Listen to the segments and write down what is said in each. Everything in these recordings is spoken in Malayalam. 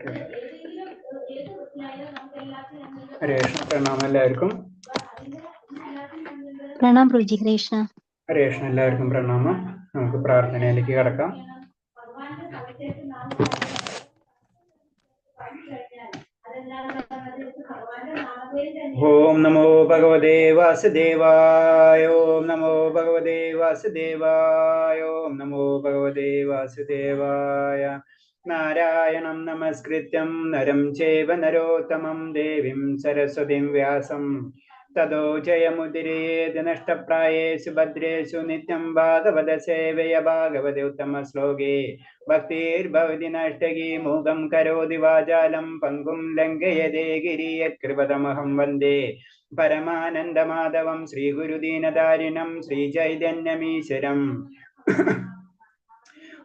ഹരേ കൃഷ്ണ. പ്രണാമം എല്ലാവർക്കും. പ്രണാം പ്രഭുജി. ഹരേ കൃഷ്ണ. ഹരേ കൃഷ്ണ. എല്ലാവർക്കും പ്രണാമം. നമുക്ക് പ്രാർത്ഥനയിലേക്ക് കടക്കാം. ഓം നമോ ഭഗവതേ വാസുദേവായ. ഓം നമോ ഭഗവതേ വാസുദേവായ. ഓം നമോ ഭഗവതേ വാസുദേവായ. നാരായണം നമസ്കൃത്യം നരം ചൈവ നരോത്തമം ദേവീം സരസ്വതീം വ്യാസം തതോ ജയമുദിരേത് നഷ്ടപ്രായേഷു ഭദ്രേഷു നിത്യം ഭാഗവത സേവയ ഭാഗവത ഉത്തമ ശ്ലോകേ ഭക്തിർഭവതി നഷ്ടകി മൂകം കരോതി വാചാലം പങ്കും ലംഘയതേ ഗിരിയത്കൃപതമഹം വന്ദേ പരമാനന്ദമാധവം ശ്രീഗുരുദീനധാരിണം ശ്രീചൈതന്യമീശ്വരം.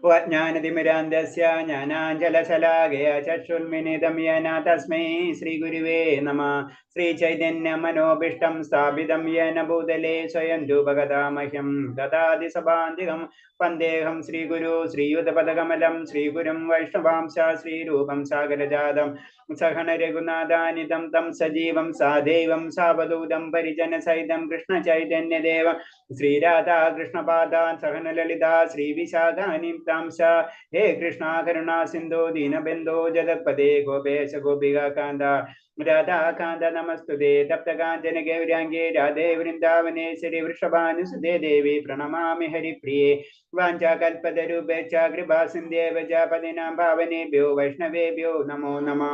ജ്ഞാനതിമിരാന്തസ്യ ജ്ഞാനാഞ്ജലശലാകയ ചക്ഷുർമിലിതം യേന തസ്മൈ ശ്രീഗുരുവേ നമഃ. ശ്രീചൈതന്യമനോഭീഷ്ടം സ്ഥാപിതം യേന ഭൂതലേ സ്വയം രൂപഗതാമഹ്യം ദദാതി സഭാന്തികം വന്ദേഹം ശ്രീഗുരു ശ്രീയുതപദകമലം ശ്രീഗുരും വൈഷ്ണവാംശ ശ്രീരൂപം സാഗരജാതം സഹന രഘുനാഥാനിതം തം സജീവം സാദൈവം സാവധൂതം പരിജനസഹിതം കൃഷ്ണ ചൈതന്യദേവം ശ്രീരാധാ കൃഷ്ണപാദാൻ സഹന ലളിതാ ശ്രീവിശാഖാനിം താംശ. ഹേ കൃഷ്ണ കരുണാ സിന്ധോ ദീനബന്ധോ ജഗത്പദേ ഗോപേശ ഗോപികാകാന്ത രാധാകാന്ത നമസ്തുതേ. തപ്തകാഞ്ചന ഗൗരാംഗേ രാധേ വൃന്ദാവനേശ്വരി വൃഷഭാനുസുതേ ദേവി പ്രണമാമി ഹരിപ്രിയേ. വാഞ്ചാകൽപതരൂപേച്ഛ കൃപാ സിന്ധേവ ച പതിനാം ഭാവനേഭ്യോ വൈഷ്ണവേഭ്യോ നമോ നമഃ.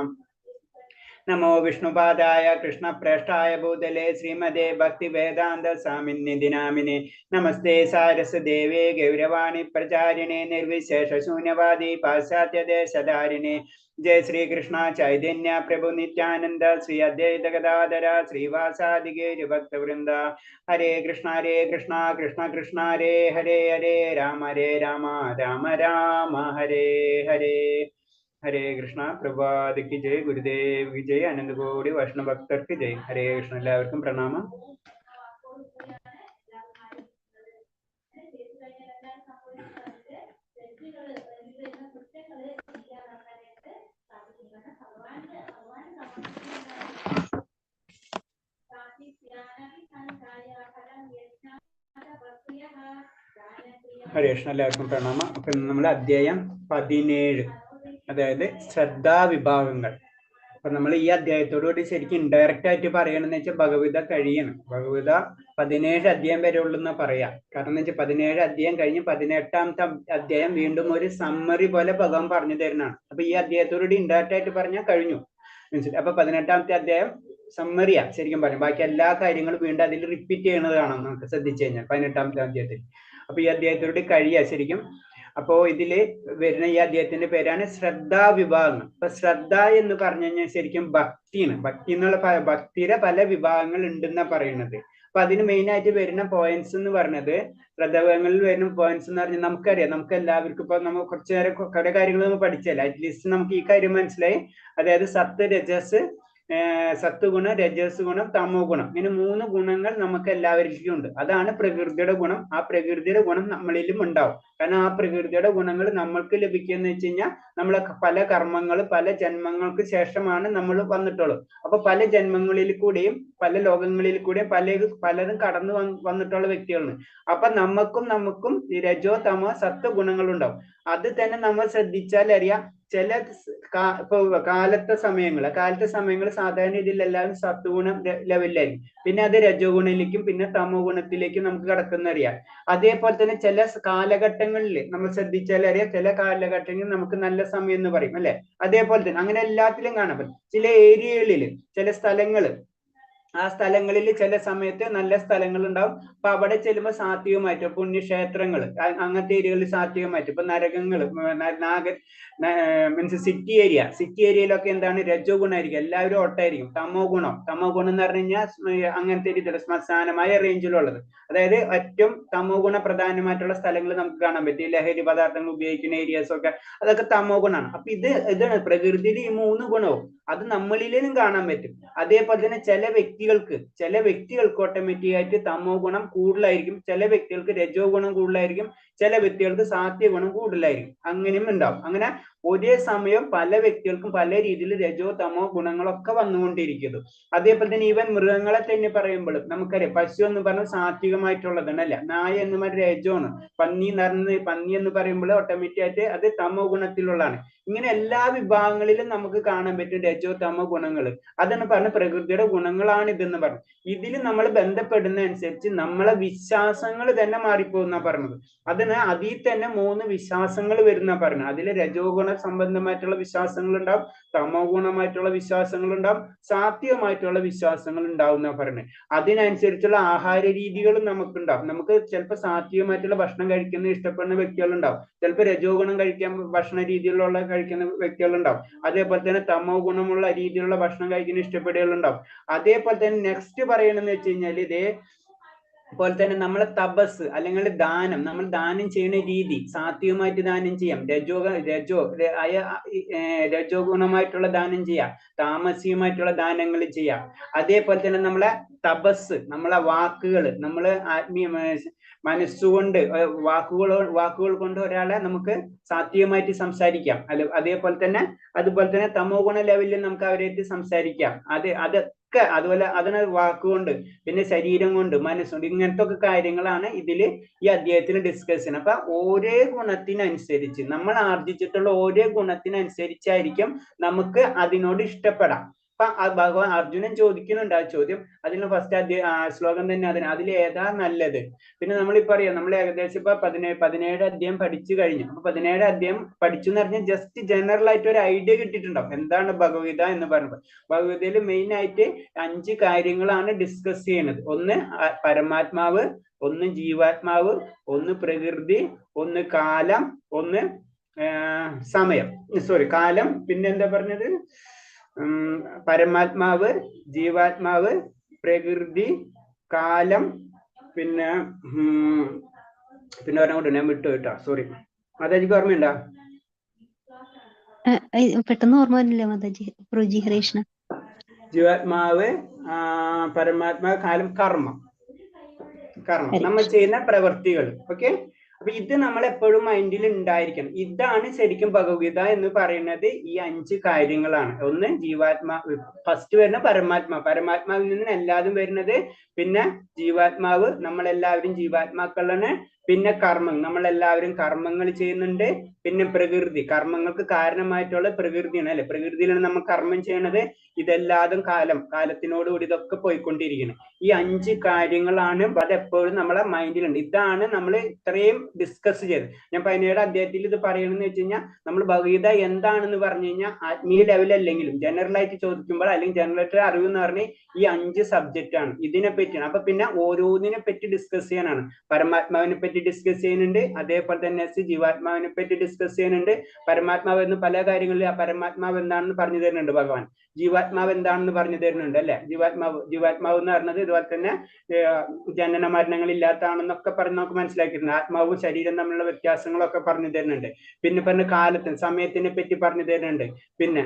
നമോ വിഷ്ണുപാദായ കൃഷ്ണപ്രേഷ്ഠായ ഭൂതലേ ശ്രീമദേ ഭക്തിവേദാന്ത സ്വാമിന്യതി നാമിനെ. നമസ്തേ സാരസ്വദേവേ ഗൗരവാണി പ്രചാരിണേ നിർവിശേഷ ശൂന്യവാദി പാശ്ചാത്യദേശധാരിണേ. ജയ ശ്രീകൃഷ്ണ ചൈതന്യ പ്രഭു നിത്യാനന്ദ ശ്രീ അദ്വൈത ഗദാധര ശ്രീവാസാദി ഗൗരഭക്തവൃന്ദ. ഹരേ കൃഷ്ണ കൃഷ്ണ കൃഷ്ണ ഹരേ ഹരേ ഹരേ രാമ രാമ രാമ ഹരേ ഹരേ. ഹരേ കൃഷ്ണ. പ്രഭാത് കി ജയ്, ഗുരുദേവ് കി ജയ്, അനന്ത കോടി വൈഷ്ണവ ഭക്തർക്ക് ജയ്. ഹരേ കൃഷ്ണ. എല്ലാവർക്കും പ്രണാമം. ഹരേ കൃഷ്ണ. എല്ലാവർക്കും പ്രണാമം. അപ്പൊ നമ്മൾ അധ്യായം 17, അതായത് ശ്രദ്ധാവിഭാഗങ്ങൾ. അപ്പൊ നമ്മൾ ഈ അധ്യായത്തോടുകൂടി ശരിക്കും ഇൻഡയറക്റ്റ് ആയിട്ട് പറയണമെന്ന് വെച്ചാൽ ഭഗവത കഴിയണം. ഭഗവത 17 അധ്യായം വരെ ഉള്ളെന്ന് പറയാം. കാരണം എന്ന് വെച്ചാൽ 17 അധ്യായം കഴിഞ്ഞ് 18ാമത്തെ അധ്യായം വീണ്ടും ഒരു സമ്മറി പോലെ ഭഗവാൻ പറഞ്ഞു തരുന്നതാണ്. അപ്പൊ ഈ അധ്യായത്തോടുകൂടി ഇൻഡയറക്റ്റ് ആയിട്ട് പറഞ്ഞാൽ കഴിഞ്ഞു. മനസ്സിലായി? അപ്പൊ 18ാമത്തെ അധ്യായം സമ്മറിയാ ശരിക്കും പറയും. ബാക്കി എല്ലാ കാര്യങ്ങളും വീണ്ടും അതിൽ റിപ്പീറ്റ് ചെയ്യണത് കാണാം നമുക്ക് ശ്രദ്ധിച്ചു കഴിഞ്ഞാൽ 18ാമത്തെ അധ്യായത്തിൽ. അപ്പൊ ഈ അധ്യായത്തോട് കഴിയാ ശരിക്കും. അപ്പോ ഇതില് വരുന്ന ഈ അധ്യായത്തിന്റെ പേരാണ് ശ്രദ്ധാവിഭാഗം. അപ്പൊ ശ്രദ്ധ എന്ന് പറഞ്ഞു കഴിഞ്ഞാൽ ശരിക്കും ഭക്തിയാണ്. ഭക്തി എന്നുള്ള ഭക്തിയുടെ പല വിഭാഗങ്ങൾ ഉണ്ടെന്നാ പറയുന്നത്. അപ്പൊ അതിന് മെയിൻ ആയിട്ട് വരുന്ന പോയിന്റ്സ് എന്ന് പറഞ്ഞത്, ശ്രദ്ധാവിഭാഗങ്ങളിൽ വരുന്ന പോയിന്റ്സ് എന്ന് പറഞ്ഞാൽ നമുക്കറിയാം, നമുക്ക് എല്ലാവർക്കും ഇപ്പൊ നമ്മൾ കുറച്ചു നേരം കുറെ കാര്യങ്ങൾ നമ്മൾ പഠിച്ചല്ലേ, അറ്റ്ലീസ്റ്റ് നമുക്ക് ഈ കാര്യം മനസ്സിലായി. അതായത് സത്ത് ഗുണം, രജസ് ഗുണം, തമോ ഗുണം, ഇങ്ങനെ 3 ഗുണങ്ങൾ നമുക്ക് എല്ലാവർക്കും ഉണ്ട്. അതാണ് പ്രകൃതിയുടെ ഗുണം. ആ പ്രകൃതിയുടെ ഗുണം നമ്മളിലും ഉണ്ടാവും. കാരണം ആ പ്രകൃതിയുടെ ഗുണങ്ങൾ നമ്മൾക്ക് ലഭിക്കുകയെന്ന് വെച്ച് കഴിഞ്ഞാൽ നമ്മളെ പല കർമ്മങ്ങൾ പല ജന്മങ്ങൾക്ക് ശേഷമാണ് നമ്മൾ വന്നിട്ടുള്ളൂ. അപ്പൊ പല ജന്മങ്ങളിൽ കൂടെയും പല ലോകങ്ങളിൽ കൂടെയും പലരും കടന്നു വന്നിട്ടുള്ള വ്യക്തികളാണ്. അപ്പൊ നമുക്കും ഈ രജോ തമോ സത്വ ഗുണങ്ങൾ ഉണ്ടാവും. അത് തന്നെ നമ്മൾ ശ്രദ്ധിച്ചാൽ അറിയാം. ചില ഇപ്പൊ കാലത്തെ സമയങ്ങൾ സാധാരണ രീതിയിൽ എല്ലാവരും സത്വഗുണം ലെവലിലായിരിക്കും. പിന്നെ അത് രജോ ഗുണയിലേക്കും പിന്നെ തമോ ഗുണത്തിലേക്കും നമുക്ക് കടക്കുന്ന അറിയാം. അതേപോലെ തന്നെ ചില കാലഘട്ടങ്ങളിൽ നമ്മൾ ശ്രദ്ധിച്ചാൽ അറിയാം, ചില കാലഘട്ടങ്ങളിൽ നമുക്ക് നല്ല സമയം എന്ന് പറയും അല്ലെ. അതേപോലെ തന്നെ അങ്ങനെ എല്ലാത്തിലും കാണാൻ പറ്റും. ചില ഏരിയകളിൽ ചില സ്ഥലങ്ങൾ, ആ സ്ഥലങ്ങളിൽ ചില സമയത്ത് നല്ല സ്ഥലങ്ങൾ ഉണ്ടാവും. അപ്പൊ അവിടെ ചെല്ലുമ്പോൾ സാത്വികമായിട്ട് പുണ്യക്ഷേത്രങ്ങൾ അങ്ങനത്തെ ഏരിയകളിൽ സാത്വികമായിട്ട് ഇപ്പൊ നരകങ്ങൾ മീൻസ് സിറ്റി ഏരിയയിലൊക്കെ എന്താണ് രജോ ഗുണമായിരിക്കും, എല്ലാവരും ഓട്ടായിരിക്കും. തമോ ഗുണം എന്ന് പറഞ്ഞു കഴിഞ്ഞാൽ അങ്ങനത്തെ രീതിയിൽ ശ്മശാനമായ റേഞ്ചിലുള്ളത്, അതായത് ഏറ്റവും തമോ ഗുണ പ്രധാനമായിട്ടുള്ള സ്ഥലങ്ങൾ നമുക്ക് കാണാൻ പറ്റും. ലഹരി പദാർത്ഥങ്ങൾ ഉപയോഗിക്കുന്ന ഏരിയാസ് ഒക്കെ, അതൊക്കെ തമോ ഗുണമാണ്. അപ്പൊ ഇതാണ് പ്രകൃതിയിൽ ഈ 3 ഗുണവും അത് നമ്മളിലും കാണാൻ പറ്റും. അതേപോലെ തന്നെ ചില വ്യക്തികൾക്ക് ഓട്ടോമാറ്റിക് ആയിട്ട് തമോ ഗുണം കൂടുതലായിരിക്കും, ചില വ്യക്തികൾക്ക് രജോ ഗുണം കൂടുതലായിരിക്കും, ചില വ്യക്തികൾക്ക് സാത്വിക ഗുണം കൂടുതലായിരിക്കും. അങ്ങനെയും ഉണ്ടാവും. അങ്ങനെ ഒരേ സമയം പല വ്യക്തികൾക്കും പല രീതിയിൽ രജോ തമോ ഗുണങ്ങളൊക്കെ വന്നുകൊണ്ടിരിക്കുന്നു. അതേപോലെ തന്നെ ഈവൻ മൃഗങ്ങളെ തന്നെ പറയുമ്പോഴും നമുക്കറിയാം, പശു എന്ന് പറഞ്ഞാൽ സാത്വികമായിട്ടുള്ളതാണ് അല്ല, നായ എന്ന് പറഞ്ഞ രജോണ്, പന്നി എന്ന് പറയുമ്പോൾ ഓട്ടോമാറ്റിക് ആയിട്ട് അത് തമോ ഗുണത്തിലുള്ളതാണ്. ഇങ്ങനെ എല്ലാ വിഭാഗങ്ങളിലും നമുക്ക് കാണാൻ പറ്റും രജോ തമോ ഗുണങ്ങൾ. അതെന്ന് പറഞ്ഞ പ്രകൃതിയുടെ ഗുണങ്ങളാണ് ഇതെന്ന് പറഞ്ഞു. ഇതിൽ നമ്മൾ ബന്ധപ്പെടുന്ന അനുസരിച്ച് നമ്മളെ വിശ്വാസങ്ങൾ തന്നെ മാറിപ്പോകുന്ന പറഞ്ഞത്. അതിന് അതിൽ തന്നെ 3 വിശ്വാസങ്ങൾ വരുന്ന പറഞ്ഞു. അതിൽ രജോ ഗുണ സംബന്ധമായിട്ടുള്ള വിശ്വാസങ്ങൾ ഉണ്ടാവും, തമോ ഗുണമായിട്ടുള്ള വിശ്വാസങ്ങൾ ഉണ്ടാവും, സാത്വികമായിട്ടുള്ള വിശ്വാസങ്ങൾ ഉണ്ടാവും എന്നാ പറഞ്ഞത്. അതിനനുസരിച്ചുള്ള ആഹാര രീതികളും നമുക്കുണ്ടാവും. നമുക്ക് ചിലപ്പോൾ സാത്വികമായിട്ടുള്ള ഭക്ഷണം കഴിക്കുന്ന ഇഷ്ടപ്പെടുന്ന വ്യക്തികളുണ്ടാവും, ചിലപ്പോൾ രജോ ഗുണം കഴിക്കാൻ ഭക്ഷണ രീതിയിലുള്ള കഴിക്കുന്ന വ്യക്തികളുണ്ടാവും, അതേപോലെ തന്നെ തമോ ഗുണമുള്ള രീതിയിലുള്ള ഭക്ഷണം കഴിക്കുന്ന ഇഷ്ടപ്പെടുകയുണ്ടാവും. അതേപോലെ തന്നെ നെക്സ്റ്റ് പറയണെന്ന് വെച്ച് കഴിഞ്ഞാൽ പോലെ തന്നെ നമ്മളെ തപസ് അല്ലെങ്കിൽ ദാനം, നമ്മൾ ദാനം ചെയ്യുന്ന രീതി സാത്വികമായിട്ട് ദാനം ചെയ്യാം, രജോ ഗുണമായിട്ടുള്ള ദാനം ചെയ്യാം, താമസികമായിട്ടുള്ള ദാനങ്ങൾ ചെയ്യാം. അതേപോലെ തന്നെ നമ്മളെ തപസ്, നമ്മളെ വാക്കുകൾ, നമ്മള് മനസ്സുകൊണ്ട് വാക്കുകൾ കൊണ്ട് ഒരാളെ നമുക്ക് സാത്വികമായിട്ട് സംസാരിക്കാം. അതേപോലെ തന്നെ തമോ ഗുണ ലെവലിൽ നമുക്ക് അവരായിട്ട് സംസാരിക്കാം. അതൊക്കെ അതുപോലെ അതിനെ വാക്കുകൊണ്ട്, പിന്നെ ശരീരം കൊണ്ട്, മനസ്സുകൊണ്ട്, ഇങ്ങനത്തെ ഒക്കെ കാര്യങ്ങളാണ് ഇതില് ഈ അധ്യായത്തിൽ ഡിസ്കസ് ചെയ്യുന്നത്. അപ്പൊ ഓരോ ഗുണത്തിനനുസരിച്ച് നമ്മൾ ആർജിച്ചിട്ടുള്ള ഓരോ ഗുണത്തിനനുസരിച്ചായിരിക്കും നമുക്ക് അതിനോട് ഇഷ്ടപ്പെടാം. അപ്പൊ ഭഗവാൻ അർജുനൻ ചോദിക്കുന്നുണ്ട് ആ ചോദ്യം. അതിന് ഫസ്റ്റ് ശ്ലോകം തന്നെ അതിൽ ഏതാ നല്ലത്. പിന്നെ നമ്മളിപ്പോ അറിയാം, നമ്മൾ ഏകദേശം ഇപ്പൊ 17 അധ്യായം പഠിച്ചു കഴിഞ്ഞു. അപ്പൊ 17 അധ്യായം പഠിച്ചു എന്ന് പറഞ്ഞാൽ ജസ്റ്റ് ജനറൽ ആയിട്ട് ഒരു ഐഡിയ കിട്ടിയിട്ടുണ്ടാവും എന്താണ് ഭഗവത്ഗീത എന്ന് പറയുന്നത്. ഭഗവത്ഗീതയിൽ മെയിൻ ആയിട്ട് 5 കാര്യങ്ങളാണ് ഡിസ്കസ് ചെയ്യുന്നത്. ഒന്ന് പരമാത്മാവ്, ഒന്ന് ജീവാത്മാവ്, ഒന്ന് പ്രകൃതി, ഒന്ന് കാലം, ഒന്ന് സമയം, കാലം, പിന്നെ എന്താ പറഞ്ഞത്, പരമാത്മാവ്, ജീവാത്മാവ്, പ്രകൃതി, കാലം, പിന്നെ ഒരെണ്ണം ഞാൻ വിട്ടു കേട്ടോ, സോറി. മാതാജിക്ക് ഓർമ്മയുണ്ടോ? പെട്ടെന്ന് ഓർമ്മ വരില്ല മാതാജി. പ്രഭുജി ഹരേ കൃഷ്ണ. ജീവാത്മാവ്, പരമാത്മാവ്, കാലം, കർമ്മം നമ്മൾ ചെയ്യുന്ന പ്രവൃത്തികൾ. ഓക്കെ, അപ്പൊ ഇത് നമ്മൾ എപ്പോഴും മൈൻഡിൽ ഉണ്ടായിരിക്കണം. ഇതാണ് ശരിക്കും ഭഗവത്ഗീത എന്ന് പറയുന്നത്. ഈ 5 കാര്യങ്ങളാണ്. ഒന്ന് ഫസ്റ്റ് വരുന്ന പരമാത്മാവിൽ നിന്ന് എല്ലാതും വരുന്നത്. പിന്നെ ജീവാത്മാവ്, നമ്മളെല്ലാവരും ജീവാത്മാക്കളാണ്. പിന്നെ കർമ്മം, നമ്മളെല്ലാവരും കർമ്മങ്ങൾ ചെയ്യുന്നുണ്ട്. പിന്നെ പ്രകൃതി, കർമ്മങ്ങൾക്ക് കാരണമായിട്ടുള്ള പ്രകൃതിയാണ് അല്ലെ, പ്രകൃതിയിലാണ് നമ്മൾ കർമ്മം ചെയ്യണത്. ഇതെല്ലാതും കാലത്തിനോടുകൂടി ഇതൊക്കെ പോയിക്കൊണ്ടിരിക്കുന്നത്. ഈ 5 കാര്യങ്ങളാണ് അതെപ്പോഴും നമ്മളെ മൈൻഡിലുണ്ട്. ഇതാണ് നമ്മൾ ഇത്രയും ഡിസ്കസ് ചെയ്തത്. ഞാൻ 17 അധ്യായത്തിൽ ഇത് പറയണമെന്ന് വെച്ച് കഴിഞ്ഞാൽ, നമ്മൾ ഭഗവത്ഗീത എന്താണെന്ന് പറഞ്ഞു കഴിഞ്ഞാൽ ആത്മീയ ലെവലല്ലെങ്കിലും ജനറൽ ആയിട്ട് ചോദിക്കുമ്പോൾ, അല്ലെങ്കിൽ ജനറൽ ആയിട്ട് അറിവ് എന്ന് പറഞ്ഞാൽ ഈ 5 സബ്ജക്റ്റ് ആണ്, ഇതിനെ പറ്റിയാണ്. അപ്പൊ പിന്നെ ഓരോന്നിനെ പറ്റി ഡിസ്കസ് ചെയ്യാനാണ്. പരമാത്മാവിനെ പറ്റി ഡിസ്കസ് ചെയ്യുന്നുണ്ട്, അതേപോലെ തന്നെ ജീവാത്മാവിനെ പറ്റി ഡിസ്കസ് ചെയ്യുന്നുണ്ട്. പരമാത്മാവ് എന്ന് പല കാര്യങ്ങളിൽ ആ പരമാത്മാവ് എന്താണെന്ന് പറഞ്ഞു തരുന്നുണ്ട് ഭഗവാൻ. ജീവാത്മാവ് എന്താണെന്ന് പറഞ്ഞു തരുന്നുണ്ട് അല്ലെ. ജീവാത്മാവ് എന്ന് പറഞ്ഞത് ഇതുപോലെ തന്നെ ജനന മരണങ്ങൾ ഇല്ലാത്തതാണെന്നൊക്കെ പറഞ്ഞ് നമുക്ക് മനസ്സിലാക്കിയിട്ടുണ്ട്. ആത്മാവും ശരീരം തമ്മിലുള്ള വ്യത്യാസങ്ങളൊക്കെ പറഞ്ഞു തരുന്നുണ്ട്. പിന്നെ കാലത്തിന്, സമയത്തിനെ പറ്റി പറഞ്ഞു തരുന്നുണ്ട്. പിന്നെ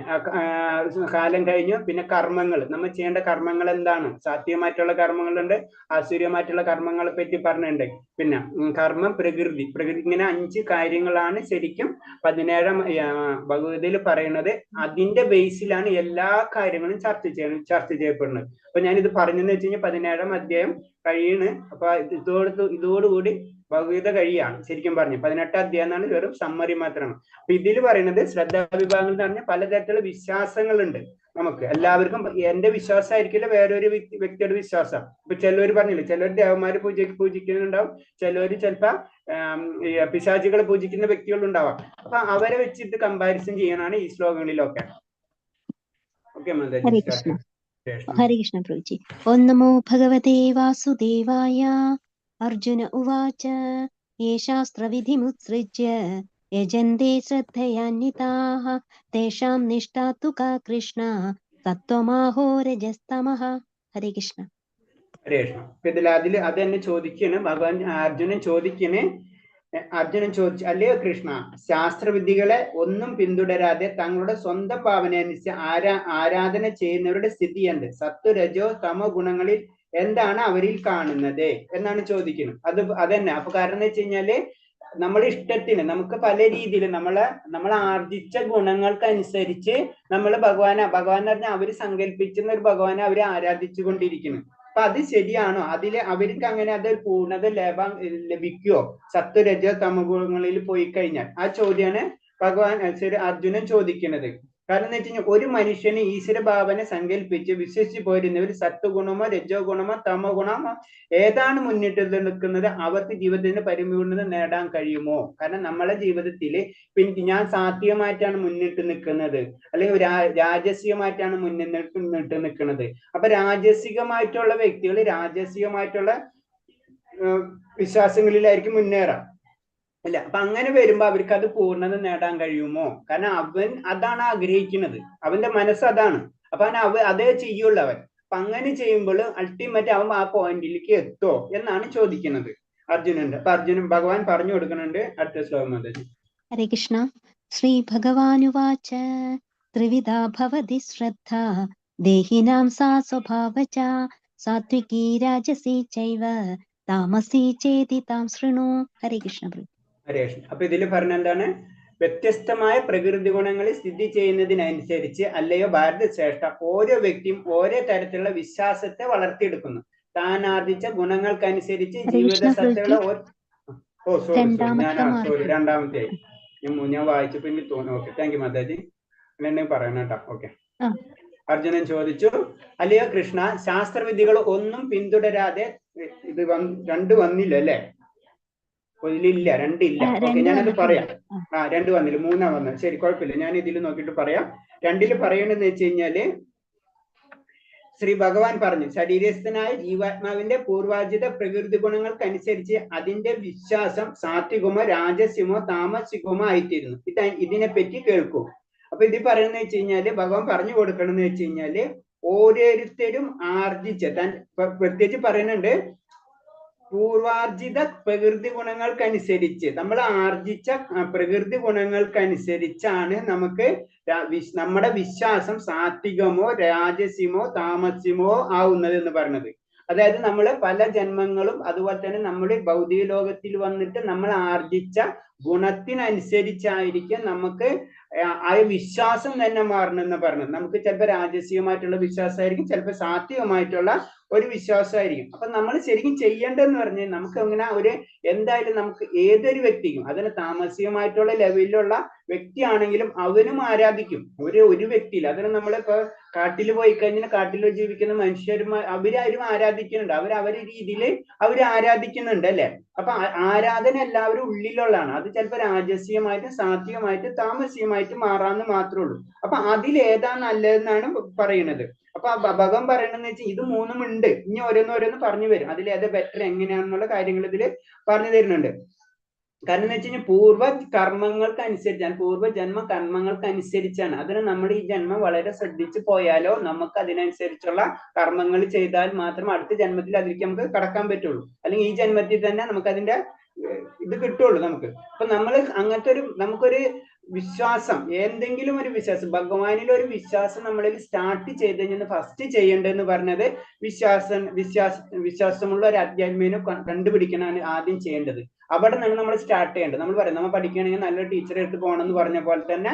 കാലം കഴിഞ്ഞു, പിന്നെ കർമ്മങ്ങൾ, നമ്മൾ ചെയ്യേണ്ട കർമ്മങ്ങൾ എന്താണ്, സാത്വികമായിട്ടുള്ള കർമ്മങ്ങളുണ്ട്, ആസുര്യമായിട്ടുള്ള കർമ്മങ്ങളെ പറ്റി പറഞ്ഞിട്ടുണ്ട്. പിന്നെ കർമ്മം, പ്രകൃതി, ഇങ്ങനെ 5 കാര്യങ്ങളാണ് ശരിക്കും 17 ഭഗവത്ഗീതയിൽ പറയുന്നത്. അതിന്റെ ബേസിലാണ് എല്ലാ കാര്യങ്ങളും ചർച്ച ചെയ്യപ്പെടുന്നത്. അപ്പൊ ഞാനിത് പറഞ്ഞെന്ന് വെച്ച് കഴിഞ്ഞാൽ 17 അധ്യായം കഴിയാണ്. അപ്പൊ ഇതോടുകൂടി ഭഗവത്ഗീത കഴിയാണ് ശരിക്കും പറഞ്ഞു. 18 അധ്യായം എന്നാണ് വെറും സമ്മറി മാത്രമാണ്. അപ്പൊ ഇതിൽ പറയുന്നത് ശ്രദ്ധാ വിഭാഗങ്ങൾ എന്ന് പറഞ്ഞാൽ പലതരത്തിലുള്ള വിശ്വാസങ്ങളുണ്ട്. നമുക്ക് എല്ലാവർക്കും എന്റെ വിശ്വാസമായിരിക്കില്ല വേറൊരു വ്യക്തിയുടെ വിശ്വാസം. ഇപ്പൊ ചിലവർ പറഞ്ഞില്ലേ, ചിലർ ദേവന്മാരെ പൂജിക്കുന്നുണ്ടാവും, ചിലവർ ചിലപ്പോ പിശാചുകളെ പൂജിക്കുന്ന വ്യക്തികളുണ്ടാവാം. അപ്പൊ അവരെ വെച്ചിട്ട് കമ്പാരിസൺ ചെയ്യാനാണ് ഈ ശ്ലോകങ്ങളിലൊക്കെ. ഹരേ കൃഷ്ണ. ഹരേ കൃഷ്ണ പ്രഭുജി. ഓം നമോ ഭഗവതേ വാസുദേവായ. അർജുന ഉവാച യേ ശാസ്ത്രവിധിമുത്സൃജ്യ യജന്തെ ശ്രദ്ധയാന്വിതാഃ തേഷാം നിഷ്ഠാ തു കാ കൃഷ്ണ സത്വമാഹോ രജസ്തമഃ. ഹരേ കൃഷ്ണ. ഹരേ കൃഷ്ണ. അതിൽ അത് തന്നെ ചോദിക്കണ് ഭഗവാൻ. അർജുനൻ ചോദിച്ചു, അല്ലയോ കൃഷ്ണ, ശാസ്ത്രവിദ്യകളെ ഒന്നും പിന്തുടരാതെ തങ്ങളുടെ സ്വന്തം ഭാവനയനുസരിച്ച് ആരാധന ചെയ്യുന്നവരുടെ സ്ഥിതി എന്ത്? സത്വ രജോ തമോ ഗുണങ്ങളിൽ എന്താണ് അവരിൽ കാണുന്നത് എന്നാണ് ചോദിക്കുന്നത്. അത് തന്നെ. അപ്പൊ കാരണം എന്ന് വെച്ച് കഴിഞ്ഞാല് നമ്മളെ ഇഷ്ടത്തിന് നമുക്ക് പല രീതിയിൽ നമ്മൾ ആർജിച്ച ഗുണങ്ങൾക്കനുസരിച്ച് നമ്മൾ ഭഗവാൻ പറഞ്ഞാൽ അവര് സങ്കല്പിക്കുന്ന ഒരു ഭഗവാനെ അവര് ആരാധിച്ചു കൊണ്ടിരിക്കുന്നു. അപ്പൊ അത് ശരിയാണോ? അവർക്ക് അങ്ങനെ അത് പൂർണ്ണത ലഭിക്കുവോ സത്വരജ തമോ ഗുണങ്ങളിൽ പോയി കഴിഞ്ഞാൽ? ആ ചോദ്യമാണ് അർജുനൻ ചോദിക്കുന്നത്. കാരണം എന്ന് വെച്ച് കഴിഞ്ഞാൽ ഒരു മനുഷ്യന് ഈശ്വര ഭാവന സങ്കല്പിച്ച് വിശ്വസിച്ച് പോരുന്നവർ സത്വഗുണമോ രജോ ഗുണമോ തമോ ഗുണമോ ഏതാണ് മുന്നിട്ട് നിൽക്കുന്നത് അവർക്ക് ജീവിതത്തിന് പരിപൂർണത നേടാൻ കഴിയുമോ? കാരണം നമ്മളെ ജീവിതത്തിൽ പിന്നെ ഞാൻ സാത്വികമായിട്ടാണ് മുന്നിട്ട് നിൽക്കുന്നത്, അല്ലെങ്കിൽ രാജസികമായിട്ടാണ് മുന്നിട്ട് നിൽക്കുന്നത്. അപ്പൊ രാജസികമായിട്ടുള്ള വ്യക്തികൾ രാജസികമായിട്ടുള്ള വിശ്വാസങ്ങളിലായിരിക്കും മുന്നേറാം അല്ല. അപ്പൊ അങ്ങനെ വരുമ്പോ അവർക്ക് അത് പൂർണ്ണത നേടാൻ കഴിയുമോ? കാരണം അവൻ അതാണ് ആഗ്രഹിക്കുന്നത്, അവന്റെ മനസ്സ് അതാണ്. അപ്പൊ അതേ ചെയ്യുള്ളൂ അവൻ. അപ്പൊ അങ്ങനെ ചെയ്യുമ്പോൾ അൾട്ടിമേറ്റ് അവൻ ആ പോയിന്റിലേക്ക് എത്തോ എന്നാണ് ചോദിക്കുന്നത് അർജുനന്റെ. അപ്പൊ ഭഗവാൻ പറഞ്ഞു കൊടുക്കുന്നുണ്ട് അടുത്ത ശ്ലോകം അത്. ഹരേ കൃഷ്ണ. ശ്രീ ഭഗവാനുവാച ത്രിവിധാ ഭവതി ശ്രദ്ധ ദേഹിനാം സാ സ്വഭാവച സാത്വികീ രാജസി ചൈവ താമസി ചേതി താം ശൃണു. ഹരേ കൃഷ്ണ. ഹരേ കൃഷ്ണ. അപ്പൊ ഇതിൽ പറഞ്ഞ എന്താണ്? വ്യത്യസ്തമായ പ്രകൃതി ഗുണങ്ങളിൽ സ്ഥിതി ചെയ്യുന്നതിനനുസരിച്ച് അല്ലയോ ഭാരത ശ്രേഷ്ഠ, ഓരോ വ്യക്തിയും ഓരോ തരത്തിലുള്ള വിശ്വാസത്തെ വളർത്തിയെടുക്കുന്നു. താൻ ആർജിച്ച ഗുണങ്ങൾക്കനുസരിച്ച് ജീവിത സത്തകളെ രണ്ടാമത്തെ ഞാൻ വായിച്ചപ്പോ എനിക്ക് തോന്നി. Okay, thank you Mataji. അങ്ങനെ പറയണം കേട്ടോ. ഓക്കെ. അർജുനൻ ചോദിച്ചു, അല്ലയോ കൃഷ്ണ, ശാസ്ത്രവിദ്യകൾ ഒന്നും പിന്തുടരാതെ ഇത് രണ്ട് വന്നില്ല അല്ലേ? ഇതിലില്ല, രണ്ടില്ല. ഓക്കെ, ഞാനത് പറയാം. രണ്ട് വന്നില്ല, മൂന്നാ വന്നത്. ശരി, കുഴപ്പമില്ല, ഞാൻ ഇതിൽ നോക്കിയിട്ട് പറയാം. രണ്ടില് പറയണെന്ന് വെച്ച് കഴിഞ്ഞാല് ശ്രീ ഭഗവാൻ പറഞ്ഞു, ശരീരസ്ഥനായ ജീവാത്മാവിന്റെ പൂർവാർജിത പ്രകൃതി ഗുണങ്ങൾക്കനുസരിച്ച് അതിന്റെ വിശ്വാസം സാത്വികമോ രാജസ്യമോ താമസികമോ ആയിത്തീരുന്നു. ഇതിനെപ്പറ്റി കേൾക്കൂ. അപ്പൊ ഇത് പറയുന്നത് വെച്ച് കഴിഞ്ഞാല് ഭഗവാൻ പറഞ്ഞു കൊടുക്കണം എന്ന് വെച്ച് കഴിഞ്ഞാല് ഓരോരുത്തരും ആർജിച്ച പ്രത്യേകിച്ച് പറയുന്നുണ്ട്, പൂർവാർജിത പ്രകൃതി ഗുണങ്ങൾക്കനുസരിച്ച് നമ്മൾ ആർജിച്ച പ്രകൃതി ഗുണങ്ങൾക്കനുസരിച്ചാണ് നമുക്ക് നമ്മുടെ വിശ്വാസം സാത്വികമോ രാജസ്യമോ താമസ്യമോ ആവുന്നത് എന്ന് പറഞ്ഞത്. അതായത് നമ്മൾ പല ജന്മങ്ങളും അതുപോലെ തന്നെ നമ്മുടെ ഭൗതിക ലോകത്തിൽ വന്നിട്ട് നമ്മൾ ആർജിച്ച ഗുണത്തിനനുസരിച്ചായിരിക്കും നമുക്ക് ആ വിശ്വാസം തന്നെ മാറണമെന്ന് പറഞ്ഞത്. നമുക്ക് ചിലപ്പോൾ രാജസികമായിട്ടുള്ള വിശ്വാസമായിരിക്കും, ചിലപ്പോൾ സാത്വികമായിട്ടുള്ള ഒരു വിശ്വാസമായിരിക്കും. അപ്പൊ നമ്മൾ ശരിക്കും ചെയ്യേണ്ടതെന്ന് പറഞ്ഞാൽ നമുക്ക് അങ്ങനെ എന്തായാലും നമുക്ക് ഏതൊരു വ്യക്തിക്കും, അതിന് താമസികമായിട്ടുള്ള ലെവലിലുള്ള വ്യക്തിയാണെങ്കിലും അവനും ആരാധിക്കും. ഒരു വ്യക്തിയിൽ അതിന് നമ്മളിപ്പോ കാട്ടിൽ പോയി കഴിഞ്ഞാൽ കാട്ടിൽ ജീവിക്കുന്ന മനുഷ്യന്മാർ അവരാരും ആരാധിക്കുന്നുണ്ട്, അവരെ രീതിയിൽ അവർ ആരാധിക്കുന്നുണ്ട് അല്ലെ? അപ്പൊ ആരാധന എല്ലാവരും ഉള്ളിലുള്ളതാണ്. അത് ചിലപ്പോൾ രാജസീയമായിട്ടും സാത്വികമായിട്ടും താമസികമായിട്ടും മാറാന്ന് മാത്രമേ ഉള്ളൂ. അപ്പൊ അതിലേതാ നല്ലതെന്നാണ് പറയുന്നത്. അപ്പൊ ഭഗവാൻ പറയണെന്ന് വെച്ചാൽ ഇത് മൂന്നും ഉണ്ട്, ഇനി ഓരോന്നോരോന്ന് പറഞ്ഞു വരും, അതിലേത് ബെറ്റർ എങ്ങനെയാണെന്നുള്ള കാര്യങ്ങൾ ഇതിൽ പറഞ്ഞു തരുന്നുണ്ട്. കാരണം എന്ന് വെച്ച് കഴിഞ്ഞാൽ പൂർവ്വ കർമ്മങ്ങൾക്കനുസരിച്ചാണ്, പൂർവ്വജന്മ കർമ്മങ്ങൾക്കനുസരിച്ചാണ്. അതിന് നമ്മൾ ഈ ജന്മം വളരെ ശ്രദ്ധിച്ചു പോയാലോ നമുക്ക് അതിനനുസരിച്ചുള്ള കർമ്മങ്ങൾ ചെയ്താൽ മാത്രം അടുത്ത ജന്മത്തിൽ അതിലേക്ക് നമുക്ക് കടക്കാൻ പറ്റുള്ളൂ. അല്ലെങ്കിൽ ഈ ജന്മത്തിൽ തന്നെ നമുക്ക് അതിന്റെ ഇത് കിട്ടുള്ളൂ നമുക്ക്. അപ്പൊ നമ്മൾ അങ്ങനത്തെ നമുക്കൊരു വിശ്വാസം, എന്തെങ്കിലും ഒരു വിശ്വാസം, ഭഗവാനിൽ ഒരു വിശ്വാസം നമ്മളിൽ സ്റ്റാർട്ട് ചെയ്ത് കഴിഞ്ഞാൽ ഫസ്റ്റ് ചെയ്യേണ്ടതെന്ന് പറഞ്ഞത് വിശ്വാസമുള്ള ഒരു അധ്യാത്മീനെ കണ്ടുപിടിക്കാനാണ് ആദ്യം ചെയ്യേണ്ടത്. അവിടെ നിന്ന് നമ്മൾ സ്റ്റാർട്ട് ചെയ്യേണ്ടത്. നമ്മൾ പറയും നമ്മൾ പഠിക്കുകയാണെങ്കിൽ നല്ലൊരു ടീച്ചറെ എടുത്ത് പോകണം എന്ന് പറഞ്ഞ പോലെ തന്നെ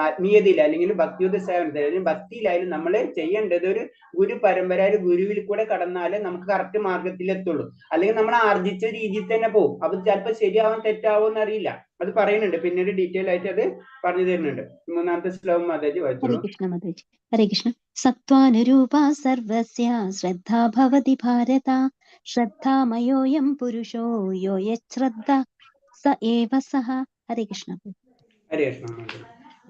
ആത്മീയതയിൽ അല്ലെങ്കിൽ ഭക്തിയുദ്ധ സേവനത്തിൽ അല്ലെങ്കിൽ ഭക്തിയിലായാലും നമ്മൾ ചെയ്യേണ്ടത് ഒരു ഗുരു പരമ്പര ഗുരുവിൽ കൂടെ കടന്നാലേ നമുക്ക് കറക്റ്റ് മാർഗത്തിലെത്തുള്ളൂ. അല്ലെങ്കിൽ നമ്മൾ ആർജിച്ച രീതിയിൽ തന്നെ പോകും. അത് ചിലപ്പോൾ ശരിയാവാൻ തെറ്റാവോ എന്നറിയില്ല. അത് പറയുന്നുണ്ട്, പിന്നീട് ഡീറ്റെയിൽ ആയിട്ട് അത് പറഞ്ഞു തരുന്നുണ്ട്. മൂന്നാമത്തെ ശ്ലോകം മാതാജി വായിച്ചോളൂ. ഹരേ കൃഷ്ണ. സത്വാനുരൂപ സർവസ്യ ശ്രദ്ധാ ഭവതി ഭാരത ശ്രദ്ധാമയോയം പുരുഷോ യോ യശ്രദ്ധ സ ഏവ സഹ. ഹരേ കൃഷ്ണ. ഹരേ കൃഷ്ണ.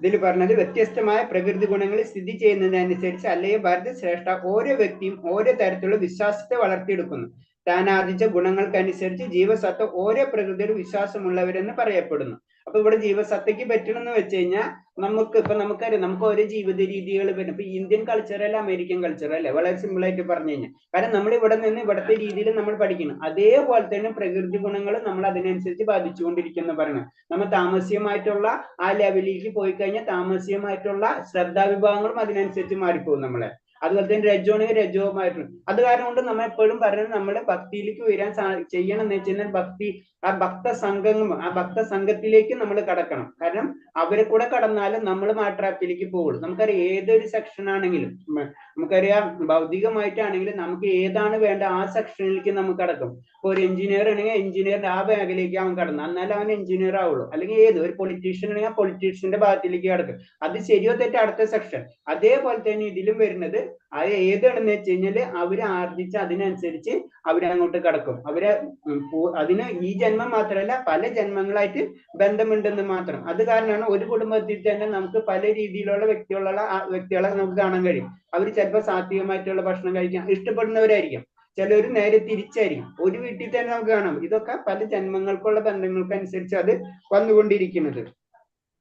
ഇതിൽ പറഞ്ഞത് വ്യത്യസ്തമായ പ്രകൃതി ഗുണങ്ങളിൽ സ്ഥിതി ചെയ്യുന്നതിനനുസരിച്ച് അല്ലയോ ഭാരത ശ്രേഷ്ഠ, ഓരോ വ്യക്തിയും ഓരോ തരത്തിലുള്ള വിശ്വാസത്തെ വളർത്തിയെടുക്കുന്നു. താൻ ആർജിച്ച ഗുണങ്ങൾക്കനുസരിച്ച് ജീവസത്വ ഓരോ പ്രകൃതിയുടെ വിശ്വാസമുള്ളവരെന്ന് പറയപ്പെടുന്നു. അപ്പൊ ഇവിടെ ജീവസത്തയ്ക്ക് പറ്റണമെന്ന് വെച്ച് കഴിഞ്ഞാൽ നമുക്കറിയാം, നമുക്ക് ഓരോ ജീവിത രീതികൾ വരും. ഇപ്പൊ ഇന്ത്യൻ കൾച്ചർ അല്ല അമേരിക്കൻ കൾച്ചർ അല്ലേ, വളരെ സിമ്പിൾ ആയിട്ട് പറഞ്ഞു കഴിഞ്ഞാൽ. കാരണം നമ്മൾ ഇവിടെ നിന്ന് ഇവിടുത്തെ രീതിയിൽ നമ്മൾ പഠിക്കണം. അതേപോലെ തന്നെ പ്രകൃതി ഗുണങ്ങൾ നമ്മൾ അതിനനുസരിച്ച് ബാധിച്ചുകൊണ്ടിരിക്കുന്ന പറയണം. നമ്മൾ താമസികമായിട്ടുള്ള ആ ലെവലിലേക്ക് പോയി കഴിഞ്ഞാൽ താമസികമായിട്ടുള്ള ശ്രദ്ധാവിഭാഗങ്ങളും അതിനനുസരിച്ച് മാറിപ്പോകും നമ്മളെ. അതുപോലെ തന്നെ രജോണെങ്കിൽ രജോമായിട്ടുണ്ട്. അത് കാരണം കൊണ്ട് നമ്മൾ എപ്പോഴും പറയുന്നത് നമ്മുടെ ഭക്തിയിലേക്ക് വരാൻ ചെയ്യണം എന്ന് വെച്ച് കഴിഞ്ഞാൽ ആ ഭക്ത സംഘത്തിലേക്ക് നമ്മൾ കടക്കണം. കാരണം അവരെ കൂടെ കടന്നാലും നമ്മൾ ആ ട്രാപ്പിലേക്ക് പോകുള്ളൂ. നമുക്കറിയാം ഏതൊരു സെക്ഷൻ ആണെങ്കിലും നമുക്കറിയാം ഭൗതികമായിട്ടാണെങ്കിലും നമുക്ക് ഏതാണ് വേണ്ട ആ സെക്ഷനിലേക്ക് നമുക്ക് കടക്കും. ഇപ്പൊ ഒരു എഞ്ചിനീയർ ആണെങ്കിൽ എഞ്ചിനീയറിന്റെ ആ മേഖലയിലേക്ക് അവൻ കടന്നു, എന്നാലും അവൻ എഞ്ചിനീയർ ആവുള്ളൂ. അല്ലെങ്കിൽ ഒരു പൊളിറ്റീഷ്യൻ ആണെങ്കിൽ പൊളിറ്റീഷ്യന്റെ ഭാഗത്തിലേക്ക് കടക്കും. അത് ശരിയോ തെറ്റോ അടുത്ത സെക്ഷൻ. അതേപോലെ തന്നെ ഇതിലും വരുന്നത് അത് ഏതാണെന്ന് വെച്ച് കഴിഞ്ഞാല് അവര് ആർജിച്ച് അതിനനുസരിച്ച് അവരങ്ങോട്ട് കടക്കും. അതിന് ഈ ജന്മം മാത്രമല്ല പല ജന്മങ്ങളായിട്ട് ബന്ധമുണ്ടെന്ന് മാത്രം. അത് കാരണമാണ് ഒരു കുടുംബത്തിൽ തന്നെ നമുക്ക് പല രീതിയിലുള്ള വ്യക്തികളെ നമുക്ക് കാണാൻ കഴിയും. അവർ ചിലപ്പോൾ സാത്വികമായിട്ടുള്ള ഭക്ഷണം കഴിക്കാൻ ഇഷ്ടപ്പെടുന്നവരായിരിക്കും, ചിലർ നേരെ തിരിച്ചായിരിക്കും. ഒരു വീട്ടിൽ തന്നെ നമുക്ക് കാണാം. ഇതൊക്കെ പല ജന്മങ്ങൾക്കുള്ള ബന്ധങ്ങൾക്കനുസരിച്ച് അത് വന്നുകൊണ്ടിരിക്കുന്നത്.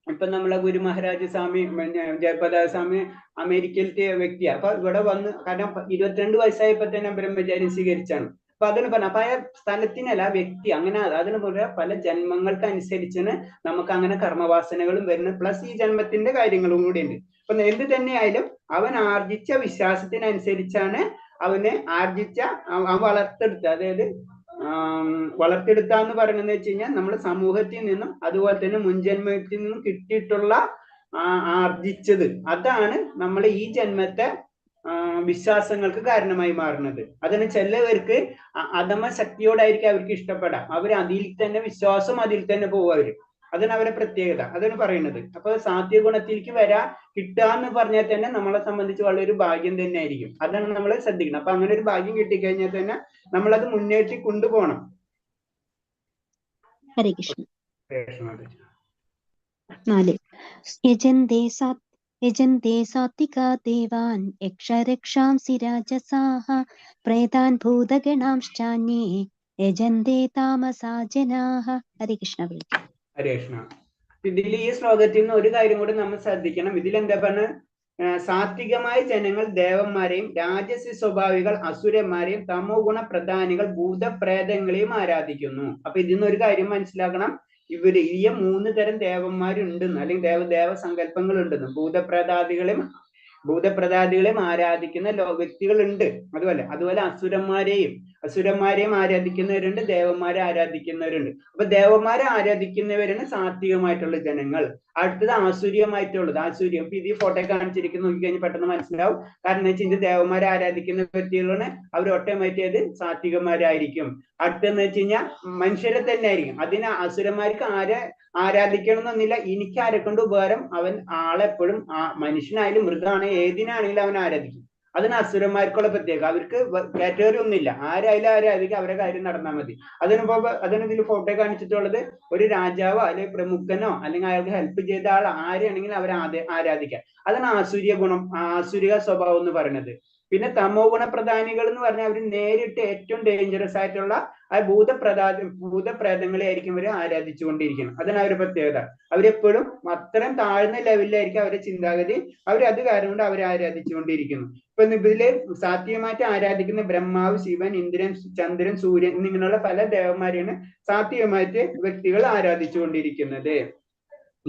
ഇപ്പൊ നമ്മളെ ഗുരു മഹാരാജ് സ്വാമി ജയപ്രകാശ് സ്വാമി അമേരിക്കയിലത്തെ വ്യക്തിയാണ്. അപ്പൊ ഇവിടെ വന്ന് കാരണം 22 വയസ്സായപ്പോ തന്നെ ബ്രഹ്മചാരി സ്വീകരിച്ചാണ്. അപ്പൊ അതിന് പറഞ്ഞ അപ്പൊ ആ സ്ഥലത്തിനല്ല വ്യക്തി അങ്ങനെ അതിന് പോലെ പല ജന്മങ്ങൾക്ക് അനുസരിച്ചാണ് നമുക്ക് അങ്ങനെ കർമ്മവാസനകളും വരുന്നത്. പ്ലസ് ഈ ജന്മത്തിന്റെ കാര്യങ്ങളും കൂടി ഉണ്ട്. അപ്പൊ എന്ത് തന്നെയായാലും അവൻ ആർജിച്ച വിശ്വാസത്തിനനുസരിച്ചാണ് അവന് അവൻ വളർത്തെടുത്ത, അതായത് വളർത്തിയെടുത്ത എന്ന് പറയുന്നത് വെച്ച് കഴിഞ്ഞാൽ നമ്മൾ സമൂഹത്തിൽ നിന്നും അതുപോലെ തന്നെ മുൻജന്മത്തിൽ നിന്നും കിട്ടിയിട്ടുള്ള ആർജിച്ചത്, അതാണ് നമ്മൾ ഈ ജന്മത്തെ വിശ്വാസങ്ങൾക്ക് കാരണമായി മാറുന്നത്. അതിന് ചിലവർക്ക് അധമ ശക്തിയോടായിരിക്കും അവർക്ക് ഇഷ്ടപ്പെടാം. അവർ അതിൽ തന്നെ വിശ്വാസം അതിൽ തന്നെ പോകും അവര്. അതാണ് അവരെ പ്രത്യേകത. അതാണ് പറയുന്നത്. അപ്പൊ സാത്വിക ഗുണത്തിലേക്ക് കിട്ടുക എന്ന് പറഞ്ഞാൽ തന്നെ നമ്മളെ സംബന്ധിച്ച് വളരെ ഒരു ഭാഗ്യം തന്നെ ആയിരിക്കും. അതാണ് നമ്മൾ ശ്രദ്ധിക്കണം. അപ്പൊ അങ്ങനെ ഒരു ഭാഗ്യം കിട്ടിക്കഴിഞ്ഞാൽ തന്നെ നമ്മളത് മുന്നേറ്റി കൊണ്ടുപോകണം. ഹരേ കൃഷ്ണ. 4 യജന്തേ സാത്വികാ ദേവാൻ യക്ഷരക്ഷാംസി രാജസാഃ പ്രേതാൻ ഭൂതഗണാംശ്ചാന്യേ യജന്തേ താമസാ ജനാഃ. ഹരേ കൃഷ്ണ. ഹരേ കൃഷ്ണ. ഇതിൽ ഈ ശ്ലോകത്തിൽ നിന്ന് ഒരു കാര്യം കൂടി നമ്മൾ ശ്രദ്ധിക്കണം. ഇതിലെന്താ പറഞ്ഞ സാത്വികമായ ജനങ്ങൾ ദേവന്മാരെയും രാജസി സ്വഭാവികൾ അസുരന്മാരെയും തമോ ഗുണ പ്രധാനികൾ ഭൂതപ്രേതങ്ങളെയും ആരാധിക്കുന്നു. അപ്പൊ ഇതിൽ നിന്ന് ഒരു കാര്യം മനസ്സിലാക്കണം. ഈ 3 തരം ദേവന്മാരുണ്ടെന്ന് അല്ലെങ്കിൽ ദേവസങ്കല്പങ്ങൾ ഉണ്ടെന്ന്. ഭൂതപ്രതാദികളെയും ആരാധിക്കുന്ന വ്യക്തികളുണ്ട്. അതുപോലെ അസുരന്മാരെയും ആരാധിക്കുന്നവരുണ്ട്, ദേവന്മാരെ ആരാധിക്കുന്നവരുണ്ട്. അപ്പൊ ദേവന്മാരെ ആരാധിക്കുന്നവരാണ് സാത്വികമായിട്ടുള്ള ജനങ്ങൾ. അടുത്തത് ആസുര്യമായിട്ടുള്ളത്. ആസുര്യം ഇപ്പൊ ഇത് ഫോട്ടോ കാണിച്ചിരിക്കുന്ന നോക്കിക്കഴിഞ്ഞാൽ പെട്ടെന്ന് മനസ്സിലാവും. കാരണം എന്ന് വെച്ചാൽ ദേവന്മാരെ ആരാധിക്കുന്ന വ്യക്തികളാണ്, അവർ ഓട്ടോമാറ്റിക് സാത്വികന്മാരായിരിക്കും. അടുത്തെന്ന് വെച്ച് കഴിഞ്ഞാൽ മനുഷ്യരെ തന്നെ ആയിരിക്കും. അതിന് അസുരന്മാർക്ക് ആരാധിക്കണം എന്നൊന്നില്ല. എനിക്ക് ആരെ കൊണ്ട് ഉപകാരം, അവൻ ആളെപ്പോഴും മനുഷ്യനായാലും മൃഗമാണെങ്കിലും ഏതിനാണെങ്കിലും അവൻ ആരാധിക്കും. അതിന് അസുരന്മാർക്കുള്ള പ്രത്യേകത. അവർക്ക് കാറ്റഗറി ഒന്നുമില്ല, ആരായാലും ആരാധിക്കും, അവരുടെ കാര്യം നടന്നാൽ മതി. ഇതിൽ ഫോട്ടോ കാണിച്ചിട്ടുള്ളത് ഒരു രാജാവോ അല്ലെങ്കിൽ പ്രമുഖനോ അല്ലെങ്കിൽ അയാൾക്ക് ഹെൽപ്പ് ചെയ്ത ആൾ ആരെയാണെങ്കിലും അവരെ ആരാധിക്കാം. അതാണ് ആസുരിക സ്വഭാവം എന്ന് പറയുന്നത്. പിന്നെ തമോ ഗുണ പ്രധാനികൾ എന്ന് പറഞ്ഞാൽ അവർ നേരിട്ട് ഏറ്റവും ഡേഞ്ചറസ് ആയിട്ടുള്ള ആ ഭൂതപ്രേതങ്ങളെ ആയിരിക്കും അവർ ആരാധിച്ചുകൊണ്ടിരിക്കുന്നത്. അതാണ് അവരുടെ പ്രത്യേകത. അവരെപ്പോഴും അത്രയും താഴ്ന്ന ലെവലിലായിരിക്കും അവരുടെ ചിന്താഗതി. അത് കാരണം കൊണ്ട് അവരെ ആരാധിച്ചുകൊണ്ടിരിക്കുന്നു. ഇപ്പൊ ഇതില് സാത്വികമായിട്ട് ആരാധിക്കുന്ന ബ്രഹ്മാവ്, ശിവൻ, ഇന്ദ്രൻ, ചന്ദ്രൻ, സൂര്യൻ എന്നിങ്ങനെയുള്ള പല ദേവന്മാരെയാണ് സാത്വികമായിട്ട് വ്യക്തികൾ ആരാധിച്ചുകൊണ്ടിരിക്കുന്നത്.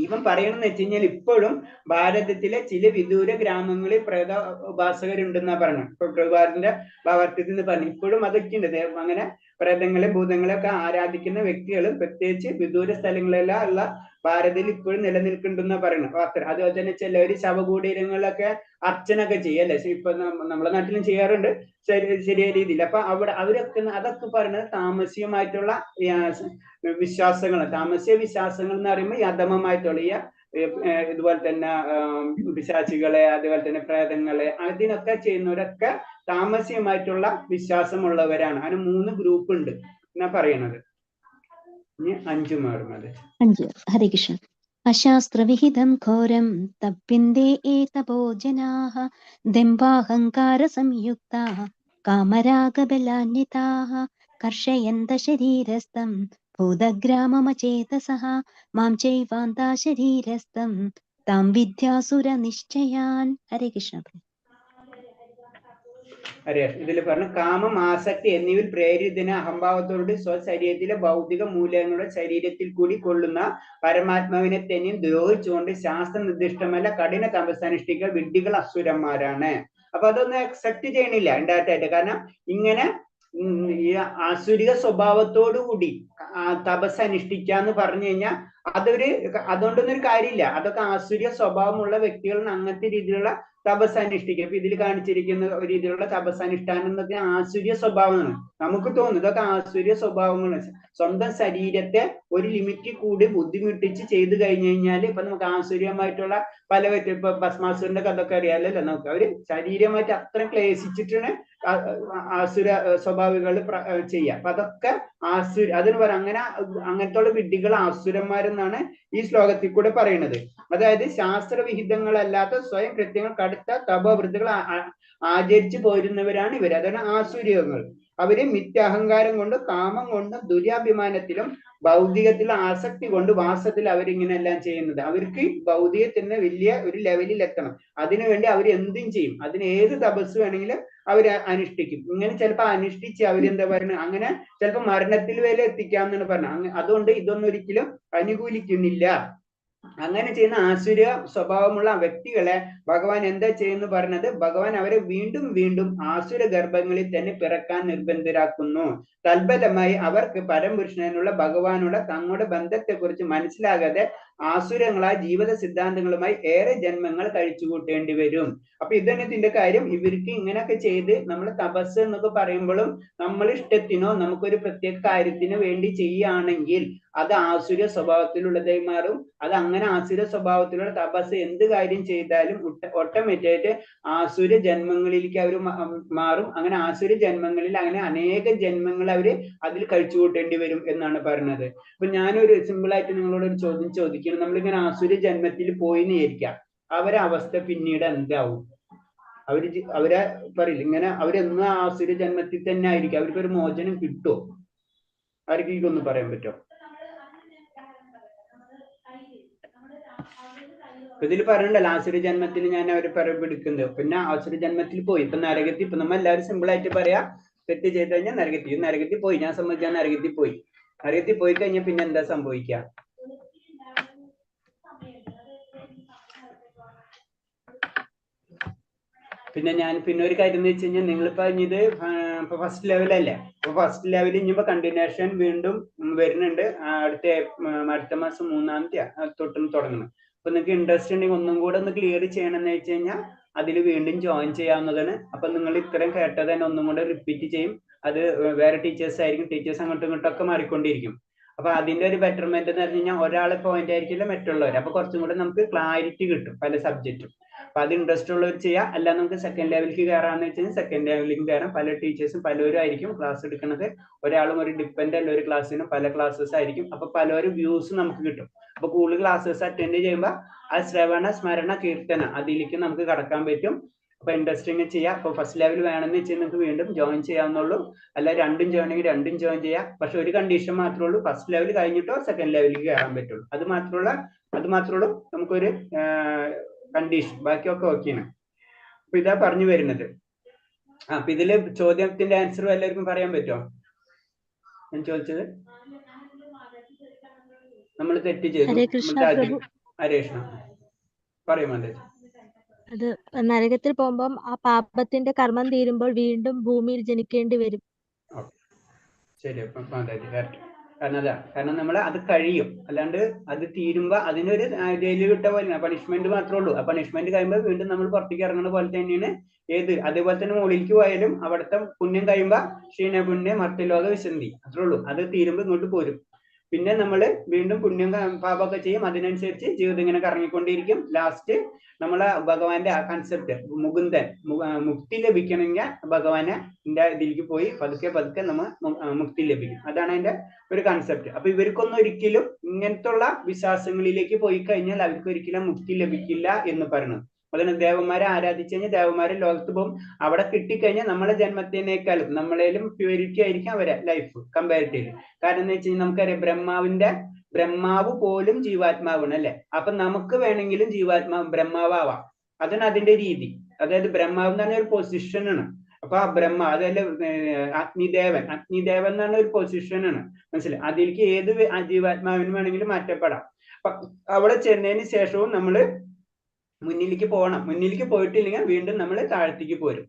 ഇവൻ പറയണമെന്ന് വെച്ച് കഴിഞ്ഞാൽ ഇപ്പോഴും ഭാരതത്തിലെ ചില വിദൂര ഗ്രാമങ്ങളിൽ പ്രേത ഉപാസകരുണ്ടെന്നാ പറഞ്ഞു. ഇപ്പൊ പ്രഭാതത്തിന്റെ ഭാവാർത്ഥത്തിൽ നിന്ന് പറഞ്ഞു ഇപ്പോഴും അതൊക്കെ ഉണ്ട്. അങ്ങനെ പ്രേതങ്ങളെ ഭൂതങ്ങളെ ഒക്കെ ആരാധിക്കുന്ന വ്യക്തികളും പ്രത്യേകിച്ച് വിദൂര സ്ഥലങ്ങളിലെല്ലാം ഉള്ള ഭാരതത്തിൽ ഇപ്പോഴും നിലനിൽക്കുന്നുണ്ടെന്നാ പറയുന്നത്. അതുപോലെ തന്നെ ചിലവര് ശവകൂടീരങ്ങളിലൊക്കെ അർച്ചനൊക്കെ ചെയ്യും അല്ലെ. ഇപ്പൊ നമ്മളെ നാട്ടിലും ചെയ്യാറുണ്ട് ശരിയായ രീതിയിൽ. അപ്പൊ അതൊക്കെ പറയുന്നത് താമസികമായിട്ടുള്ള വിശ്വാസങ്ങൾ. താമസിക വിശ്വാസങ്ങൾ എന്ന് പറയുമ്പോൾ അധമമായിട്ടുള്ള ഇതുപോലെ തന്നെ പിശാചികളെ, അതുപോലെ തന്നെ പ്രേതങ്ങളെ, അതിനൊക്കെ ചെയ്യുന്നവരൊക്കെ താമസികമായിട്ടുള്ള വിശ്വാസമുള്ളവരാണ്. അതിന് 3 ഗ്രൂപ്പ് ഉണ്ട് എന്നാ പറയണത്. ഇനി 5 മാറുന്നത്. 5. ഹരേ കൃഷ്ണ. അശാസ്ത്രവിഹിതം ഘോരം തപ്യന്തേ ഏതപോ ജനാഃ ദംഭാഹങ്കാര സംയുക്താഃ കാമരാഗബലാന്വിതാഃ കർഷയന്ത ശരീരസ്ഥം ഭൂതഗ്രാമമചേതസഃ മാം ചൈവാന്താ ശരീരസ്ഥം താം വിദ്യാസുര നിശ്ചയാൻ. ഹരേ കൃഷ്ണ. ഇതിൽ പറഞ്ഞു കാമം, ആസക്തി എന്നിവയിൽ പ്രേരിതന അഹംഭാവത്തോട് സ്വശരീരത്തിലെ ഭൗതിക മൂല്യങ്ങളുടെ ശരീരത്തിൽ കൂടി കൊള്ളുന്ന പരമാത്മാവിനെ തന്നെയും ദ്രോഹിച്ചുകൊണ്ട് ശാസ്ത്ര നിർദ്ദിഷ്ടമല്ല കഠിന തപസ്സനുഷ്ഠിക്കുക വിഡ്ഢികൾ അസുരന്മാരാണ്. അപ്പൊ അതൊന്നും അക്സെപ്റ്റ് ചെയ്യണില്ല ഇൻഡയറക്റ്റ് ആയിട്ട്. കാരണം ഇങ്ങനെ ഈ ആസുരിക സ്വഭാവത്തോടു കൂടി തപസ് അനുഷ്ഠിക്കാന്ന് പറഞ്ഞു കഴിഞ്ഞാൽ അതുകൊണ്ടൊന്നും ഒരു കാര്യമില്ല. അതൊക്കെ ആസുരിക സ്വഭാവമുള്ള വ്യക്തികളാണ് അങ്ങനത്തെ രീതിയിലുള്ള തപസ് അനുഷ്ഠിക്കുക. അപ്പൊ ഇതിൽ കാണിച്ചിരിക്കുന്ന രീതിയിലുള്ള തപസ് അനുഷ്ഠാനം എന്നൊക്കെ ആസുര്യ സ്വഭാവമാണ്. നമുക്ക് തോന്നും ഇതൊക്കെ ആസുര്യ സ്വഭാവങ്ങളാണ്. സ്വന്തം ശരീരത്തെ ഒരു ലിമിറ്റ് കൂടി ബുദ്ധിമുട്ടിച്ച് ചെയ്തു കഴിഞ്ഞു കഴിഞ്ഞാൽ ഇപ്പൊ നമുക്ക് ആസുര്യമായിട്ടുള്ള പല ഇപ്പൊ ഭസ്മാസുരന്റെ കഥയൊക്കെ അറിയാലല്ലോ നമുക്ക്. അവര് ശരീരമായിട്ട് അത്ര ക്ലേശിച്ചിട്ടാണ് ആസുര സ്വഭാവികൾ ചെയ്യുക. അപ്പൊ അതൊക്കെ അതിന് പറയാം അങ്ങനത്തെ വിഡ്ഢികൾ ആസുരന്മാരെന്നാണ് ഈ ശ്ലോകത്തിൽ കൂടെ പറയുന്നത്. അതായത് ശാസ്ത്രവിഹിതങ്ങളല്ലാത്ത സ്വയം കൃത്യങ്ങൾ കടുത്ത തപോവൃത്തികൾ ആചരിച്ചു പോരുന്നവരാണ് ഇവർ. അതാണ് ആസുര്യങ്ങൾ. അവര് മിഥ്യാഹങ്കാരം കൊണ്ട്, കാമം കൊണ്ട്, ദുര്യാഭിമാനത്തിലും ഭൗതികത്തിലുള്ള ആസക്തി കൊണ്ട് വാസത്തിൽ അവരിങ്ങനെല്ലാം ചെയ്യുന്നത്. അവർക്ക് ഭൗതികത്തിന് വലിയ ഒരു ലെവലിൽ എത്തണം. അതിനുവേണ്ടി അവർ എന്തും ചെയ്യും. അതിന് ഏത് തപസ് വേണമെങ്കിലും അവര് അനുഷ്ഠിക്കും. ഇങ്ങനെ ചിലപ്പോൾ അനുഷ്ഠിച്ച് അവരെന്താ പറയുന്നത്, അങ്ങനെ ചിലപ്പോൾ മരണത്തിൽ വരെ എത്തിക്കാമെന്നാണ് പറഞ്ഞത്. അതുകൊണ്ട് ഇതൊന്നും ഒരിക്കലും അനുകൂലിക്കുന്നില്ല. അങ്ങനെ ചെയ്യുന്ന ആസുര സ്വഭാവമുള്ള വ്യക്തികളെ ഭഗവാൻ എന്താ ചെയ്യുന്നു പറഞ്ഞത്, ഭഗവാൻ അവരെ വീണ്ടും വീണ്ടും ആസുര ഗർഭങ്ങളിൽ തന്നെ പിറക്കാൻ നിർബന്ധരാക്കുന്നു. തൽഫലമായി അവർക്ക് പരംപുരുഷനുള്ള ഭഗവാനുള്ള തങ്ങളുടെ ബന്ധത്തെക്കുറിച്ച് മനസ്സിലാകാതെ ആസുരങ്ങളായ ജീവിത സിദ്ധാന്തങ്ങളുമായി ഏറെ ജന്മങ്ങൾ കഴിച്ചു കൂട്ടേണ്ടി വരും. അപ്പൊ ഇതന്നെ ഇതിന്റെ കാര്യം. ഇവർക്ക് ഇങ്ങനെയൊക്കെ ചെയ്ത് നമ്മൾ തപസ് എന്നൊക്കെ പറയുമ്പോഴും നമ്മൾ ഇഷ്ടത്തിനോ നമുക്കൊരു പ്രത്യേക കാര്യത്തിന് വേണ്ടി ചെയ്യുകയാണെങ്കിൽ അത് ആസുര സ്വഭാവത്തിലുള്ളതായി മാറും. അത് അങ്ങനെ ആസുര സ്വഭാവത്തിലുള്ള തപസ് എന്ത് കാര്യം ചെയ്താലും ഓട്ടോമാറ്റിക്കായിട്ട് ആസുര ജന്മങ്ങളിലേക്ക് അവർ മാറും. അങ്ങനെ ആസുര ജന്മങ്ങളിൽ അങ്ങനെ അനേക ജന്മങ്ങൾ അവര് അതിൽ കഴിച്ചു കൂട്ടേണ്ടി വരും എന്നാണ് പറയുന്നത്. അപ്പൊ ഞാനൊരു സിമ്പിൾ ആയിട്ട് നിങ്ങളോട് ഒരു ചോദ്യം ചോദിക്കണം. നമ്മളിങ്ങനെ ആസുര ജന്മത്തിൽ പോയി വിചാരിക്കാം, അവരെ അവസ്ഥ പിന്നീട് എന്താവും? അവരെ പറയില്ല ഇങ്ങനെ അവരെന്നും ആസുര ജന്മത്തിൽ തന്നെ ആയിരിക്കും. അവർക്കൊരു മോചനം കിട്ടുമോ? ആർക്കെങ്കിലും ഒന്ന് പറയാൻ പറ്റുമോ? ഇതിൽ പറയണ്ടല്ലോ ആസുര ജന്മത്തിൽ ഞാൻ അവരെ പിടിക്കുന്നത്. പിന്നെ ആസുര ജന്മത്തിൽ പോയി ഇപ്പൊ നരകത്തിൽ, ഇപ്പൊ നമ്മൾ എല്ലാവരും സിമ്പിൾ ആയിട്ട് പറയാ, തെറ്റ് ചെയ്ത് കഴിഞ്ഞാൽ നരകത്തിൽ പോയി. ഞാൻ സംബന്ധിച്ചാൽ നരകത്തിൽ പോയി കഴിഞ്ഞാൽ പിന്നെ എന്താ സംഭവിക്കുക? പിന്നെ ഒരു കാര്യം എന്ന് വെച്ച് കഴിഞ്ഞാൽ, നിങ്ങളിപ്പോ ഇത് ഇപ്പൊ ഫസ്റ്റ് ലെവലല്ലേ, അപ്പൊ ഫസ്റ്റ് ലെവലിൽ ഇനിയിപ്പോ കണ്ടിന്യൂഷൻ വീണ്ടും വരുന്നുണ്ട്. അടുത്ത മാസം 3-ാം തീയതി തൊട്ട് തുടങ്ങണം. അപ്പൊ നിങ്ങൾക്ക് ഇൻട്രസ്റ്റ് ഉണ്ടെങ്കിൽ ഒന്നും കൂടെ ഒന്ന് ക്ലിയർ ചെയ്യണമെന്ന് വെച്ച് കഴിഞ്ഞാൽ അതിൽ വീണ്ടും ജോയിൻ ചെയ്യാവുന്നതാണ്. അപ്പൊ നിങ്ങൾ ഇത്രയും കേട്ടത് തന്നെ ഒന്നും കൂടെ റിപ്പീറ്റ് ചെയ്യും. അത് വേറെ ടീച്ചേഴ്സ് ആയിരിക്കും. ടീച്ചേഴ്സ് അങ്ങോട്ടും ഇങ്ങോട്ടൊക്കെ മാറിക്കൊണ്ടിരിക്കും. അപ്പൊ അതിന്റെ ഒരു ബെറ്റർമെന്റ് എന്ന് പറഞ്ഞു കഴിഞ്ഞാൽ ഒരാളെ പോയിന്റ് ആയിരിക്കില്ല മറ്റുള്ളവർ. അപ്പൊ കുറച്ചും കൂടെ നമുക്ക് ക്ലാരിറ്റി കിട്ടും പല സബ്ജക്റ്റും. അപ്പൊ അത് ഇൻട്രസ്റ്റ് ഉള്ളവർ ചെയ്യാം. അല്ല നമുക്ക് സെക്കൻഡ് ലെവലിലേക്ക് കയറാന്ന് വെച്ച് കഴിഞ്ഞാൽ സെക്കൻഡ് ലെവലിലേക്ക് കയറാം. പല ടീച്ചേഴ്സും പലരും ആയിരിക്കും ക്ലാസ് എടുക്കുന്നത്. ഒരാളും ഒരു ഡിപ്പെൻഡ് അല്ല, ഒരു ക്ലാസ്സിനും പല ക്ലാസ്സസ് ആയിരിക്കും. അപ്പൊ പലരും വ്യൂസ് നമുക്ക് കിട്ടും. അപ്പൊ കൂടുതൽ ക്ലാസ്സസ് അറ്റൻഡ് ചെയ്യുമ്പോൾ ആ ശ്രവണ സ്മരണ കീർത്തന അതിലേക്ക് നമുക്ക് കടക്കാൻ പറ്റും. അപ്പൊ ഇൻട്രസ്റ്റിംഗ് ചെയ്യാം. അപ്പൊ ഫസ്റ്റ് ലെവൽ വേണമെന്ന് വെച്ചാൽ നിങ്ങൾക്ക് വീണ്ടും ജോയിൻ ചെയ്യാവുന്നുള്ളൂ. അല്ല രണ്ടും ജോയിൻ ആണെങ്കിൽ രണ്ടും ജോയിൻ ചെയ്യാം. പക്ഷെ ഒരു കണ്ടീഷൻ മാത്രമേ ഉള്ളൂ, ഫസ്റ്റ് ലെവൽ കഴിഞ്ഞിട്ടോ സെക്കൻഡ് ലെവലിലേക്ക് കയറാൻ പറ്റുള്ളൂ. അത് മാത്രമേ ഉള്ളൂ നമുക്കൊരു കണ്ടീഷൻ. ബാക്കിയൊക്കെ ഓക്കെയാണ്. അപ്പൊ ഇതാ പറഞ്ഞു വരുന്നത്. അപ്പൊ ഇതില് ചോദ്യത്തിന്റെ ആൻസർ എല്ലാവർക്കും പറയാൻ പറ്റുമോ? ഞാൻ ചോദിച്ചത് നമ്മൾ തെറ്റ് ചെയ്തു. ഹരേ കൃഷ്ണ പറയും. അത് നരകത്തിൽ പോകുമ്പോൾ ആ പാപത്തിന്റെ കർമ്മം തീരുമ്പോൾ വീണ്ടും ഭൂമിയിൽ ജനിക്കേണ്ടി വരും. ശരി, കാരണം നമ്മൾ അത് കഴിയും. അല്ലാണ്ട് അത് തീരുമ്പോ അതിനൊരു ജയിലിൽ വിട്ട പോലെ പണിഷ്മെന്റ് മാത്രമേ ഉള്ളൂ. ആ പണിഷ്മെന്റ് കഴിയുമ്പോൾ വീണ്ടും നമ്മൾ പുറത്തേക്ക് ഇറങ്ങുന്ന പോലെ തന്നെയാണ് അതേപോലെ തന്നെ മുകളിലേക്ക് പോയാലും അവിടുത്തെ പുണ്യം കഴിയുമ്പോ ക്ഷീണ പുണ്യ മർത്യലോക വിശന്തി, അത്രേ ഉള്ളൂ. അത് തീരുമ്പോ ഇങ്ങോട്ട് പോരും. പിന്നെ നമ്മൾ വീണ്ടും പുണ്യം പാപമൊക്കെ ചെയ്യും. അതിനനുസരിച്ച് ജീവിതം ഇങ്ങനെ കറങ്ങിക്കൊണ്ടിരിക്കും. ലാസ്റ്റ് നമ്മളെ ഭഗവാന്റെ ആ കൺസെപ്റ്റ് മുകുന്ദൻ മുക്തി ലഭിക്കണമെങ്കിൽ ഭഗവാനെ ഇതിലേക്ക് പോയി പതുക്കെ നമ്മൾ മുക്തി ലഭിക്കും. അതാണ് അതിന്റെ ഒരു കൺസെപ്റ്റ്. അപ്പൊ ഇവർക്കൊന്നും ഒരിക്കലും ഇങ്ങനത്തുള്ള വിശ്വാസങ്ങളിലേക്ക് പോയി കഴിഞ്ഞാൽ അവർക്ക് ഒരിക്കലും മുക്തി ലഭിക്കില്ല എന്ന് പറയുന്നത്. അതിന് ദേവന്മാരെ ആരാധിച്ചു കഴിഞ്ഞാൽ ദേവന്മാരെ ലോകത്ത് പോകും. അവിടെ കിട്ടിക്കഴിഞ്ഞാൽ നമ്മളെ ജന്മത്തിനേക്കാളും നമ്മളേലും പ്യൂരിറ്റി ആയിരിക്കും അവരെ ലൈഫ് കമ്പാരിറ്റീവ്ലി. കാരണം എന്ന് വെച്ച് കഴിഞ്ഞാൽ നമുക്കറിയാം ബ്രഹ്മാവ് പോലും ജീവാത്മാവാണ് അല്ലെ. അപ്പൊ നമുക്ക് വേണമെങ്കിലും ബ്രഹ്മാവാം. അതാണ് അതിന്റെ രീതി. അതായത് ബ്രഹ്മാവ് എന്ന് പറഞ്ഞ ഒരു പൊസിഷനാണ്. അപ്പൊ ആ അതല്ല അഗ്നിദേവൻ എന്ന് പറഞ്ഞ ഒരു പൊസിഷനാണ്, മനസ്സിലായി. അതിലേക്ക് ഏത് ജീവാത്മാവിനും വേണമെങ്കിലും മാറ്റപ്പെടാം. അപ്പൊ അവിടെ ചെന്നതിന് ശേഷവും നമ്മള് മുന്നിലേക്ക് പോകണം. മുന്നിലേക്ക് പോയിട്ടില്ലെങ്കിൽ വീണ്ടും നമ്മൾ താഴത്തേക്ക് പോരും.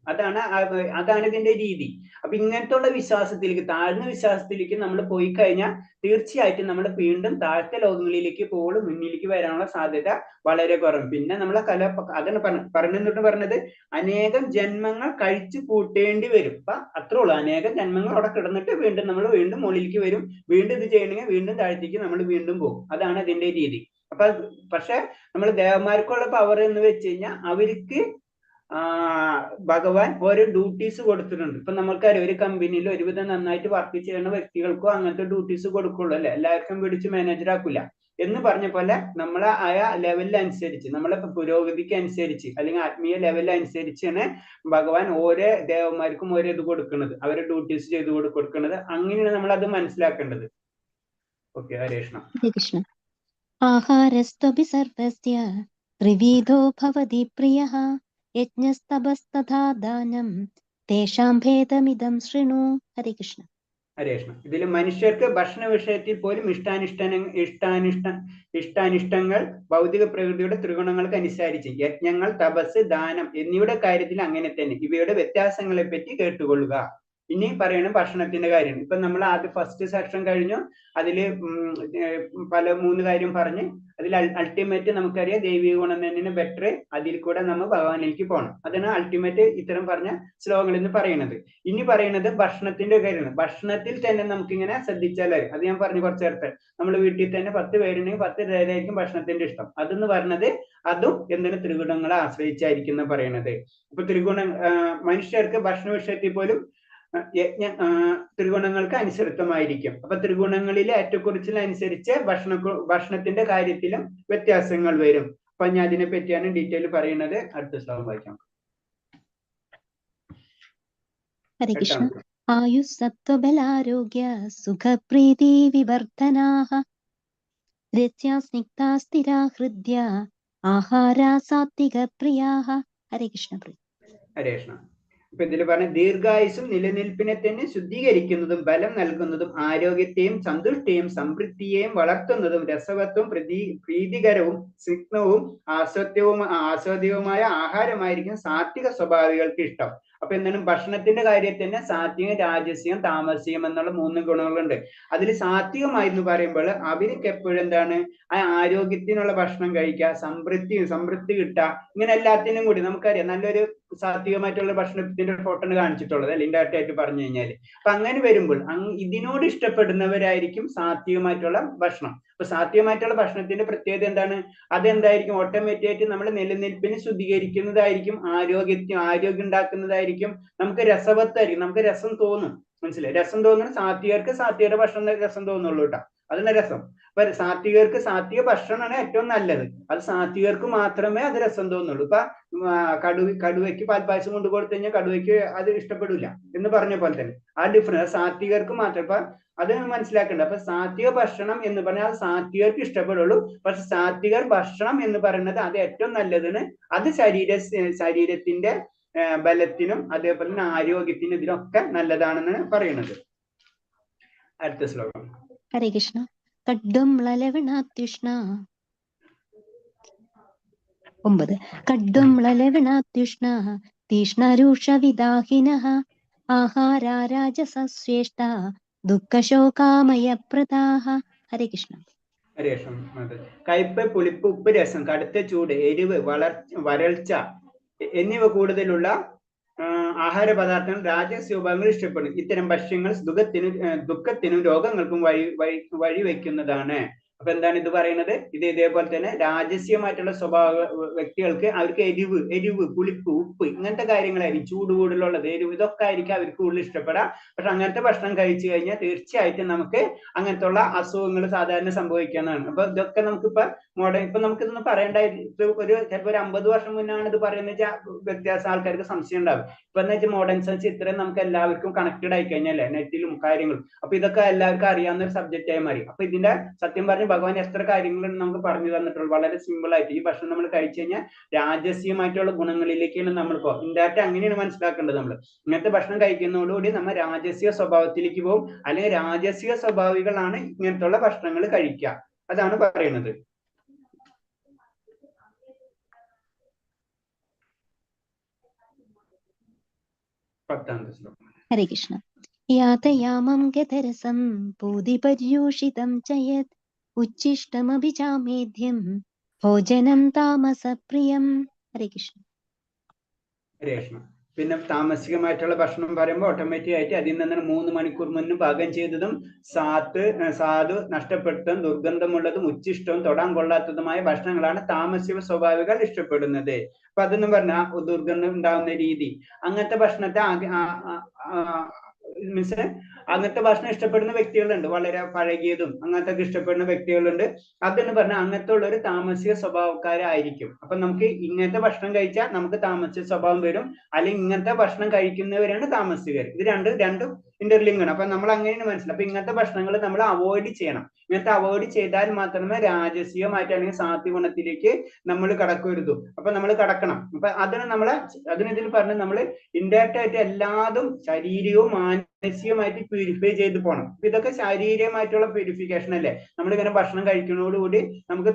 അതാണ് ഇതിന്റെ രീതി. അപ്പൊ ഇങ്ങനത്തെ ഉള്ള വിശ്വാസത്തിലേക്ക്, താഴ്ന്ന വിശ്വാസത്തിലേക്ക് നമ്മൾ പോയി കഴിഞ്ഞാൽ തീർച്ചയായിട്ടും നമ്മൾ വീണ്ടും താഴത്തെ ലോകങ്ങളിലേക്ക് പോകുമ്പോൾ മുന്നിലേക്ക് വരാനുള്ള സാധ്യത വളരെ കുറവും. പിന്നെ നമ്മളെ അതാണ് പറഞ്ഞത് അനേകം ജന്മങ്ങൾ കഴിച്ചു കൂട്ടേണ്ടി വരും. അപ്പൊ അത്രേ ഉള്ളൂ. അനേകം ജന്മങ്ങൾ അവിടെ കിടന്നിട്ട് വീണ്ടും നമ്മൾ വീണ്ടും മുകളിലേക്ക് വരും. വീണ്ടും ഇത് ചെയ്യണമെങ്കിൽ വീണ്ടും താഴത്തേക്ക് നമ്മൾ വീണ്ടും പോകും. അതാണ് അതിന്റെ രീതി. അപ്പൊ പക്ഷെ നമ്മൾ ദേവന്മാർക്കുള്ള പവർ എന്ന് വെച്ച് കഴിഞ്ഞാൽ അവർക്ക് ഭഗവാൻ ഓരോ ഡ്യൂട്ടീസ് കൊടുത്തിട്ടുണ്ട്. ഇപ്പൊ നമുക്കറിയാം ഒരു കമ്പനിയിൽ ഒരുവിധം നന്നായിട്ട് വർക്ക് ചെയ്യുന്ന വ്യക്തികൾക്കും അങ്ങനത്തെ ഡ്യൂട്ടീസ് കൊടുക്കുള്ളൂ അല്ലെ. എല്ലാവർക്കും പിടിച്ച് മാനേജർ ആക്കില്ല. എന്ന് പറഞ്ഞ പോലെ നമ്മളെ ആ ലെവലിനനുസരിച്ച്, നമ്മളെ പുരോഗതിക്ക് അനുസരിച്ച് അല്ലെങ്കിൽ ആത്മീയ ലെവലിനനുസരിച്ചാണ് ഭഗവാൻ ഓരോ ദേവന്മാർക്കും ഓരോ ഇത് കൊടുക്കുന്നത്, അവരെ ഡ്യൂട്ടീസ് ചെയ്ത് കൊടുക്കുന്നത്. അങ്ങനെയാണ് നമ്മൾ അത് മനസ്സിലാക്കേണ്ടത്. ഓക്കെ, ഹരേ കൃഷ്ണ. ആഹാരസ്ത്വപി സർവസ്യ ത്രിവിധോ ഭവതി പ്രിയഃ യജ്ഞസ്തപസ്തഥാ ദാനം തേഷാം ഭേദമിദം ശൃണു. ഹരേ കൃഷ്ണ. ഹരേ കൃഷ്ണ. ഇതിൽ മനുഷ്യർക്ക് ഭക്ഷണ വിഷയത്തിൽ പോലും ഇഷ്ടാനിഷ്ടങ്ങൾ ഭൗതിക പ്രകൃതിയുടെ ത്രിഗുണങ്ങൾക്ക് അനുസരിച്ച് യജ്ഞങ്ങൾ, തപസ്, ദാനം എന്നിവയുടെ കാര്യത്തിൽ അങ്ങനെ തന്നെ. ഇവയുടെ വ്യത്യാസങ്ങളെ പറ്റി കേട്ടുകൊള്ളുക. ഇനി പറയണം ഭക്ഷണത്തിന്റെ കാര്യമാണ്. ഇപ്പൊ നമ്മൾ ആദ്യം ഫസ്റ്റ് സെക്ഷൻ കഴിഞ്ഞു. അതില് പല 3 കാര്യം പറഞ്ഞ് അതിൽ അൾട്ടിമേറ്റ് നമുക്കറിയാം ദൈവിക ഗുണം തന്നെയാണ് ബെറ്റർ. അതിൽ കൂടെ നമ്മൾ ഭഗവാനിലേക്ക് പോകണം. അതാണ് അൾട്ടിമേറ്റ് ഇത്തരം പറഞ്ഞ ശ്ലോകങ്ങളിൽ നിന്ന് പറയുന്നത്. ഇനി പറയുന്നത് ഭക്ഷണത്തിന്റെ കാര്യമാണ്. ഭക്ഷണത്തിൽ തന്നെ നമുക്കിങ്ങനെ ശ്രദ്ധിച്ചാൽ അത് ഞാൻ പറഞ്ഞു കുറച്ചു നേരത്തെ, നമ്മൾ വീട്ടിൽ തന്നെ 10 പേരുണ്ടെങ്കിൽ 10 പേരായിരിക്കും ഭക്ഷണത്തിന്റെ ഇഷ്ടം. അതെന്ന് പറഞ്ഞത് അതും എന്തിനു ത്രിഗുണങ്ങളെ ആശ്രയിച്ചായിരിക്കും പറയണത്. അപ്പൊ മനുഷ്യർക്ക് ഭക്ഷണ വിഷയത്തിൽ പോലും ത്രിഗുണങ്ങൾക്ക് അനുസൃതമായിരിക്കും. അപ്പൊ ത്രിഗുണങ്ങളിലെ ഏറ്റക്കുറിച്ചിലനുസരിച്ച് ഭക്ഷണത്തിന്റെ കാര്യത്തിലും വ്യത്യാസങ്ങൾ വരും. അപ്പൊ ഞാൻ അതിനെ പറ്റിയാണ് ഡീറ്റെയിൽ പറയുന്നത്. അടുത്ത ശ്ലോകം വായിക്കാം. ഹരേ കൃഷ്ണ. ആയുസ്സത്വബലാരോഗ്യ സുഖപ്രീതി വിവർധനാഃ രസ്യാ സ്നിഗ്ധാ സ്ഥിരാ ഹൃദ്യ ആഹാരാ സാത്വിക പ്രിയാഃ. ഹരേ കൃഷ്ണ. ഹരേ കൃഷ്ണ. ഇപ്പൊ ഇതിൽ പറഞ്ഞ ദീർഘായുസും നിലനിൽപ്പിനെ തന്നെ ശുദ്ധീകരിക്കുന്നതും ബലം നൽകുന്നതും ആരോഗ്യത്തെയും സന്തുഷ്ടിയും സമൃദ്ധിയെയും വളർത്തുന്നതും രസവത്വം പ്രീതികരവും സ്നിഗ്ധവും ആസ്വാദ്യവുമായ ആഹാരമായിരിക്കും സാത്വിക സ്വഭാവികൾക്ക് ഇഷ്ടം. അപ്പൊ എന്താണ് ഭക്ഷണത്തിന്റെ കാര്യത്തിൽ തന്നെ സാത്വികം, രാജസ്യം, താമസികം എന്നുള്ള 3 ഗുണങ്ങളുണ്ട്. അതിൽ സാത്വികമായി എന്ന് പറയുമ്പോൾ അവർക്ക് എപ്പോഴും എന്താണ് ആരോഗ്യത്തിനുള്ള ഭക്ഷണം കഴിക്കുക, സമൃദ്ധി കിട്ടുക, ഇങ്ങനെ എല്ലാത്തിനും കൂടി നമുക്കറിയാം. നല്ലൊരു സാത്വികമായിട്ടുള്ള ഭക്ഷണത്തിന്റെ ഫോട്ടോ കാണിച്ചിട്ടുള്ളത് അല്ലെ, ഇൻഡയറക്റ്റ് ആയിട്ട് പറഞ്ഞു കഴിഞ്ഞാൽ. അപ്പൊ അങ്ങനെ വരുമ്പോൾ ഇതിനോട് ഇഷ്ടപ്പെടുന്നവരായിരിക്കും സാത്വികമായിട്ടുള്ള ഭക്ഷണം. അപ്പൊ സാത്വികമായിട്ടുള്ള ഭക്ഷണത്തിന്റെ പ്രത്യേകത എന്താണ്? അതെന്തായിരിക്കും? ഓട്ടോമാറ്റിക്കായിട്ട് നമ്മുടെ നിലനിൽപ്പിനെ ശുദ്ധീകരിക്കുന്നതായിരിക്കും, ആരോഗ്യം ഉണ്ടാക്കുന്നതായിരിക്കും, നമുക്ക് രസവത്തായിരിക്കും, നമുക്ക് രസം തോന്നും. മനസ്സിലായി? രസം തോന്നുന്ന സാത്വികർക്ക് സാത്വികരുടെ ഭക്ഷണം രസം തോന്നുള്ളൂ കേട്ടോ. അതിന്റെ രസം. അപ്പൊ സാത്വികർക്ക് സാത്വിക ഭക്ഷണമാണ് ഏറ്റവും നല്ലത്. അത് സാത്വികർക്ക് മാത്രമേ അത് രസം തോന്നുള്ളൂ. ഇപ്പൊ കടുവയ്ക്ക് പാൽപ്പായസം കൊണ്ട് കൊടുത്തു കഴിഞ്ഞാൽ കടുവയ്ക്ക് അത് ഇഷ്ടപ്പെടില്ല എന്ന് പറഞ്ഞ പോലെ തന്നെ ആ ഡിഫറൻസ് സാത്വികർക്ക് മാത്രം. ഇപ്പൊ അത് മനസ്സിലാക്കേണ്ടത്. അപ്പൊ സാത്വിക ഭക്ഷണം എന്ന് പറഞ്ഞാൽ അത് സാത്വികർക്ക് ഇഷ്ടപ്പെടുള്ളൂ. പക്ഷെ സാത്വികർ ഭക്ഷണം എന്ന് പറയുന്നത് അത് ഏറ്റവും നല്ലതിന്, അത് ശരീരത്തിന്റെ ബലത്തിനും അതേപോലെ തന്നെ ആരോഗ്യത്തിനും ഇതിനൊക്കെ നല്ലതാണെന്നാണ് പറയുന്നത്. അടുത്ത ശ്ലോകം. ഹരേ കൃഷ്ണ. കഡ്ഡുംളലവണാത്യുഷ്ണ 9. കഡ്ഡുംളലവണാത്യുഷ്ണ തീഷ്ണരൂഷവിദാഹിനഃ ആഹാരാ രാജസശ്രേഷ്ഠ ദുഃഖശോകാമയപ്രദാഃ. ഹരേ കൃഷ്ണ. ഹരേ കൃഷ്ണ. കയ്പ്, പുളിപ്പ്, ഉപ്പ്, രസം, കടുത്ത ചൂട്, എരിവ്, വരൾച്ച എന്നിവ കൂടുതലുള്ള ആഹാര പദാർത്ഥങ്ങൾ രാജസ്വഭാവങ്ങൾ ഇഷ്ടപ്പെടും. ഇത്തരം ഭക്ഷ്യങ്ങൾ ദുഃഖത്തിനും രോഗങ്ങൾക്കും വഴിവെക്കുന്നതാണ്. അപ്പൊ എന്താണ് ഇത് പറയുന്നത്? ഇതേപോലെ തന്നെ രാജസ്യമായിട്ടുള്ള സ്വഭാവ വ്യക്തികൾക്ക് അവർക്ക് എരിവ്, പുളിപ്പ്, ഉപ്പ് ഇങ്ങനത്തെ കാര്യങ്ങളായിരിക്കും, ചൂട് കൂടുതലുള്ളത്, എരിവ്, ഇതൊക്കെ ആയിരിക്കും അവർക്ക് കൂടുതൽ ഇഷ്ടപ്പെടാം. പക്ഷെ അങ്ങനത്തെ ഭക്ഷണം കഴിച്ചു കഴിഞ്ഞാൽ തീർച്ചയായിട്ടും നമുക്ക് അങ്ങനത്തെ ഉള്ള അസുഖങ്ങൾ സാധാരണ സംഭവിക്കുന്നതാണ്. അപ്പൊ ഇതൊക്കെ നമുക്കിപ്പോ ഇപ്പൊ നമുക്കിതൊന്നും പറയേണ്ടായിരുന്നു. ചിലപ്പോൾ ഒരു 50 വർഷം മുന്നാണ് ഇത് പറയുന്നത് വെച്ചാൽ വ്യത്യാസം ആൾക്കാർക്ക് സംശയം ഉണ്ടാവും. ഇപ്പൊ എന്ന് വെച്ചാൽ മോഡേൺ സയൻസ് ഇത്രയും നമുക്ക് എല്ലാവർക്കും കണക്റ്റഡ് ആയി കഴിഞ്ഞല്ലേ, നെറ്റിലും കാര്യങ്ങളും. അപ്പൊ ഇതൊക്കെ എല്ലാവർക്കും അറിയാവുന്ന ഒരു സബ്ജക്റ്റ് ആയി മാറി. അപ്പൊ ഇതിന്റെ സത്യം പറഞ്ഞ ഭഗവാൻ എത്ര കാര്യങ്ങൾ നമുക്ക് പറഞ്ഞു തന്നിട്ടുള്ളൂ. വളരെ സിമ്പിൾ ആയിട്ട് ഈ ഭക്ഷണം നമ്മൾ കഴിച്ചു കഴിഞ്ഞാൽ രാജസ്യമായിട്ടുള്ള ഗുണങ്ങളിലേക്കാണ് നമ്മളിപ്പോ ഇൻഡയറക്റ്റ് അങ്ങനെയാണ് മനസ്സിലാക്കേണ്ടത്. നമ്മൾ ഇങ്ങനത്തെ ഭക്ഷണം കഴിക്കുന്നതോടുകൂടി നമ്മൾ രാജസ്യ സ്വഭാവത്തിലേക്ക് പോകും, അല്ലെങ്കിൽ രാജസ്യ സ്വഭാവികളാണ് ഇങ്ങനത്തെ ഭക്ഷണങ്ങൾ കഴിക്കുക. അതാണ് പറയുന്നത്. 10ാമത്തെ ശ്ലോകം. ഹരേ കൃഷ്ണ. യാതയാമം ഗതരസം പൂതിപര്യൂഷിതം ചയത് ഉച്ഛിഷ്ടമഭിചാമേധ്യം ഭോജനം താമസപ്രിയം. ഹരേ കൃഷ്ണ. ഹരേ കൃഷ്ണ. പിന്നെ താമസികമായിട്ടുള്ള ഭക്ഷണം പറയുമ്പോൾ ഓട്ടോമാറ്റിക് ആയിട്ട് അതിൽ നിന്ന് 3 മണിക്കൂർ മുന്നും പാകം ചെയ്തതും സാധു നഷ്ടപ്പെട്ടതും ദുർഗന്ധമുള്ളതും ഉച്ഛിഷ്ടവും തൊടാൻ കൊള്ളാത്തതുമായ ഭക്ഷണങ്ങളാണ് താമസിക സ്വഭാവികൾ ഇഷ്ടപ്പെടുന്നത്. അപ്പൊ അതെന്ന് പറഞ്ഞാൽ ദുർഗന്ധം ഉണ്ടാകുന്ന രീതി, അങ്ങനത്തെ ഭക്ഷണത്തെ മീൻസ് അങ്ങനത്തെ ഭക്ഷണം ഇഷ്ടപ്പെടുന്ന വ്യക്തികളുണ്ട്, വളരെ പഴകിയതും അങ്ങനത്തെ ഒക്കെ ഇഷ്ടപ്പെടുന്ന വ്യക്തികളുണ്ട്. അതെന്ന് പറഞ്ഞാൽ അങ്ങനത്തെ ഉള്ള ഒരു താമസിക സ്വഭാവക്കാരായിരിക്കും. അപ്പൊ നമുക്ക് ഇങ്ങനത്തെ ഭക്ഷണം കഴിച്ചാൽ നമുക്ക് താമസിക സ്വഭാവം വരും, അല്ലെങ്കിൽ ഇങ്ങനത്തെ ഭക്ഷണം കഴിക്കുന്നവരാണ് താമസികർ. ഇത് രണ്ടും ഇന്റർലിങ്ക് ആണ്. അപ്പൊ നമ്മൾ അങ്ങനെയാണ് മനസ്സിലാവും. അപ്പൊ ഇങ്ങനത്തെ ഭക്ഷണങ്ങൾ നമ്മൾ അവോയ്ഡ് ചെയ്യണം. ഇങ്ങനത്തെ അവോയ്ഡ് ചെയ്താൽ മാത്രമേ രാജസീയമായിട്ട് അല്ലെങ്കിൽ സാത്വിക ഗുണത്തിലേക്ക് നമ്മൾ കടക്കരുത്. അപ്പൊ നമ്മൾ കടക്കണം. അപ്പൊ അതിനിതിൽ പറഞ്ഞ് നമ്മൾ ഇൻഡയറക്റ്റ് ആയിട്ട് എല്ലാതും ശാരീരികവും മാനസികമായിട്ട് പ്യൂരിഫൈ ചെയ്ത് പോകണം. ഇതൊക്കെ ശാരീരികമായിട്ടുള്ള പ്യൂരിഫിക്കേഷൻ അല്ലേ. നമ്മളിങ്ങനെ ഭക്ഷണം കഴിക്കുന്നതോടുകൂടി നമുക്ക്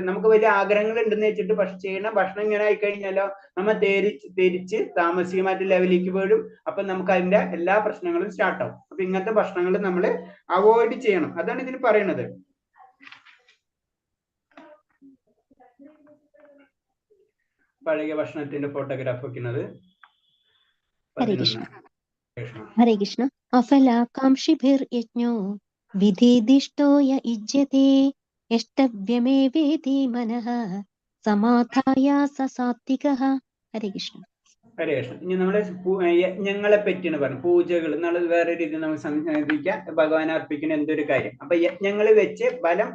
നമുക്ക് വലിയ ആഗ്രഹങ്ങൾ ഉണ്ടെന്ന് വെച്ചിട്ട് ചെയ്യണ ഭക്ഷണം ഇങ്ങനെ ആയിക്കഴിഞ്ഞാലോ നമ്മൾ തിരിച്ച് താമസികമായിട്ട് ലെവലിലേക്ക് വീഴും. അപ്പൊ നമുക്ക് അതിന്റെ എല്ലാ പ്രശ്നങ്ങളും സ്റ്റാർട്ട് ആവും. അപ്പൊ ഇങ്ങനത്തെ ഭക്ഷണങ്ങൾ നമ്മൾ അവോയ്ഡ് ചെയ്യണം. അതാണ് ഇതിൽ പറയുന്നത്. പഴകിയ ഭക്ഷണത്തിന്റെ ഫോട്ടോഗ്രാഫ് വെക്കുന്നത്. ഹരേ കൃഷ്ണ. ഹരേ കൃഷ്ണ. അഫലാകാംക്ഷിഭിർ യജ്ഞോ വിധിദിഷ്ടോ യ യുജ്യതേ യഷ്ടവ്യമേവേതി മനഃ സമാധായ സ സാത്വികഃ. ഹരേ കൃഷ്ണ. ഹരേ കൃഷ്ണ. ഇനി നമ്മള് യജ്ഞങ്ങളെ പറ്റിയാണ് പറഞ്ഞു. പൂജകൾ എന്നുള്ള വേറെ രീതി നമ്മൾ സംസാരിക്കാം. ഭഗവാൻ അർപ്പിക്കുന്ന എന്തൊരു കാര്യം. അപ്പൊ യജ്ഞങ്ങൾ വെച്ച് ബലം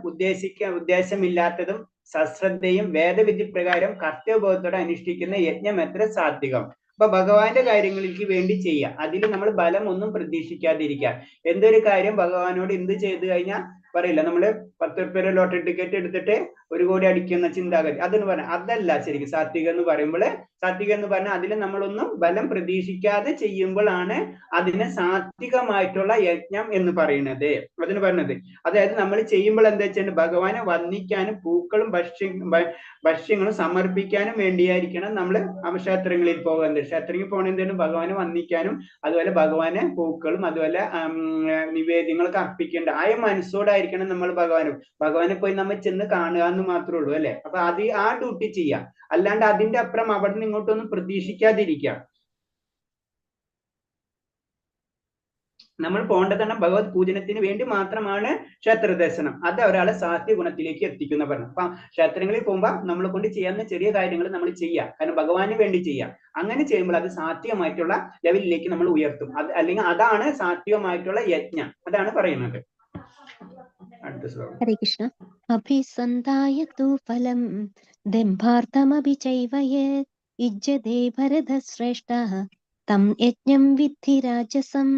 ഉദ്ദേശമില്ലാത്തതും സശ്രദ്ധയും വേദവിധി പ്രകാരം കർത്തവ്യബോധത്തോടെ അനുഷ്ഠിക്കുന്ന യജ്ഞം എത്ര സാത്വികം. അപ്പൊ ഭഗവാന്റെ കാര്യങ്ങൾക്ക് വേണ്ടി ചെയ്യുക, അതിൽ നമ്മൾ ബലം ഒന്നും പ്രതീക്ഷിക്കാതിരിക്കുക. എന്തൊരു കാര്യം ഭഗവാനോട് എന്ത് ചെയ്തു കഴിഞ്ഞാൽ പറയില്ല, നമ്മള് 10 രൂപ ലോട്ടറി ടിക്കറ്റ് എടുത്തിട്ട് 1 കോടി അടിക്കുന്ന ചിന്താഗതി, അതെന്ന് പറഞ്ഞാൽ അതല്ല ശരിക്കും സാത്വികം എന്ന് പറയുമ്പോൾ. സാത്വികം എന്ന് പറഞ്ഞാൽ അതിൽ നമ്മളൊന്നും ബലം പ്രതീക്ഷിക്കാതെ ചെയ്യുമ്പോഴാണ് അതിനെ സാത്വികമായിട്ടുള്ള യജ്ഞം എന്ന് പറയുന്നത്. അതിന് പറഞ്ഞത് അതായത് നമ്മൾ ചെയ്യുമ്പോൾ എന്താ വെച്ചാൽ ഭഗവാനെ വന്ദിക്കാനും പൂക്കളും ഭക്ഷ്യങ്ങളും സമർപ്പിക്കാനും വേണ്ടിയായിരിക്കണം നമ്മൾ ക്ഷേത്രങ്ങളിൽ പോകുന്നത്. ക്ഷേത്രത്തിൽ പോകണെന്തിനും ഭഗവാനെ വന്ദിക്കാനും അതുപോലെ ഭഗവാനെ പൂക്കളും അതുപോലെ നിവേദ്യങ്ങളൊക്കെ അർപ്പിക്കേണ്ട ആ മനസ്സോടായിരിക്കണം നമ്മൾ ഭഗവാനെ പോയി നമ്മൾ ചെന്ന് കാണുക എന്ന് മാത്രമേ ഉള്ളൂ അല്ലെ. അപ്പൊ ആ ഡ്യൂട്ടി ചെയ്യാം, അല്ലാണ്ട് അതിന്റെ അപ്പുറം അവിടെ നിന്ന് ഇങ്ങോട്ടൊന്നും പ്രതീക്ഷിക്കാതിരിക്കുക. നമ്മൾ പോകേണ്ടതാണ് ഭഗവത് പൂജനത്തിന് വേണ്ടി മാത്രമാണ് ക്ഷേത്ര ദർശനം. അത് ഒരാളെ സാത്വിക ഗുണത്തിലേക്ക് എത്തിക്കുന്ന പറഞ്ഞു. അപ്പൊ ക്ഷേത്രങ്ങളിൽ പോകുമ്പോൾ നമ്മളെ കൊണ്ട് ചെയ്യാവുന്ന ചെറിയ കാര്യങ്ങൾ നമ്മൾ ചെയ്യാം, കാരണം ഭഗവാന് വേണ്ടി ചെയ്യാം. അങ്ങനെ ചെയ്യുമ്പോൾ അത് സാത്വികമായിട്ടുള്ള ലെവലിലേക്ക് നമ്മൾ ഉയർത്തും. അല്ലെങ്കിൽ അതാണ് സാത്വികമായിട്ടുള്ള യജ്ഞം. അതാണ് പറയുന്നത്. ഹരേ കൃഷ്ണ. അഭിസന്ധായ തു ഫലം ദംഭാർത്ഥമപി ചൈവ യത് യുജ്യതേ ഭരതശ്രേഷ്ഠഃ തം യജ്ഞം വിദ്ധി രാജസം.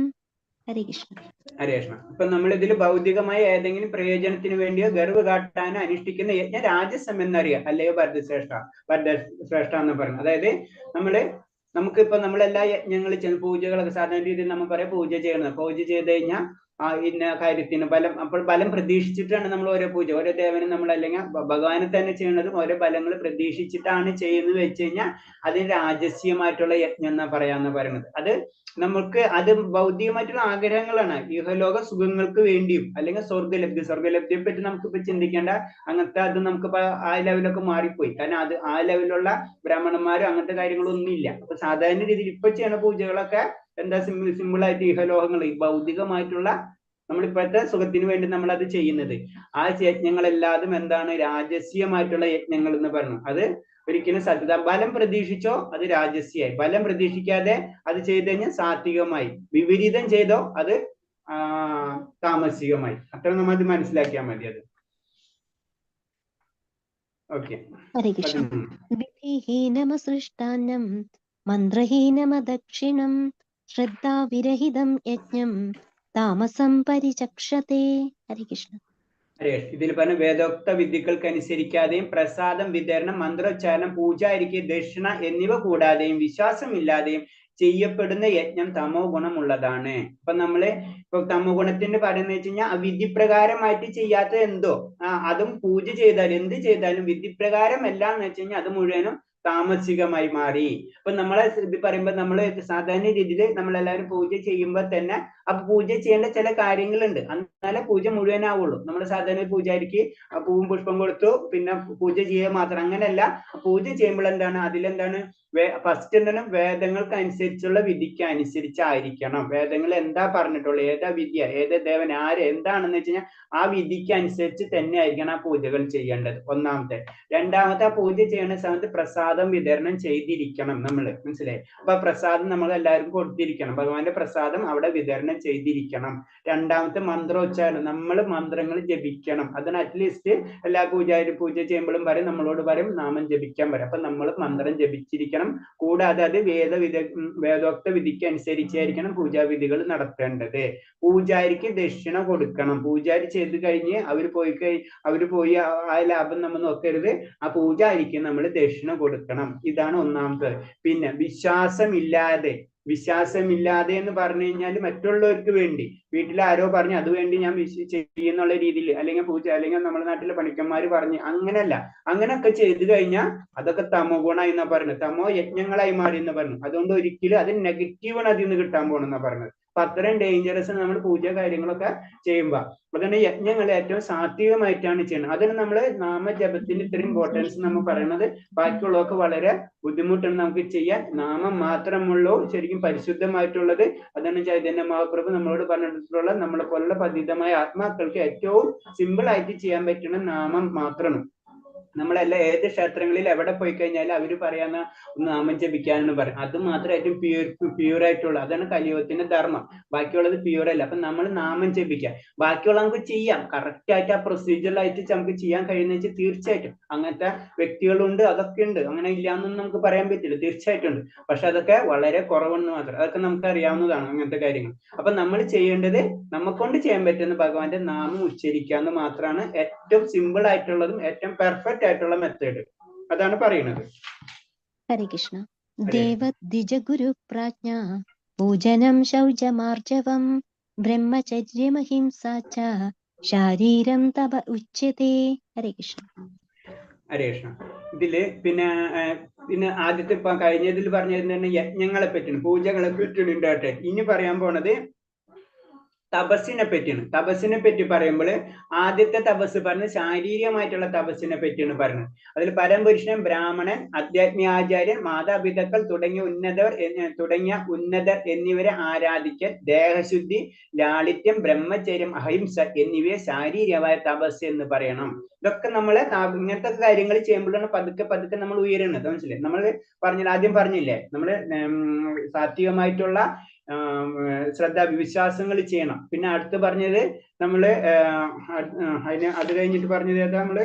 ഹരേ കൃഷ്ണ. ഹരേ കൃഷ്ണ. ഇപ്പൊ നമ്മൾ ഇതിൽ ഭൗതികമായ ഏതെങ്കിലും പ്രയോജനത്തിന് വേണ്ടിയോ ഗർവ് കാട്ടാനോ അനുഷ്ഠിക്കുന്ന യജ്ഞ രാജസം എന്നറിയാം, അല്ലയോ ഭരതശ്രേഷ്ഠ എന്ന് പറയുന്നത്. അതായത് നമുക്കിപ്പോ നമ്മളെല്ലാ യജ്ഞങ്ങൾ പൂജകളൊക്കെ സാധാരണ രീതിയിൽ നമ്മൾ പറയാം പൂജ ചെയ്യണം. പൂജ ചെയ്ത് കഴിഞ്ഞാൽ ഇന്ന കാര്യത്തിന് അപ്പോൾ ബലം പ്രതീക്ഷിച്ചിട്ടാണ് നമ്മൾ ഓരോ പൂജ, ഓരോ ദേവനും നമ്മൾ അല്ലെങ്കിൽ ഭഗവാനെ തന്നെ ചെയ്യുന്നതും ഓരോ ബലങ്ങൾ പ്രതീക്ഷിച്ചിട്ടാണ് ചെയ്യുന്നത് വെച്ച് കഴിഞ്ഞാൽ അതിന് രാജസ്യമായിട്ടുള്ള യജ്ഞം എന്നാ പറയാന്ന് പറയുന്നത്. അത് ഭൗതികമായിട്ടുള്ള ആഗ്രഹങ്ങളാണ്, ഇഹലോക സുഖങ്ങൾക്ക് വേണ്ടിയും അല്ലെങ്കിൽ സ്വർഗലബ്ധിയെ പറ്റി നമുക്കിപ്പോ ചിന്തിക്കേണ്ട അങ്ങനത്തെ അത് നമുക്കിപ്പോ ആ ലെവലൊക്കെ മാറിപ്പോയി. കാരണം ആ ലെവലിലുള്ള ബ്രാഹ്മണന്മാരും അങ്ങനത്തെ കാര്യങ്ങളൊന്നും ഇല്ല. അപ്പൊ സാധാരണ രീതിയിൽ ഇപ്പൊ ചെയ്യുന്ന പൂജകളൊക്കെ എന്താ സിമ്പിൾ ആയിട്ട് ഇഹലോകങ്ങൾ ഭൗതികമായിട്ടുള്ള നമ്മളിപ്പോഴത്തെ സുഖത്തിന് വേണ്ടി നമ്മൾ അത് ചെയ്യുന്നത്. ആ യജ്ഞങ്ങളെല്ലാതും എന്താണ് രാജസ്യമായിട്ടുള്ള യജ്ഞങ്ങൾ എന്ന് പറഞ്ഞു. അത് ഒരിക്കലും സത്യത ബലം പ്രതീക്ഷിച്ചോ അത് രാജസ്യായി, ബലം പ്രതീക്ഷിക്കാതെ അത് ചെയ്തു കഴിഞ്ഞാൽ സാത്വികമായി, വിപരീതം ചെയ്തോ അത് താമസികമായി. അത്ര നമ്മൾ അത് മനസ്സിലാക്കിയാൽ മതി. അത് ഓക്കെ. ഹരേ കൃഷ്ണ. വിധിഹീനമസൃഷ്ടാന്നം മന്ത്രഹീനമദക്ഷിണം ശ്രദ്ധാവിരഹിതം യജ്ഞം താമസം പരിചക്ഷതേ. ഹരേ കൃഷ്ണ. ഇതിൽ പറഞ്ഞ വേദോക്ത വിദ്യകൾക്ക് അനുസരിക്കാതെയും പ്രസാദം വിതരണം, മന്ത്രോച്ചാരണം, പൂജാരിക്ക്, ദക്ഷിണ എന്നിവ കൂടാതെയും വിശ്വാസമില്ലാതെയും ചെയ്യപ്പെടുന്ന യജ്ഞം തമോ ഗുണമുള്ളതാണ്. ഇപ്പൊ ഇപ്പൊ തമോ ഗുണത്തിന്റെ പറയുന്ന വെച്ച് കഴിഞ്ഞാൽ വിധിപ്രകാരമായിട്ട് ചെയ്യാത്ത എന്തോ അതും പൂജ ചെയ്താലും എന്ത് ചെയ്താലും വിധിപ്രകാരം അല്ല എന്ന് വെച്ച് കഴിഞ്ഞാൽ അത് മുഴുവനും താമസികമായി മാറി. അപ്പൊ നമ്മളെ ഇത് പറയുമ്പോൾ നമ്മൾ സാധാരണ രീതിയിൽ നമ്മളെല്ലാവരും പൂജ ചെയ്യുമ്പോൾ തന്നെ അപ്പൊ പൂജ ചെയ്യേണ്ട ചില കാര്യങ്ങളുണ്ട്, എന്നാലേ പൂജ മുഴുവനാവുള്ളൂ. നമ്മൾ സാധാരണ പൂജാരിക്ക് പൂവും പുഷ്പം കൊടുത്തു പിന്നെ പൂജ ചെയ്യുക മാത്രം, അങ്ങനെയല്ല. പൂജ ചെയ്യുമ്പോൾ എന്താണ്, അതിലെന്താണ് ഫസ്റ്റ് എന്താണ്, വേദങ്ങൾക്ക് അനുസരിച്ചുള്ള വിധിക്ക് അനുസരിച്ചായിരിക്കണം. വേദങ്ങൾ എന്താ പറഞ്ഞിട്ടുള്ളത്, ഏതാ വിദ്യ, ഏത് ദേവൻ, ആര്, എന്താണെന്ന് വെച്ച് കഴിഞ്ഞാൽ ആ വിധിക്ക് അനുസരിച്ച് തന്നെ ആയിരിക്കണം ആ പൂജകൾ ചെയ്യേണ്ടത്, ഒന്നാമത്തെ. രണ്ടാമത്തെ, ആ പൂജ ചെയ്യുന്ന സമയത്ത് പ്രസാദം വിതരണം ചെയ്തിരിക്കണം നമ്മൾ, മനസ്സിലായി. അപ്പൊ പ്രസാദം നമ്മൾ എല്ലാവർക്കും കൊടുത്തിരിക്കണം, ഭഗവാന്റെ പ്രസാദം അവിടെ വിതരണം ചെയ്തിരിക്കണം. രണ്ടാമത്തെ, മന്ത്രോച്ചാരണം, നമ്മൾ മന്ത്രങ്ങൾ ജപിക്കണം. അതിന് അറ്റ്ലീസ്റ്റ് എല്ലാ പൂജാരും പൂജ ചെയ്യുമ്പോഴും പറയും, നമ്മളോട് പറയും നാമം ജപിക്കാൻ പറയും. അപ്പൊ നമ്മൾ മന്ത്രം ജപിച്ചിരിക്കണം. കൂടാതെ അത് വേദോക്ത വിധിക്ക് അനുസരിച്ചായിരിക്കണം പൂജാവിധികൾ നടത്തേണ്ടത്. പൂജാരിക്ക് ദക്ഷിണ കൊടുക്കണം. പൂജാരി ചെയ്ത് കഴിഞ്ഞ് അവര് പോയി ആ ലാഭം നമ്മൾ നോക്കരുത്, ആ പൂജാരിക്ക് നമ്മൾ ദക്ഷിണ കൊടുക്കണം. ഇതാണ് ഒന്നാമത്തെ. പിന്നെ വിശ്വാസമില്ലാതെ എന്ന് പറഞ്ഞു കഴിഞ്ഞാൽ മറ്റുള്ളവർക്ക് വേണ്ടി, വീട്ടിൽ ആരോ പറഞ്ഞു അത് വേണ്ടി ഞാൻ ചെയ്യുന്നുള്ള രീതിയിൽ, അല്ലെങ്കിൽ പൂജ, അല്ലെങ്കിൽ നമ്മുടെ നാട്ടിലെ പണിക്കന്മാര് പറഞ്ഞ്, അങ്ങനെയല്ല. അങ്ങനെയൊക്കെ ചെയ്തു കഴിഞ്ഞാൽ അതൊക്കെ തമോ ഗുണ എന്നാ പറയുന്നത്, തമോ യജ്ഞങ്ങളായി മാറി എന്ന് പറഞ്ഞു. അതുകൊണ്ട് ഒരിക്കലും അത് നെഗറ്റീവാണ് അതിൽ നിന്ന് കിട്ടാൻ പോണെന്നാ പറഞ്ഞത്. അപ്പൊ അത്രയും ഡേഞ്ചറസ് നമ്മൾ പൂജ കാര്യങ്ങളൊക്കെ ചെയ്യുമ്പോ. അതുകൊണ്ട് യജ്ഞങ്ങൾ ഏറ്റവും സാത്വികമായിട്ടാണ് ചെയ്യുന്നത്. അതിന് നമ്മൾ നാമജപത്തിന് ഇത്രയും ഇമ്പോർട്ടൻസ് നമ്മൾ പറയുന്നത്. ബാക്കിയുള്ളതൊക്കെ വളരെ ബുദ്ധിമുട്ടാണ് നമുക്ക് ചെയ്യാൻ. നാമം മാത്രമുള്ളൂ ശരിക്കും പരിശുദ്ധമായിട്ടുള്ളത്. അതാണ് ചൈതന്യ മഹാപ്രഭു നമ്മളോട് പറഞ്ഞിട്ടുള്ള, നമ്മളെ പോലുള്ള പതിതമായ ആത്മാക്കൾക്ക് ഏറ്റവും സിമ്പിൾ ആയിട്ട് ചെയ്യാൻ പറ്റുന്ന നാമം മാത്രമാണ്. നമ്മളെല്ലാം ഏത് ക്ഷേത്രങ്ങളിൽ എവിടെ പോയി കഴിഞ്ഞാലും അവര് പറയാന്ന നാമം ജപിക്കാനെന്ന് പറയും. അത് മാത്രം ഏറ്റവും പ്യൂർ ആയിട്ടുള്ള, അതാണ് കലിയുഗത്തിന്റെ ധർമ്മം. ബാക്കിയുള്ളത് പ്യൂർ അല്ല. അപ്പൊ നമ്മൾ നാമം ജപിക്കാം. ബാക്കിയുള്ള നമുക്ക് ചെയ്യാം, കറക്റ്റ് ആയിട്ട് ആ പ്രൊസീജിയറായിട്ട് നമുക്ക് ചെയ്യാൻ കഴിയുന്ന വെച്ചാൽ തീർച്ചയായിട്ടും അങ്ങനത്തെ വ്യക്തികളുണ്ട്, അതൊക്കെ ഉണ്ട്. അങ്ങനെ ഇല്ലാന്നൊന്നും നമുക്ക് പറയാൻ പറ്റില്ല, തീർച്ചയായിട്ടും ഉണ്ട്. പക്ഷെ അതൊക്കെ വളരെ കുറവെന്ന് മാത്രം. അതൊക്കെ നമുക്ക് അറിയാവുന്നതാണ് അങ്ങനത്തെ കാര്യങ്ങൾ. അപ്പൊ നമ്മൾ ചെയ്യേണ്ടത് നമ്മക്കൊണ്ട് ചെയ്യാൻ പറ്റുന്ന ഭഗവാന്റെ നാമം ഉച്ചരിക്കാന്ന് മാത്രമാണ് ഏറ്റവും സിമ്പിൾ ആയിട്ടുള്ളതും ഏറ്റവും പെർഫെക്റ്റ് ആയിട്ടുള്ള മെത്തേഡ്. അതാണ് പറയുന്നത്. ഹരേ കൃഷ്ണ. ദേവദ്വിജഗുരു പ്രാജ്ഞ പൂജനം ശൗചമാർജവം ബ്രഹ്മചര്യമഹിംസാ ച ശാരീരം തപ ഉച്യത്തെ. ഹരേ കൃഷ്ണ. ഹരേ കൃഷ്ണ. ഇതില് പിന്നെ ആദ്യത്തെ കഴിഞ്ഞതിൽ പറഞ്ഞിരുന്ന യജ്ഞങ്ങളെ പറ്റിയാണ്, പൂജകളെ പറ്റിയാണ് ഉണ്ടാകട്ടെ. ഇനി പറയാൻ പോണത് തപസ്സിനെ പറ്റിയാണ്. തപസ്സിനെ പറ്റി പറയുമ്പോൾ ആദ്യത്തെ തപസ് പറഞ്ഞ് ശാരീരികമായിട്ടുള്ള തപസ്സിനെ പറ്റിയാണ് പറയുന്നത്. അതിൽ പരമപുരുഷൻ, ബ്രാഹ്മണൻ, അധ്യാത്മികാചാര്യൻ, മാതാപിതാക്കൾ തുടങ്ങിയ ഉന്നതർ എന്നിവരെ ആരാധിക്കൽ, ദേഹശുദ്ധി, ലാളിത്യം, ബ്രഹ്മചര്യം, അഹിംസ എന്നിവയെ ശാരീരികമായ തപസ് എന്ന് പറയണം. ഇതൊക്കെ നമ്മളെ ഇങ്ങനത്തെ കാര്യങ്ങൾ ചെയ്യുമ്പോഴാണ് പതുക്കെ പതുക്കെ നമ്മൾ ഉയരുന്നത്, മനസ്സിലായി. നമ്മൾ ആദ്യം പറഞ്ഞില്ലേ, നമ്മള് സാത്വികമായിട്ടുള്ള ശ്രദ്ധ വിശ്വാസങ്ങൾ ചെയ്യണം. പിന്നെ അടുത്ത് പറഞ്ഞത് നമ്മള് അത് കഴിഞ്ഞിട്ട് പറഞ്ഞത് ഏതാ, നമ്മള്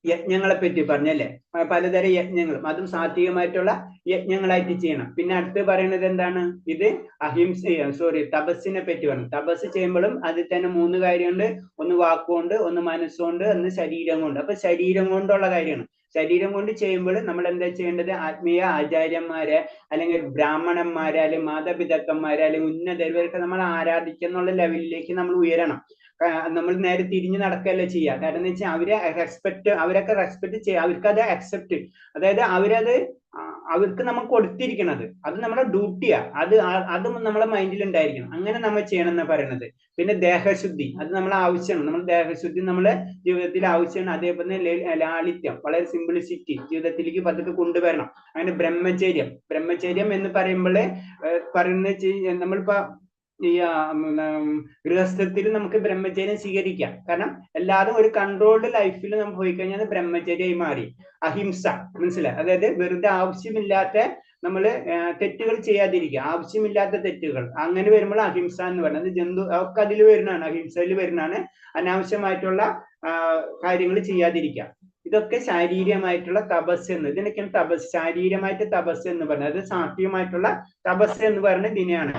യജ്ഞങ്ങളെ പറ്റി പറഞ്ഞല്ലേ, പലതരം യജ്ഞങ്ങളും, അതും സാത്വികമായിട്ടുള്ള യജ്ഞങ്ങളായിട്ട് ചെയ്യണം. പിന്നെ അടുത്ത് പറയുന്നത് എന്താണ്, ഇത് തപസ്സിനെ പറ്റി പറഞ്ഞു. തപസ് ചെയ്യുമ്പോഴും അതിൽ തന്നെ 3 കാര്യമുണ്ട്. ഒന്ന് വാക്കുകൊണ്ട്, ഒന്ന് മനസ്സുകൊണ്ട്, ഒന്ന് ശരീരം കൊണ്ട്. അപ്പൊ ശരീരം കൊണ്ടുള്ള കാര്യമാണ്. ശരീരം കൊണ്ട് ചെയ്യുമ്പോൾ നമ്മൾ എന്താ ചെയ്യേണ്ടത്, ആത്മീയ ആചാര്യന്മാരെ അല്ലെങ്കിൽ ബ്രാഹ്മണന്മാരെ അല്ലെങ്കിൽ മാതാപിതാക്കന്മാരെ അല്ലെങ്കിൽ ഉന്നതരവരൊക്കെ നമ്മൾ ആരാധിക്കുന്നുള്ള ലെവലിലേക്ക് നമ്മൾ ഉയരണം. നമ്മൾ നേരെ തിരിഞ്ഞു നടക്കുകയല്ല ചെയ്യുക. കാരണം എന്ന് വെച്ചാൽ അവരൊക്കെ റെസ്പെക്ട് ചെയ്യുക, അവർക്ക് അത് അക്സെപ്റ്റ്, അതായത് അവർക്ക് നമ്മൾ കൊടുത്തിരിക്കണത് അത് നമ്മുടെ ഡ്യൂട്ടിയാ. അതും നമ്മളെ മൈൻഡിൽ ഉണ്ടായിരിക്കണം. അങ്ങനെ നമ്മൾ ചെയ്യണം എന്നാ പറയുന്നത്. പിന്നെ ദേഹശുദ്ധി, അത് നമ്മളെ ആവശ്യമാണ്. നമ്മൾ ദേഹശുദ്ധി നമ്മളെ ജീവിതത്തിൽ ആവശ്യമാണ്. അതേപോലെ ലാളിത്യം, വളരെ സിംപ്ലിസിറ്റി ജീവിതത്തിലേക്ക് പതുക്കെ കൊണ്ടുവരണം. അങ്ങനെ ബ്രഹ്മചര്യം എന്ന് പറയുമ്പോൾ നമ്മളിപ്പോ ഈ ഗൃഹസ്ഥത്തിൽ നമുക്ക് ബ്രഹ്മചര്യം സ്വീകരിക്കാം. കാരണം എല്ലാവരും ഒരു കൺട്രോൾഡ് ലൈഫിൽ നമ്മൾ പോയി കഴിഞ്ഞാൽ ബ്രഹ്മചര്യമായി മാറി. അഹിംസ, മനസ്സിലായി. അതായത് വെറുതെ ആവശ്യമില്ലാത്ത നമ്മള് തെറ്റുകൾ ചെയ്യാതിരിക്കുക, ആവശ്യമില്ലാത്ത തെറ്റുകൾ. അങ്ങനെ വരുമ്പോൾ അഹിംസ എന്ന് പറയുന്നത് ഒക്കെ അതിൽ വരുന്നതാണ്, അഹിംസയിൽ വരുന്നതാണ്. അനാവശ്യമായിട്ടുള്ള കാര്യങ്ങൾ ചെയ്യാതിരിക്കുക. ഇതൊക്കെ ശാരീരികമായിട്ടുള്ള തപസ് എന്ന്, ഇതിനൊക്കെയാണ് ശാരീരികമായിട്ട് തപസ് എന്ന് പറയുന്നത്. അത് സാത്വികമായിട്ടുള്ള തപസ് എന്ന് പറയുന്നത് ഇതിനെയാണ്.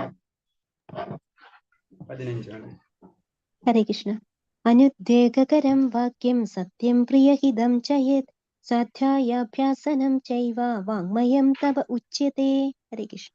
15. ഹരേ കൃഷ്ണ. അനുദ്വേഗകരം വാക്യം സത്യം പ്രിയഹിതം ചയത് സാധ്യായാഭ്യാസനം ചൈവ വാങ്മയം തപ ഉച്യത്തെ. ഹരേ കൃഷ്ണ.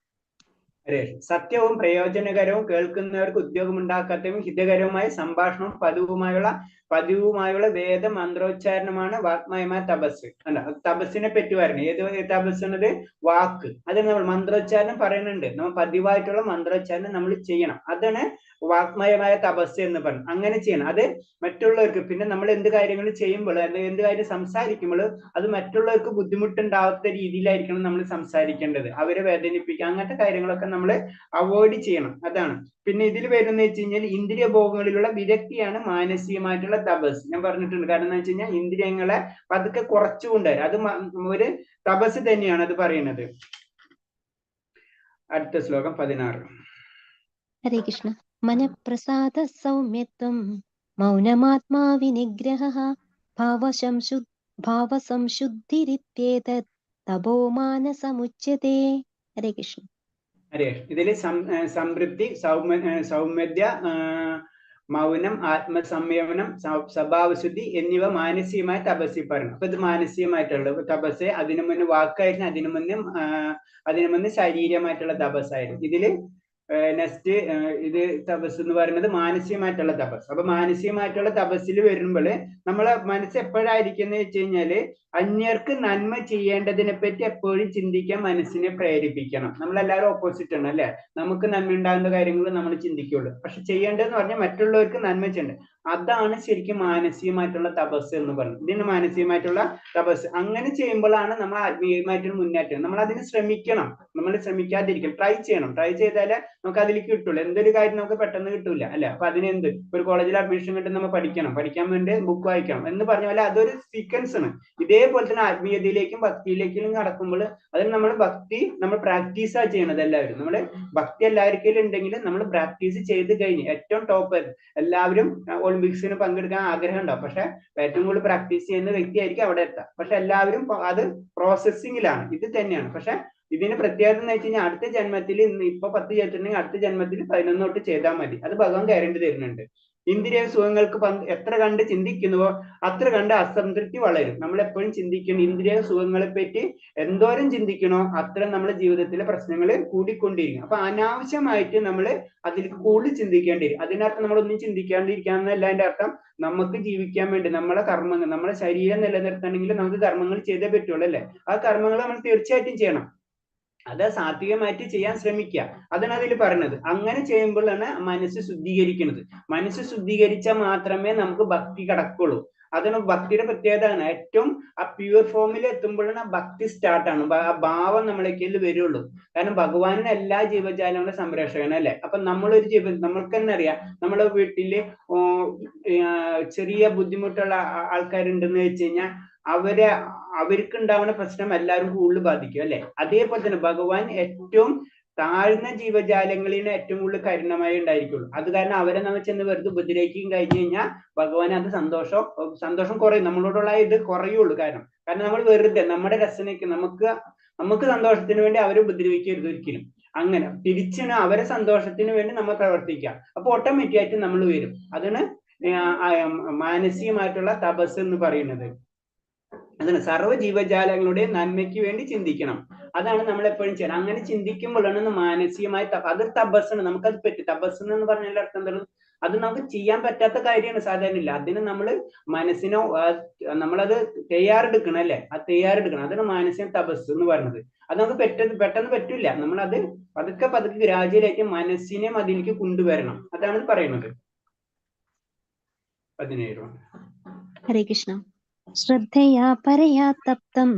സത്യവും പ്രയോജനകരവും കേൾക്കുന്നവർക്ക് ഉദ്യോഗം ഉണ്ടാക്കാത്തതും ഹിതകരവുമായ സംഭാഷണവും പതിവുമായുള്ള പതിവുമായുള്ള വേദ മന്ത്രോച്ചാരണമാണ് വാഗ്മയമായ തപസ്. അല്ല, തപസ്സിനെ പറ്റി പറയുന്നത് ഏത് തപസ് എന്നത് വാക്ക്, അത് നമ്മൾ മന്ത്രോച്ചാരണം പറയുന്നുണ്ട്. നമ്മൾ പതിവായിട്ടുള്ള മന്ത്രോച്ചാരണം നമ്മൾ ചെയ്യണം. അതാണ് വാഗ്മയമായ തപസ് എന്ന് പറഞ്ഞു. അങ്ങനെ ചെയ്യണം. അത് മറ്റുള്ളവർക്ക്, പിന്നെ നമ്മൾ എന്ത് കാര്യങ്ങൾ ചെയ്യുമ്പോൾ അല്ലെങ്കിൽ എന്ത് കാര്യം സംസാരിക്കുമ്പോൾ അത് മറ്റുള്ളവർക്ക് ബുദ്ധിമുട്ടുണ്ടാവാത്ത രീതിയിലായിരിക്കണം നമ്മൾ സംസാരിക്കേണ്ടത്. അവരെ വേദനിപ്പിക്കുക അങ്ങനത്തെ കാര്യങ്ങളൊക്കെ നമ്മൾ അവോയ്ഡ് ചെയ്യണം. അതാണ്. പിന്നെ ഇതിൽ വരുന്ന വെച്ച് കഴിഞ്ഞാൽ ഇന്ദ്രിയ ഭോഗങ്ങളിലുള്ള വിരക്തിയാണ് മാനസികമായിട്ടുള്ള തപസ്. ഞാൻ പറഞ്ഞിട്ടുണ്ട്. കാരണം എന്ന് വെച്ച് കഴിഞ്ഞാൽ ഇന്ദ്രിയങ്ങളെ പതുക്കെ കുറച്ചു കൊണ്ടുവരും. അത് ഒരു തപസ് തന്നെയാണ് അത് പറയുന്നത്. അടുത്ത ശ്ലോകം 16. ഹരേ കൃഷ്ണ. മനഃപ്രസാദ സൗമ്യത്വം മൗനമാത്മാ വിനിഗ്രഹഃ ഭാവസംശുദ്ധിരിത്യേതത് തപോ മാനസമുച്യതേ. ഹരേ കൃഷ്ണ. ഹരേ. ഇതില് സംതൃപ്തി, സൗമ്യത, മൗനം, ആത്മസംയമനം, സ്വഭാവശുദ്ധി എന്നിവ മാനസികമായ തപസ്സിൽ പറയണം. അപ്പൊ ഇത് മാനസികമായിട്ടുള്ള തപസ്. അതിനു മുന്നേ വാക്കായിരുന്നു, അതിനു മുന്നേ ശാരീരികമായിട്ടുള്ള തപസ്സായിരുന്നു. ഇതില് നെക്സ്റ്റ് ഇത് തപസ് എന്ന് പറയുന്നത് മാനസികമായിട്ടുള്ള തപസ്. അപ്പൊ മാനസികമായിട്ടുള്ള തപസ്സിൽ വരുമ്പോൾ നമ്മളെ മനസ്സ് എപ്പോഴായിരിക്കുന്ന വെച്ച് കഴിഞ്ഞാല് അന്യർക്ക് നന്മ ചെയ്യേണ്ടതിനെ പറ്റി എപ്പോഴും ചിന്തിക്കാൻ മനസ്സിനെ പ്രേരിപ്പിക്കണം. നമ്മളെല്ലാവരും ഓപ്പോസിറ്റ് ആണ് അല്ലെ. നമുക്ക് നന്മ ഉണ്ടാകുന്ന കാര്യങ്ങൾ നമ്മൾ ചിന്തിക്കുള്ളൂ. പക്ഷെ ചെയ്യേണ്ടതെന്ന് പറഞ്ഞാൽ മറ്റുള്ളവർക്ക് നന്മ ചെയ്യേണ്ടത്. അതാണ് ശരിക്കും മാനസികമായിട്ടുള്ള തപസ് എന്ന് പറയുന്നത്. ഇതിന് മാനസികമായിട്ടുള്ള തപസ്. അങ്ങനെ ചെയ്യുമ്പോഴാണ് നമ്മൾ ആത്മീയമായിട്ടുള്ള മുന്നേറ്റം. നമ്മൾ അതിന് ശ്രമിക്കണം. നമ്മൾ ശ്രമിക്കാതിരിക്കും, ട്രൈ ചെയ്യണം. ട്രൈ ചെയ്താലേ നമുക്ക് അതിലേക്ക് കിട്ടുള്ളൂ. എന്തൊരു കാര്യം നമുക്ക് പെട്ടെന്ന് കിട്ടൂല അല്ലെ. അപ്പൊ അതിനെന്ത്, ഒരു കോളേജിൽ അഡ്മിഷൻ കിട്ടും, നമ്മൾ പഠിക്കാൻ വേണ്ടി ബുക്ക് വായിക്കണം എന്ന് പറഞ്ഞ പോലെ അതൊരു സീക്വൻസ് ആണ്. ഇതേപോലെ തന്നെ ആത്മീയതയിലേക്കും ഭക്തിയിലേക്കും കടക്കുമ്പോൾ അതിന് നമ്മൾ പ്രാക്ടീസ് ആ ചെയ്യണത്. എല്ലാവരും നമ്മൾ ഭക്തി എല്ലാവർക്കും ഉണ്ടെങ്കിൽ നമ്മൾ പ്രാക്ടീസ് ചെയ്ത് കഴിഞ്ഞ് ഏറ്റവും ടോപ്പ് എല്ലാവരും ഒളിമ്പിക്സിന് പങ്കെടുക്കാൻ ആഗ്രഹം ഉണ്ടാവും. പക്ഷെ ഏറ്റവും കൂടുതൽ പ്രാക്ടീസ് ചെയ്യുന്ന വ്യക്തിയായിരിക്കും അവിടെ എത്താം. പക്ഷെ എല്ലാവരും അത് പ്രോസസ്സിങ്ങിലാണ്. ഇത് തന്നെയാണ്. പക്ഷെ ഇതിന് പ്രത്യേകത എന്ന് വെച്ച് കഴിഞ്ഞാൽ അടുത്ത ജന്മത്തിൽ ഇപ്പൊ 10 ചെയ്തിട്ടുണ്ടെങ്കിൽ അടുത്ത ജന്മത്തിൽ 11 തൊട്ട് ചെയ്താൽ മതി. അത് ഭഗവാൻ ഗ്യാരണ്ടി തരുന്നുണ്ട്. ഇന്ദ്രിയ സുഖങ്ങൾക്ക് എത്ര കണ്ട് ചിന്തിക്കുന്നുവോ അത്ര കണ്ട് അസംതൃപ്തി വളരും. നമ്മൾ എപ്പോഴും ചിന്തിക്കണം ഇന്ദ്രിയ സുഖങ്ങളെ പറ്റി എന്തോരം ചിന്തിക്കണോ അത്ര നമ്മുടെ ജീവിതത്തിലെ പ്രശ്നങ്ങൾ കൂടിക്കൊണ്ടിരിക്കും. അപ്പൊ അനാവശ്യമായിട്ട് നമ്മൾ അതിൽ കൂടുതൽ ചിന്തിക്കേണ്ടി വരും. അതിനർത്ഥം നമ്മളൊന്നും ചിന്തിക്കാണ്ടിരിക്കാന്നല്ല അതിന്റെ അർത്ഥം. നമുക്ക് ജീവിക്കാൻ വേണ്ടി നമ്മളെ കർമ്മങ്ങൾ, നമ്മുടെ ശരീരം നിലനിർത്തണമെങ്കിൽ നമുക്ക് കർമ്മങ്ങൾ ചെയ്തേ പറ്റുള്ളൂ അല്ലെ. ആ കർമ്മങ്ങൾ നമ്മൾ തീർച്ചയായിട്ടും ചെയ്യണം. അത് സാത്വികമായിട്ട് ചെയ്യാൻ ശ്രമിക്കുക. അതാണ് അതിൽ പറയുന്നത്. അങ്ങനെ ചെയ്യുമ്പോഴാണ് മനസ്സ് ശുദ്ധീകരിക്കുന്നത്. മനസ്സ് ശുദ്ധീകരിച്ചാൽ മാത്രമേ നമുക്ക് ഭക്തി കടക്കുള്ളൂ. അതാണ് ഭക്തിയുടെ പ്രത്യേകത. ഏറ്റവും ആ പ്യൂർ ഫോമിൽ എത്തുമ്പോഴാണ് ഭക്തി സ്റ്റാർട്ടാണ്. ആ ഭാവം നമ്മളേക്ക് വരുള്ളൂ. കാരണം ഭഗവാനും എല്ലാ ജീവജാലങ്ങളുടെ സംരക്ഷകൻ അല്ലെ. അപ്പൊ നമ്മളൊരു നമ്മൾക്ക് തന്നെ അറിയാം, നമ്മളെ വീട്ടില് ചെറിയ ബുദ്ധിമുട്ടുള്ള ആൾക്കാരുണ്ടെന്ന് വെച്ച് കഴിഞ്ഞാൽ അവർക്ക് ഉണ്ടാവുന്ന പ്രശ്നം എല്ലാവരും കൂടുതൽ ബാധിക്കും അല്ലെ. അതേപോലെ തന്നെ ഭഗവാൻ ഏറ്റവും താഴ്ന്ന ജീവജാലങ്ങളിൽ ഏറ്റവും കൂടുതൽ കരുണമായി ഉണ്ടായിരിക്കുള്ളൂ. അത് കാരണം അവരെ നമ്മൾ ചെന്ന് വെറുതെ ഉപദ്രവിക്കുകയും കഴിഞ്ഞു കഴിഞ്ഞാൽ ഭഗവാൻ അത് സന്തോഷം കുറയും. നമ്മളോടുള്ള ഇത് കുറയുള്ളൂ. കാരണം നമ്മൾ വെറുതെ നമ്മുടെ രസനയ്ക്ക് നമുക്ക് സന്തോഷത്തിന് വേണ്ടി അവരെ ഉപദ്രവിക്കരുത് ഒരിക്കലും. അങ്ങനെ തിരിച്ചാണ് അവരെ സന്തോഷത്തിന് വേണ്ടി നമ്മൾ പ്രവർത്തിക്കുക. അപ്പൊ ഓട്ടോമാറ്റിക്കായിട്ട് നമ്മൾ വരും. അതാണ് മാനസികമായിട്ടുള്ള തപസ് എന്ന് പറയുന്നത്. അതാണ് സർവ്വ ജീവജാലങ്ങളുടെ നന്മയ്ക്ക് വേണ്ടി ചിന്തിക്കണം. അതാണ് നമ്മൾ എപ്പോഴും ചെയ്യണം. അങ്ങനെ ചിന്തിക്കുമ്പോഴാണ് മാനസികമായി അത് തപസ്സാണ്. നമുക്കത് പറ്റും. തപസ് എന്ന് പറഞ്ഞാൽ അർത്ഥം എന്താണ്? അത് നമുക്ക് ചെയ്യാൻ പറ്റാത്ത കാര്യമാണ് സാധാരണ ഇല്ല. അതിന് നമ്മൾ മനസ്സിനോ നമ്മളത് തയ്യാറെടുക്കണം അല്ലെ. ആ തയ്യാറെടുക്കണം. അതാണ് മാനസിക തപസ് എന്ന് പറയുന്നത്. അത് നമുക്ക് പെട്ടെന്ന് പറ്റില്ല. നമ്മളത് പതുക്കെ ഗ്രാജുവലായിട്ട് മനസ്സിനെ അതിലേക്ക് കൊണ്ടുവരണം. അതാണ് പറയുന്നത്. 17. ഹരേ കൃഷ്ണ. ശ്രദ്ധയാ പരയാ തപ്തം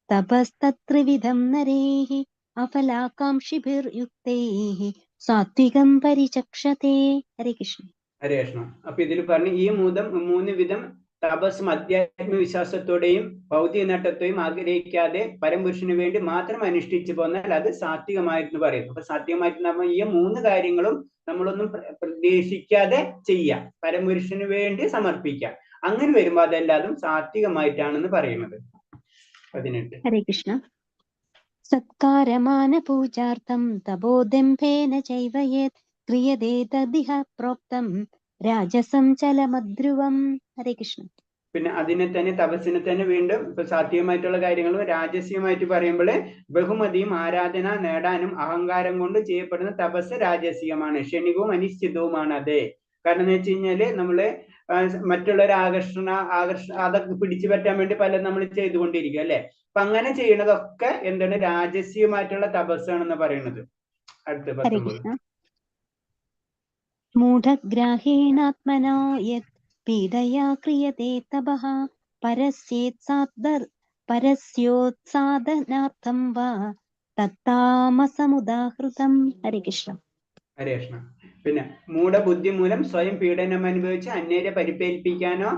തപസ്തത്രിവിധം നരൈഃ അഫലാകാംക്ഷിഭിർയുക്തൈഃ സാത്വികം പരിചക്ഷതേ. ഹരേ കൃഷ്ണ. ഹരേ കൃഷ്ണ. അപ്പൊ ഇതിൽ പറഞ്ഞു ഈ 3 വിധം തപസ്സും അധ്യാത്മ വിശ്വാസത്തോടെയും ഭൗതിക നേട്ടത്തെയും ആഗ്രഹിക്കാതെ പരംപുരുഷന് വേണ്ടി മാത്രം അനുഷ്ഠിച്ചു പോന്നാൽ അത് സാത്വികമായിട്ട് പറയുന്നു. അപ്പൊ സാത്വികമായിട്ട് നമ്മൾ ഈ 3 കാര്യങ്ങളും നമ്മളൊന്നും പ്രതീക്ഷിക്കാതെ ചെയ്യാം. പരംപുരുഷന് വേണ്ടി സമർപ്പിക്കാം. അങ്ങനെ വരുമ്പോ അതെല്ലാതും സാത്വികമായിട്ടാണെന്ന് പറയുന്നത്. 18. ഹരേ കൃഷ്ണ. സത്കാരമാന പൂജാർത്ഥം തപോദംഭേന ചൈവ യത് ക്രിയതേ തദിഹ പ്രോക്തം രാജസം ചലമധ്രുവം. ഹരേ കൃഷ്ണ. പിന്നെ അതിനെ തന്നെ തപസ്സിനെ തന്നെ വീണ്ടും ഇപ്പൊ സാത്വികമായിട്ടുള്ള കാര്യങ്ങളും രാജസ്യമായിട്ട് പറയുമ്പോൾ ബഹുമതിയും ആരാധന നേടാനും അഹങ്കാരം കൊണ്ട് ചെയ്യപ്പെടുന്ന തപസ് രാജസ്യമാണ്. ക്ഷണികവും അനിശ്ചിതവുമാണ്. അതെ. കാരണം എന്ന് വെച്ച് കഴിഞ്ഞാല് നമ്മള് മറ്റുള്ളവരെ അതൊക്കെ പിടിച്ചു പറ്റാൻ വേണ്ടി പലതും നമ്മൾ ചെയ്തുകൊണ്ടിരിക്കും അല്ലെ. അപ്പൊ അങ്ങനെ ചെയ്യുന്നതൊക്കെ എന്താണ് രാജസീയമായിട്ടുള്ള തപസ്സാണെന്ന് പറയുന്നത്. അടുത്ത ഹരേ 19. കൃഷ്ണ. മൂഢഗ്രാഹേണാത്മനോ യത് പീഡയാ ക്രിയതേ തപഃ പരസ്യോത്സാദനാർത്ഥം വാ തത്താമസമുദാഹൃതം. ഹരേ കൃഷ്ണ. ഹരേ കൃഷ്ണ. പിന്നെ മൂഢബുദ്ധി മൂലം സ്വയം പീഡനം അനുഭവിച്ച് അന്യരെ പരിക്കേൽപ്പിക്കാനോ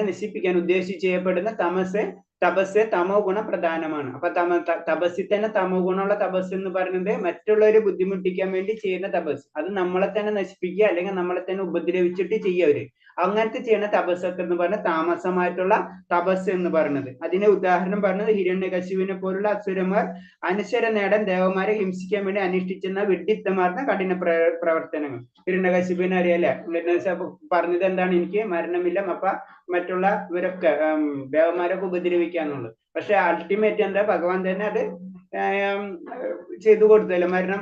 നശിപ്പിക്കാനോ ഉദ്ദേശിച്ച് ചെയ്യപ്പെടുന്ന തപസ് തമോ ഗുണ പ്രധാനമാണ്. അപ്പൊ തപസ്സിൽ തന്നെ തമോ ഗുണമുള്ള തപസ് എന്ന് പറയുന്നത് മറ്റുള്ളവരെ ബുദ്ധിമുട്ടിക്കാൻ വേണ്ടി ചെയ്യുന്ന തപസ്. അത് നമ്മളെ തന്നെ നശിപ്പിക്കുക അല്ലെങ്കിൽ നമ്മളെ തന്നെ ഉപദ്രവിച്ചിട്ട് ചെയ്യവര്. അങ്ങനത്തെ ചെയ്യുന്ന തപസ്സൊക്കെ എന്ന് പറഞ്ഞ താമസമായിട്ടുള്ള തപസ് എന്ന് പറയുന്നത്. അതിന് ഉദാഹരണം പറഞ്ഞത് ഹിരണ്യകശിപുവിനെ പോലുള്ള അസുരന്മാർ അനശ്വരം നേടാൻ ദേവന്മാരെ ഹിംസിക്കാൻ വേണ്ടി അനുഷ്ഠിച്ചിരുന്ന വിഡ്ഢിത്തമാർന്ന കഠിന പ്രവർത്തനങ്ങൾ. ഹിരണ്യകശിപുവിനെ അറിയാലേ, പറഞ്ഞത് എന്താണ്, എനിക്ക് മരണമില്ല, അപ്പൊ മറ്റുള്ള ഇവരൊക്കെ ദേവന്മാരൊക്കെ ഉപദ്രവിക്കാന്നുള്ളത്. പക്ഷെ അൾട്ടിമേറ്റ് എന്താ, ഭഗവാൻ തന്നെ അത് ചെയ്തു കൊടുത്തല്ലേ, മരണം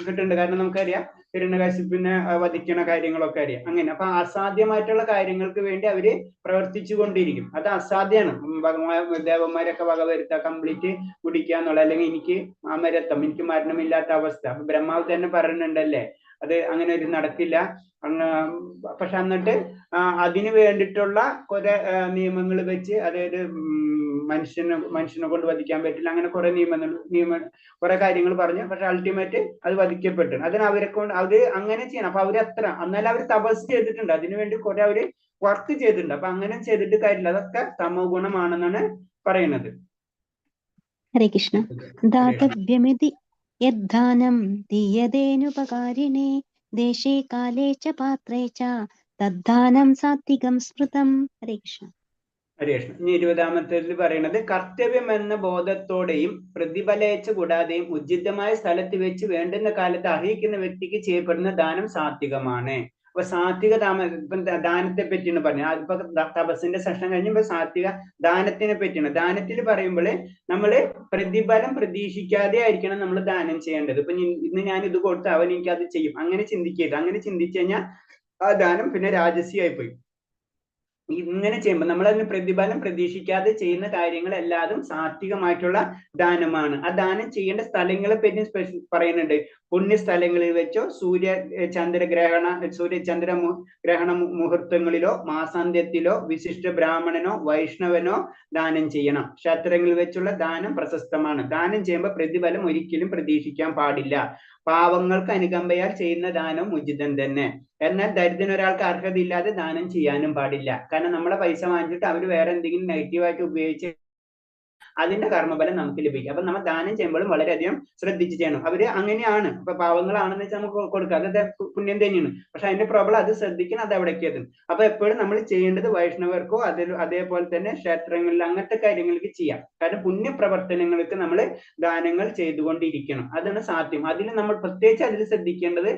കിട്ടുന്നുണ്ട്. കാരണം നമുക്കറിയാം ഹിരണ്യകശിപിനെ വധിക്കണ കാര്യങ്ങളൊക്കെ അറിയാം. അങ്ങനെ അപ്പൊ അസാധ്യമായിട്ടുള്ള കാര്യങ്ങൾക്ക് വേണ്ടി അവര് പ്രവർത്തിച്ചു കൊണ്ടിരിക്കും. അത് അസാധ്യമാണ്. ദേവന്മാരൊക്കെ വകവരുത്തുക, കംപ്ലീറ്റ് കുടിക്കാന്നുള്ള, അല്ലെങ്കിൽ എനിക്ക് അമരത്വം, എനിക്ക് മരണമില്ലാത്ത അവസ്ഥ. അപ്പൊ ബ്രഹ്മാവ് തന്നെ പറയുന്നുണ്ടല്ലേ, അത് അങ്ങനെ ഒരു നടക്കില്ല. പക്ഷെ എന്നിട്ട് അതിന് വേണ്ടിയിട്ടുള്ള കുറെ നിയമങ്ങൾ വെച്ച്, അതായത് മനുഷ്യനെ കൊണ്ട് വധിക്കാൻ പറ്റില്ല, അങ്ങനെ കുറെ കുറെ കാര്യങ്ങൾ പറഞ്ഞു. പക്ഷെ അൾട്ടിമേറ്റ് അത് വധിക്കപ്പെട്ടു. അതിന് അവരെ കൊണ്ട് അവര് അങ്ങനെ ചെയ്യണം. അപ്പൊ അവര് അത്ര എന്നാലും അവർ തപസ് ചെയ്തിട്ടുണ്ട്, അതിനുവേണ്ടി കുറെ അവര് വർക്ക് ചെയ്തിട്ടുണ്ട്. അപ്പൊ അങ്ങനെ ചെയ്തിട്ട് കാര്യമില്ല, അതൊക്കെ തമോ ഗുണമാണെന്നാണ് പറയുന്നത്. ഹരേ കൃഷ്ണ. ദാതവ്യമിതി യദ്ദാനം ദീയതേനുപകാരിണേ ദേശേ കാലേ ച പാത്രേ ച തദ്ദാനം സാത്വികം സ്മൃതം. ഹരേ കൃഷ്ണ. ഹരേ കൃഷ്ണ. ഇനി 20-ാമത്തേതിൽ പറയുന്നത് കർത്തവ്യം എന്ന ബോധത്തോടെയും പ്രതിഫലേച്ഛ കൂടാതെയും ഉചിതമായ സ്ഥലത്ത് വെച്ച് വേണ്ടുന്ന കാലത്ത് അർഹിക്കുന്ന വ്യക്തിക്ക് ചെയ്യപ്പെടുന്ന ദാനം സാത്വികമാണ്. അപ്പൊ സാത്വിക ദാനത്തെ പറ്റിയാണ് പറഞ്ഞത്. ഇപ്പൊ തപസ്സിന്റെ സെഷൻ കഴിഞ്ഞപ്പോ സാത്വിക ദാനത്തിനെ പറ്റിയാണ്. ദാനത്തിൽ പറയുമ്പോൾ നമ്മള് പ്രതിഫലം പ്രതീക്ഷിക്കാതെ ആയിരിക്കണം നമ്മൾ ദാനം ചെയ്യേണ്ടത്. ഇപ്പൊ ഇന്ന് ഞാൻ ഇത് കൊടുത്ത് അവൻ എനിക്ക് അത് ചെയ്യും, അങ്ങനെ ചിന്തിക്കരുത്. അങ്ങനെ ചിന്തിച്ചു കഴിഞ്ഞാൽ ആ ദാനം പിന്നെ രാജസിയായി പോയി. ഇങ്ങനെ ചെയ്യുമ്പോൾ നമ്മൾ അതിന് പ്രതിഫലം പ്രതീക്ഷിക്കാതെ ചെയ്യുന്ന കാര്യങ്ങളെല്ലാതും സാത്വികമായിട്ടുള്ള ദാനമാണ്. ആ ദാനം ചെയ്യേണ്ട സ്ഥലങ്ങളെ പറ്റി പറയുന്നുണ്ട്. പുണ്യസ്ഥലങ്ങളിൽ വെച്ചോ സൂര്യചന്ദ്ര ഗ്രഹണ മുഹൂർത്തങ്ങളിലോ മാസാന്ത്യത്തിലോ വിശിഷ്ട ബ്രാഹ്മണനോ വൈഷ്ണവനോ ദാനം ചെയ്യണം. ക്ഷേത്രങ്ങളിൽ വെച്ചുള്ള ദാനം പ്രശസ്തമാണ്. ദാനം ചെയ്യുമ്പോൾ പ്രതിഫലം ഒരിക്കലും പ്രതീക്ഷിക്കാൻ പാടില്ല. പാവങ്ങൾക്ക് അനുകമ്പയാൽ ചെയ്യുന്ന ദാനം ഉചിതം തന്നെ. എന്നാൽ ദരിദ്രനൊരാൾക്ക് അർഹതയില്ലാതെ ദാനം ചെയ്യാനും പാടില്ല. കാരണം നമ്മളെ പൈസ വാങ്ങിച്ചിട്ട് അവർ വേറെ എന്തെങ്കിലും നെഗറ്റീവായിട്ട് ഉപയോഗിച്ച് അതിന്റെ കർമ്മഫലം നമുക്ക് ലഭിക്കും. അപ്പൊ നമ്മൾ ദാനം ചെയ്യുമ്പോഴും വളരെയധികം ശ്രദ്ധിച്ച് ചെയ്യണം. അവര് അങ്ങനെയാണ്, ഇപ്പൊ പാവങ്ങളാണെന്ന് വെച്ചാൽ നമുക്ക് കൊടുക്കുക, അത് പുണ്യം തന്നെയാണ്. പക്ഷെ അതിന്റെ പ്രോബ്ലം അത് ശ്രദ്ധിക്കണം, അത് എവിടേക്ക് എത്തും. അപ്പൊ എപ്പോഴും നമ്മൾ ചെയ്യേണ്ടത് വൈഷ്ണവർക്കോ അതേപോലെ തന്നെ ക്ഷേത്രങ്ങളിൽ അങ്ങനത്തെ കാര്യങ്ങൾക്ക് ചെയ്യാം. കാരണം പുണ്യപ്രവർത്തനങ്ങൾക്ക് നമ്മൾ ദാനങ്ങൾ ചെയ്തുകൊണ്ടിരിക്കണം. അതാണ് സാധ്യം. അതിൽ നമ്മൾ പ്രത്യേകിച്ച് അതിൽ ശ്രദ്ധിക്കേണ്ടത്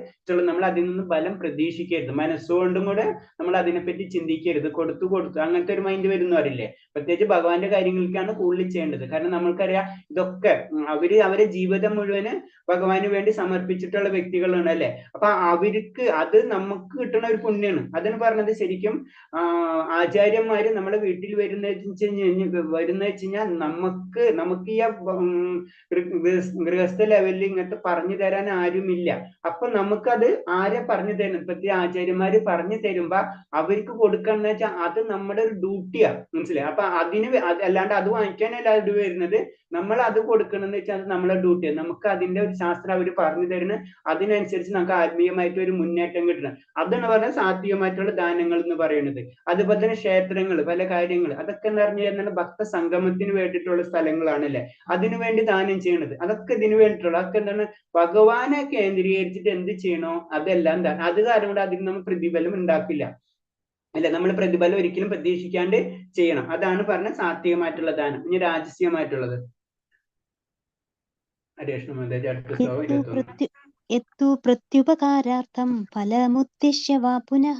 നമ്മൾ അതിൽ നിന്ന് ഫലം പ്രതീക്ഷിക്കരുത്. മനസ്സുകൊണ്ടും കൂടെ നമ്മൾ അതിനെപ്പറ്റി ചിന്തിക്കരുത്. കൊടുത്തു അങ്ങനത്തെ ഒരു മൈൻഡ് വരുന്നവരില്ലേ. പ്രത്യേകിച്ച് ഭഗവാന്റെ കാര്യങ്ങൾക്കാണ് കൂടുതൽ ചെയ്യേണ്ടത്. കാരണം നമ്മൾക്കറിയാം ഇതൊക്കെ അവരെ ജീവിതം മുഴുവന് ഭഗവാന് വേണ്ടി സമർപ്പിച്ചിട്ടുള്ള വ്യക്തികളാണ് അല്ലെ. അപ്പൊ അവർക്ക് അത് നമുക്ക് കിട്ടുന്ന ഒരു പുണ്യാണ്. അതിന് പറഞ്ഞത് ശരിക്കും ആചാര്യന്മാര് നമ്മളെ വീട്ടിൽ വരുന്ന വെച്ച് കഴിഞ്ഞാൽ നമുക്ക് ഈ ഗൃഹസ്ഥ ലെവലിൽ ഇങ്ങോട്ട് പറഞ്ഞു തരാൻ ആരുമില്ല. അപ്പൊ നമുക്കത് ആരെ പറഞ്ഞു തരണം, പ്രത്യേക ആചാര്യന്മാര് പറഞ്ഞു തരുമ്പോ അവർക്ക് കൊടുക്കാന്ന് വെച്ചാൽ അത് നമ്മുടെ ഒരു ഡ്യൂട്ടിയാ, മനസ്സിലായി. അപ്പൊ അല്ലാണ്ട് അത് വാങ്ങിക്കാനല്ല ഇത് വരുന്നത്, നമ്മൾ അത് കൊടുക്കണമെന്ന് വെച്ചാൽ അത് നമ്മളെ ഡ്യൂട്ടിയാണ്. നമുക്ക് അതിന്റെ ഒരു ശാസ്ത്രം അവർ പറഞ്ഞു തരുന്നത്, അതിനനുസരിച്ച് നമുക്ക് ആത്മീയമായിട്ട് ഒരു മുന്നേറ്റം കിട്ടണം. അതാണ് പറഞ്ഞാൽ സാത്വികമായിട്ടുള്ള ദാനങ്ങൾ എന്ന് പറയുന്നത്. അതുപോലെ തന്നെ ക്ഷേത്രങ്ങൾ, പല കാര്യങ്ങൾ, അതൊക്കെ എന്ന് പറഞ്ഞു കഴിഞ്ഞാൽ ഭക്ത സംഗമത്തിന് വേണ്ടിയിട്ടുള്ള സ്ഥലങ്ങളാണല്ലേ. അതിനുവേണ്ടി ദാനം ചെയ്യണത്, അതൊക്കെ ഇതിനു വേണ്ടിയിട്ടുള്ള, അതൊക്കെ എന്താണ്, ഭഗവാനെ കേന്ദ്രീകരിച്ചിട്ട് എന്ത് ചെയ്യണോ അതെല്ലാം അത് കാരണം കൊണ്ട് അതിന് നമ്മൾ പ്രതിഫലം ഉണ്ടാക്കില്ല അല്ലെ. നമ്മൾ പ്രതിഫലം ഒരിക്കലും പ്രതീക്ഷിക്കാണ്ട് ചെയ്യണം. അതാണ് പറഞ്ഞ സാത്വികമായിട്ടുള്ള ദാനം. ഇനി രാജസീയമായിട്ടുള്ളത് പ്രത്യുപകാരാർത്ഥം ഫലമുദ്ദിശ്യ വാ പുനഃ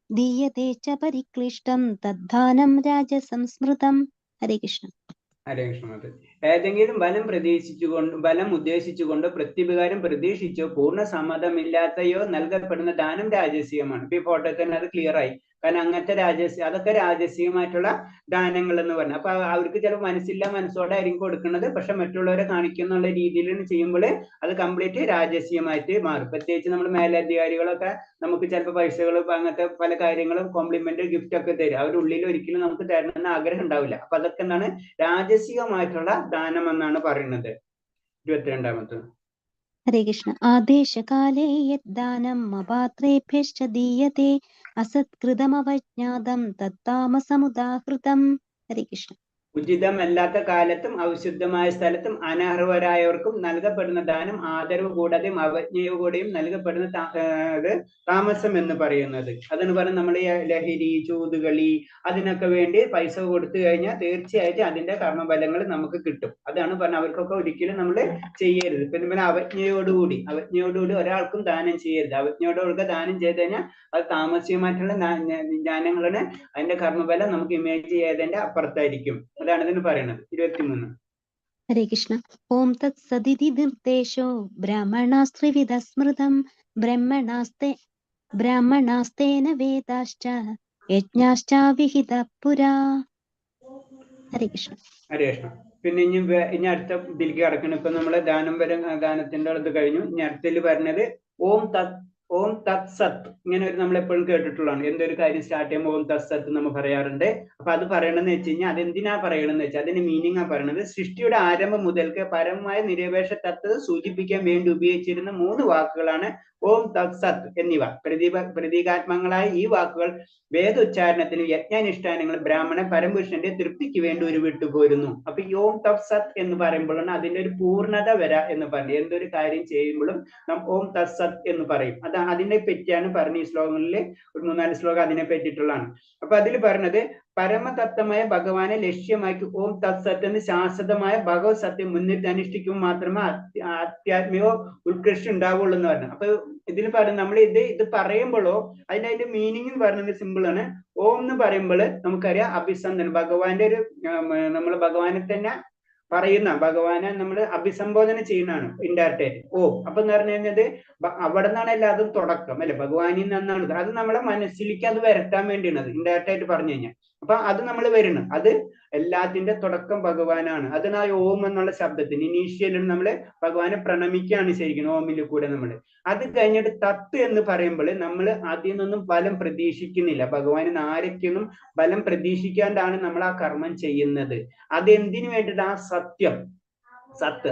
ദീയതേ ച പരിക്ലിഷ്ടം തദ്ദാനം രാജസം സ്മൃതം. ഹരേ കൃഷ്ണ. ഹരേ കൃഷ്ണ. ഏതെങ്കിലും ബലം ഉദ്ദേശിച്ചുകൊണ്ട് പ്രത്യുപകാരം പ്രതീക്ഷിച്ചോ പൂർണ്ണ സമ്മതമില്ലാത്തയോ നൽകപ്പെടുന്ന ദാനം രാജസീയമാണ്. ഇപ്പൊ ഈ ഫോട്ടോയിൽ തന്നെ അത് ക്ലിയർ ആയി. കാരണം അങ്ങനത്തെ അതൊക്കെ രാജസീയമായിട്ടുള്ള ദാനങ്ങൾ എന്ന് പറഞ്ഞു. അപ്പൊ അവർക്ക് ചിലപ്പോൾ മനസ്സോടെ ആയിരിക്കും കൊടുക്കുന്നത്, പക്ഷെ മറ്റുള്ളവരെ കാണിക്കുന്നുള്ള രീതിയിൽ ചെയ്യുമ്പോൾ അത് കംപ്ലീറ്റ് രാജസീയമായിട്ട് മാറും. പ്രത്യേകിച്ച് നമ്മൾ മേലധികാരികളൊക്കെ നമുക്ക് ചിലപ്പോൾ പൈസകൾ അങ്ങനത്തെ പല കാര്യങ്ങളും കോംപ്ലിമെന്റ് ഗിഫ്റ്റ് ഒക്കെ തരും. അവരുടെ ഉള്ളിൽ ഒരിക്കലും നമുക്ക് തരണമെന്ന് ആഗ്രഹം ഉണ്ടാവില്ല. അപ്പൊ അതൊക്കെ എന്താണ് രാജസികമായിട്ടുള്ള ദാനം എന്നാണ് പറയുന്നത്. 22ാമത്തെ. ഹരേ കൃഷ്ണ. ആദേശകാലേ യദ്ദാനം അപാത്രേഭ്യശ്ച ദീയത്തെ അസത്കൃതമവജ്ഞാതം തത്താമസമുദാഹൃതം. ഹരേ കൃഷ്ണ. ഉചിതമല്ലാത്ത കാലത്തും അവിശുദ്ധമായ സ്ഥലത്തും അനർഹരായവർക്കും നൽകപ്പെടുന്ന ദാനം ആദരവ് കൂടാതെയും അവജ്ഞയോ കൂടെയും നൽകപ്പെടുന്ന താമസം എന്ന് പറയുന്നത്. അതെന്ന് പറഞ്ഞാൽ നമ്മൾ ഈ ലഹരി, ചൂതുകളി അതിനൊക്കെ വേണ്ടി പൈസ കൊടുത്തു കഴിഞ്ഞാൽ തീർച്ചയായിട്ടും അതിന്റെ കർമ്മഫലങ്ങൾ നമുക്ക് കിട്ടും. അതാണ് പറഞ്ഞത്. അവർക്കൊക്കെ ഒരിക്കലും നമ്മൾ ചെയ്യരുത്. പിന്നെ അവജ്ഞയോടുകൂടി ഒരാൾക്കും ദാനം ചെയ്യരുത്. അവജ്ഞയോടുകൂടി ദാനം ചെയ്ത് കഴിഞ്ഞാൽ അത് താമസികമായിട്ടുള്ള ജ്ഞാനങ്ങളാണ്. അതിന്റെ കർമ്മഫലം നമുക്ക് ഇമേജ് ചെയ്തതിന്റെ അപ്പുറത്തായിരിക്കും. അതാണ് ഇതിന് പറയുന്നത്. 23. ഹരേ കൃഷ്ണ. ഓം തത് സദിതി നിർദ്ദേശോ ബ്രാഹ്മണാസ്ത്രിവിധ സ്മൃതം ബ്രാഹ്മണാസ്തേന വേദാശ്ച യജ്ഞാശ്ച വിഹിത പുരാ. ഹരേ കൃഷ്ണ. ഹരേ കൃഷ്ണ. പിന്നെ ഇനി അടുത്ത ഇതിലേക്ക് കിടക്കണം. ഇപ്പൊ നമ്മള് ദാനത്തിന്റെ അടുത്ത് കഴിഞ്ഞു. ഇനി അടുത്തതിൽ പറഞ്ഞത് ഓം തത് സത്ത്. ഇങ്ങനെ ഒരു നമ്മൾ എപ്പോഴും കേട്ടിട്ടുള്ളതാണ്. എന്തൊരു കാര്യം സ്റ്റാർട്ട് ചെയ്യുമ്പോൾ ഓം തത് സത്ത് നമ്മൾ പറയാറുണ്ട്. അപ്പൊ അത് പറയണമെന്ന് വെച്ച് കഴിഞ്ഞാൽ അതെന്തിനാ പറയണമെന്ന് വെച്ചാൽ അതിന്റെ മീനിങ് ആ പറയുന്നത് സൃഷ്ടിയുടെ ആരംഭം മുതൽക്ക് പരമമായ നിരപേക്ഷ തത്വത സൂചിപ്പിക്കാൻ വേണ്ടി ഉപയോഗിച്ചിരുന്ന 3 വാക്കുകളാണ് ഓം തത് സത്ത് എന്നിവ. പ്രതീകാത്മകങ്ങളായ ഈ വാക്കുകൾ വേദോച്ചാരണത്തിനും യജ്ഞാനുഷ്ഠാനങ്ങളും ബ്രാഹ്മണ പരമപുരുഷന്റെ തൃപ്തിക്ക് വേണ്ടി ഉരുവിട്ടുപോരുന്നു. അപ്പൊ ഈ ഓം തത് സത്ത് എന്ന് പറയുമ്പോഴാണ് അതിന്റെ ഒരു പൂർണ്ണത വരാ എന്ന് പറഞ്ഞു. എന്തൊരു കാര്യം ചെയ്യുമ്പോഴും നാം ഓം തത് സത്ത് എന്ന് പറയും. അതിനെ പറ്റിയാണ് പറഞ്ഞ ഈ ശ്ലോകങ്ങളിൽ ഒരു 3-4 ശ്ലോകം അതിനെ പറ്റിയിട്ടുള്ളതാണ്. അപ്പൊ അതിൽ പറഞ്ഞത് പരമതത്വമായ ഭഗവാനെ ലക്ഷ്യമാക്കി ഓം തത് സത്ത് എന്ന് ശാശ്വതമായ ഭഗവത് സത്യം മുന്നിട്ട് അനുഷ്ഠിക്കുമ്പോൾ മാത്രമേ ആധ്യാത്മികോ ഉത്കൃഷ്ടം ഉണ്ടാവുള്ളൂ എന്ന് പറഞ്ഞു. അപ്പൊ ഇതിൽ പറഞ്ഞു നമ്മൾ ഇത് പറയുമ്പോഴോ അതിന്റെ മീനിങ് എന്ന് പറയുന്നത് സിമ്പിൾ ആണ്. ഓം എന്ന് പറയുമ്പോൾ നമുക്കറിയാം അഭിസന്ധനം, ഭഗവാന്റെ ഒരു നമ്മൾ ഭഗവാനെ തന്നെ ഭഗവാനെ നമ്മൾ അഭിസംബോധന ചെയ്യുന്നതാണ് ഇൻഡയറക്റ്റ് ആയിട്ട് ഓം. അപ്പൊ എന്ന് പറഞ്ഞു കഴിഞ്ഞത് അവിടെ നിന്നാണ് എല്ലാതും തുടക്കം അല്ലെ, ഭഗവാനിൽ നിന്നാണ്. അത് നമ്മളെ മനസ്സിലേക്ക് അത് വരട്ടാൻ വേണ്ടിയാണ് ഇൻഡയറക്റ്റ് ആയിട്ട് പറഞ്ഞു കഴിഞ്ഞാൽ. അപ്പൊ അത് നമ്മൾ വരുന്നു, അത് എല്ലാത്തിന്റെ തുടക്കം ഭഗവാനാണ്. അതിനാ ഓം എന്നുള്ള ശബ്ദത്തിന് ഇനീഷ്യലിൽ നമ്മൾ ഭഗവാനെ പ്രണമിക്കുകയാണ് ശരിക്കും ഓമിൽ കൂടെ നമ്മൾ. അത് കഴിഞ്ഞിട്ട് തത്ത് എന്ന് പറയുമ്പോൾ നമ്മൾ അതിൽ നിന്നും ബലം പ്രതീക്ഷിക്കുന്നില്ല. ഭഗവാനിൽ നിന്ന് ആരൊക്കെയൊന്നും ബലം പ്രതീക്ഷിക്കാണ്ടാണ് നമ്മൾ ആ കർമ്മം ചെയ്യുന്നത്. അതെന്തിനു വേണ്ടിയിട്ട് ആ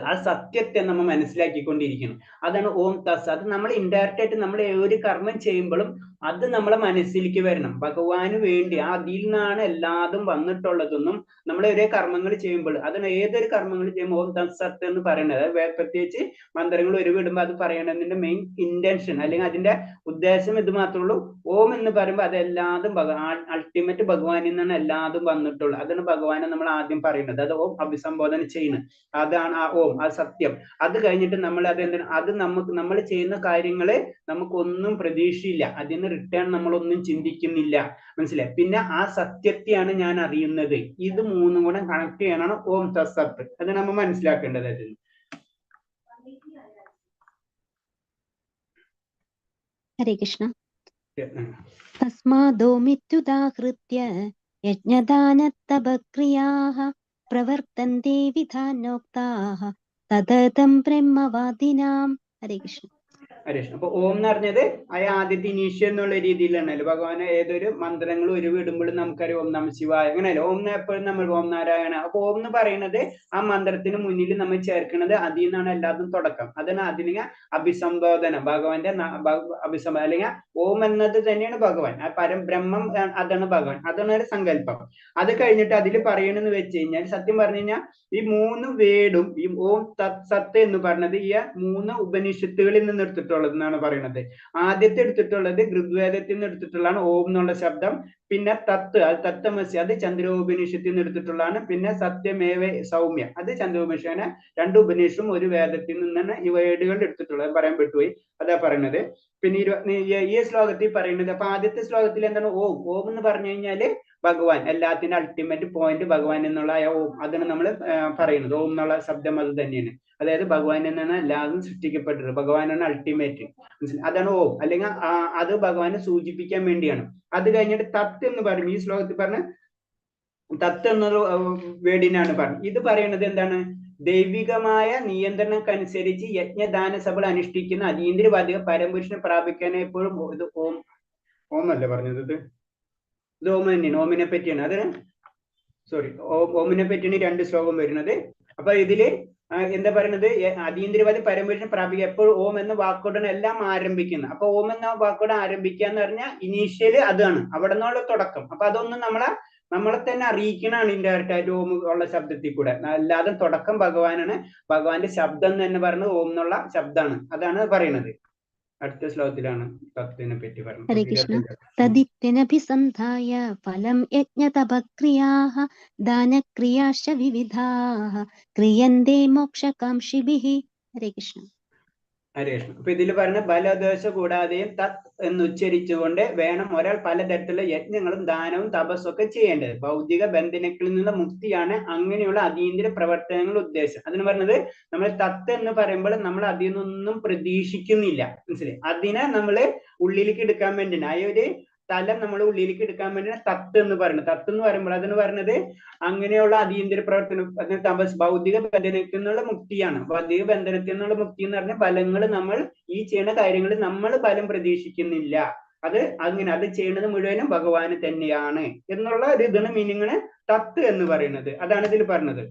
ആ സത്യത്തെ നമ്മൾ മനസ്സിലാക്കിക്കൊണ്ടിരിക്കണം. അതാണ് ഓം തസ്. അത് നമ്മൾ ഇൻഡയറക്റ്റ് ആയിട്ട് നമ്മൾ ഒരു കർമ്മം ചെയ്യുമ്പോഴും അത് നമ്മളെ മനസ്സിലേക്ക് വരണം. ഭഗവാന് വേണ്ടി അതിൽ നിന്നാണ് എല്ലാതും വന്നിട്ടുള്ളതെന്നും നമ്മൾ ഒരേ കർമ്മങ്ങൾ ചെയ്യുമ്പോൾ അതിന് ഏതൊരു കർമ്മങ്ങൾ ചെയ്യുമ്പോൾ ഓം തത് സത്ത് എന്ന് പറയുന്നത് പ്രത്യേകിച്ച് മന്ത്രങ്ങൾ ഉരുവിടുമ്പോൾ അത് പറയണതിന്റെ മെയിൻ ഇന്റൻഷൻ അല്ലെങ്കിൽ അതിന്റെ ഉദ്ദേശം ഇത് മാത്രമേ ഉള്ളൂ. ഓം എന്ന് പറയുമ്പോൾ അതെല്ലാതും അൾട്ടിമേറ്റ് ഭഗവാനിൽ നിന്നാണ് എല്ലാതും വന്നിട്ടുള്ളൂ. അതാണ് ഭഗവാനെ നമ്മൾ ആദ്യം പറയുന്നത്. അത് ഓം അഭിസംബോധന ചെയ്യുന്നത്. അതാണ് ആ ഓം, ആ സത്യം. അത് കഴിഞ്ഞിട്ട് നമ്മൾ അത് നമ്മൾ ചെയ്യുന്ന കാര്യങ്ങള് നമുക്കൊന്നും പ്രതീക്ഷയില്ല, അതിന് റിട്ടേൺ നമ്മളൊന്നും ചിന്തിക്കുന്നില്ല. മനസ്സിലായി? പിന്നെ ആ സത്യത്തെയാണ് ഞാൻ അറിയുന്നത്. ഇത് 3 കൂടെ കണക്ട് ചെയ്യാനാണ് ഓം തത് സത്ത്. അത് നമ്മൾ മനസ്സിലാക്കേണ്ടത്. അതിന് ഹരേ കൃഷ്ണ. തസ്മാദോമിത്യുദാഹൃത്യ യജ്ഞദാനതപക്രിയാഃ പ്രവർത്തന്തെ വിധാനോക്താഃ തദതം ബ്രഹ്മവാദിനാം. ഹരേ കൃഷ്ണ. ഹരേ കൃഷ്ണ. അപ്പൊ ഓം എന്ന് പറഞ്ഞത് ആദ്യത്തെ ഇനീഷ്യൽ എന്നുള്ള രീതിയിലാണല്ലോ. ഭഗവാനെ ഏതൊരു മന്ത്രങ്ങൾ ഉരുവിടുമ്പോഴും നമുക്കറിയാം ഓം നമ ശിവായ അങ്ങനെയല്ലോ. ഓം എപ്പോഴും നമ്മൾ ഓം നാരായണ. അപ്പൊ ഓം എന്ന് പറയുന്നത് ആ മന്ത്രത്തിന് മുന്നിൽ നമ്മൾ ചേർക്കുന്നത് അതിൽ നിന്നാണ് എല്ലാതും തുടക്കം. അതാണ് അതിനെ അഭിസംബോധന, ഭഗവാന്റെ അഭിസംബോധന അല്ലെങ്കിൽ ഓം എന്നത് തന്നെയാണ് ഭഗവാൻ. ആ പരബ്രഹ്മം അതാണ് ഭഗവാൻ. അതാണ് ഒരു സങ്കല്പം. അത് കഴിഞ്ഞിട്ട് അതിൽ പറയണെന്ന് വെച്ച് കഴിഞ്ഞാൽ സത്യം പറഞ്ഞു കഴിഞ്ഞാൽ ഈ 3 വേടും ഈ ഓം തത് സത്ത് എന്ന് പറഞ്ഞത് ഈ 3 ഉപനിഷത്തുകളിൽ നിന്ന് എടുത്തിട്ടുള്ളത് എന്നാണ് പറയുന്നത്. ആദ്യത്തെ എടുത്തിട്ടുള്ളത് ഋഗ്വേദത്തിൽ നിന്ന് എടുത്തിട്ടുള്ളതാണ് ഓം എന്നുള്ള ശബ്ദം. പിന്നെ തത്ത്, അത് തത്വമസി, അത് ചന്ദ്രോപനിഷത്തിൽ നിന്ന് എടുത്തിട്ടുള്ളതാണ്. പിന്നെ സത്യമേവ സൗമ്യ, അത് ചന്ദ്രോപനിഷനെ 2 ഉപനിഷത്തും ഒരു വേദത്തിൽ നിന്നാണ് ഈ വേടുകൾ എടുത്തിട്ടുള്ളത്. പറയാൻ പെട്ടുപോയി, അതാ പറയുന്നത്. പിന്നെ ഈ ശ്ലോകത്തിൽ പറയുന്നത്, അപ്പൊ ആദ്യത്തെ ശ്ലോകത്തിൽ എന്താണ് ഓം എന്ന് പറഞ്ഞു കഴിഞ്ഞാല് ഭഗവാൻ, എല്ലാത്തിന്റെ അൾട്ടിമേറ്റ് പോയിന്റ് ഭഗവാൻ എന്നുള്ള ഓം, അതാണ് നമ്മൾ പറയുന്നത്. ഓം എന്നുള്ള ശബ്ദം അത് തന്നെയാണ്. അതായത് ഭഗവാൻ എന്നാണ് എല്ലാതും സൃഷ്ടിക്കപ്പെട്ടത്, ഭഗവാനാണ് അൾട്ടിമേറ്റ്, അതാണ് ഓം. അല്ലെങ്കിൽ അത് ഭഗവാനെ സൂചിപ്പിക്കാൻ വേണ്ടിയാണ്. അത് കഴിഞ്ഞിട്ട് തത്ത് എന്ന് പറയും. ഈ ശ്ലോകത്തിൽ പറഞ്ഞ തത്ത് എന്നൊരു വേർഡിനാണ് പറഞ്ഞത്. ഇത് പറയുന്നത് എന്താണ്? ദൈവികമായ നിയന്ത്രണക്കനുസരിച്ച് യജ്ഞദാന സഭകൾ അനുഷ്ഠിക്കുന്ന അതീന്ദ്രിയവാദിക പരമപുരുഷനെ പ്രാപിക്കാൻ എപ്പോഴും ഇത് ഓം, ഓമല്ലേ പറഞ്ഞത്? ഇത് ഓം തന്നെയാണ്, ഓമിനെ പറ്റിയാണ്. അത് സോറി, ഓമിനെ പറ്റിയാണ് 2 ശ്ലോകം വരുന്നത്. അപ്പൊ ഇതില് എന്താ പറയുന്നത്? അതീന്ദ്രിയവാദി പരമപുരുഷനെ പ്രാപിക്കുക എപ്പോഴും ഓം എന്ന വാക്കോടാണ് എല്ലാം ആരംഭിക്കുന്നത്. അപ്പൊ ഓം എന്ന വാക്കോട് ആരംഭിക്കുക എന്ന് പറഞ്ഞാൽ ഇനീഷ്യല് അതാണ്, അവിടെ നിന്നുള്ള തുടക്കം. അപ്പൊ അതൊന്നും നമ്മളെ തന്നെ അറിയിക്കണാണ് ഇൻഡയറക്റ്റ് ആയിട്ട് ഓം ഉള്ള ശബ്ദത്തിൽ കൂടെ. അല്ലാതെ തുടക്കം ഭഗവാനാണ്. ഭഗവാന്റെ ശബ്ദം തന്നെ പറയുന്നത് ഓം എന്നുള്ള ശബ്ദമാണ്. അതാണ് പറയുന്നത്. അടുത്ത ശ്ലോകത്തിലാണ് തത്വത്തിനെ പറ്റി ഹരേ പറയുന്നത്. കൃഷ്ണ. തദിത്യനഭിസന്ധായ ഫലം യജ്ഞതപക്രിയാഃ ദാനക്രിയാശ്ച വിവിധാഃ ക്രിയന്തെ മോക്ഷകാംക്ഷിഭിഃ. ഹരേ കൃഷ്ണ. ഹരേ കൃഷ്ണ. അപ്പൊ ഇതിൽ പറഞ്ഞ ബലദോഷ കൂടാതെയും തത് എന്ന് ഉച്ചരിച്ചുകൊണ്ട് വേണം ഒരാൾ പലതരത്തിലുള്ള യജ്ഞങ്ങളും ദാനവും തപസ്സും ഒക്കെ ചെയ്യേണ്ടത്. ഭൗതിക ബന്ധനങ്ങളിൽ നിന്ന് മുക്തിയാണ് അങ്ങനെയുള്ള അതീന്ദ്രിയ പ്രവർത്തനങ്ങളുടെ ഉദ്ദേശം. അതിന് പറഞ്ഞത് നമ്മൾ തത്ത് എന്ന് പറയുമ്പോൾ നമ്മൾ അതിൽ നിന്നൊന്നും പ്രതീക്ഷിക്കുന്നില്ല, മനസ്സിലായി? അതിനെ നമ്മള് ഉള്ളിലേക്ക് എടുക്കാൻ വേണ്ടിയാണ്. ആ ഒരു തലം നമ്മൾ ഉള്ളിലേക്ക് എടുക്കാൻ വേണ്ടിയാണ് തത്ത് എന്ന് പറയുന്നത്. തത്ത് എന്ന് പറയുമ്പോൾ അതിന് പറയുന്നത് അങ്ങനെയുള്ള അതീന്ദ്രിയ പ്രവർത്തനം, അതിന് തപസ്, ഭൗതിക ബന്ധനത്തിൽ നിന്നുള്ള മുക്തിയാണ്. ഭൗതിക ബന്ധനത്തിൽ നിന്നുള്ള മുക്തി എന്ന് പറഞ്ഞാൽ ഫലങ്ങൾ നമ്മൾ ഈ ചെയ്യുന്ന കാര്യങ്ങൾ നമ്മൾ ഫലം പ്രതീക്ഷിക്കുന്നില്ല. അത് അങ്ങനെ അത് ചെയ്യുന്നത് മുഴുവനും ഭഗവാന് തന്നെയാണ് എന്നുള്ള ഒരു ഇതാണ് മീനിങ്ങിന് തത്ത് എന്ന് പറയുന്നത്. അതാണ് ഇതിൽ പറഞ്ഞത്.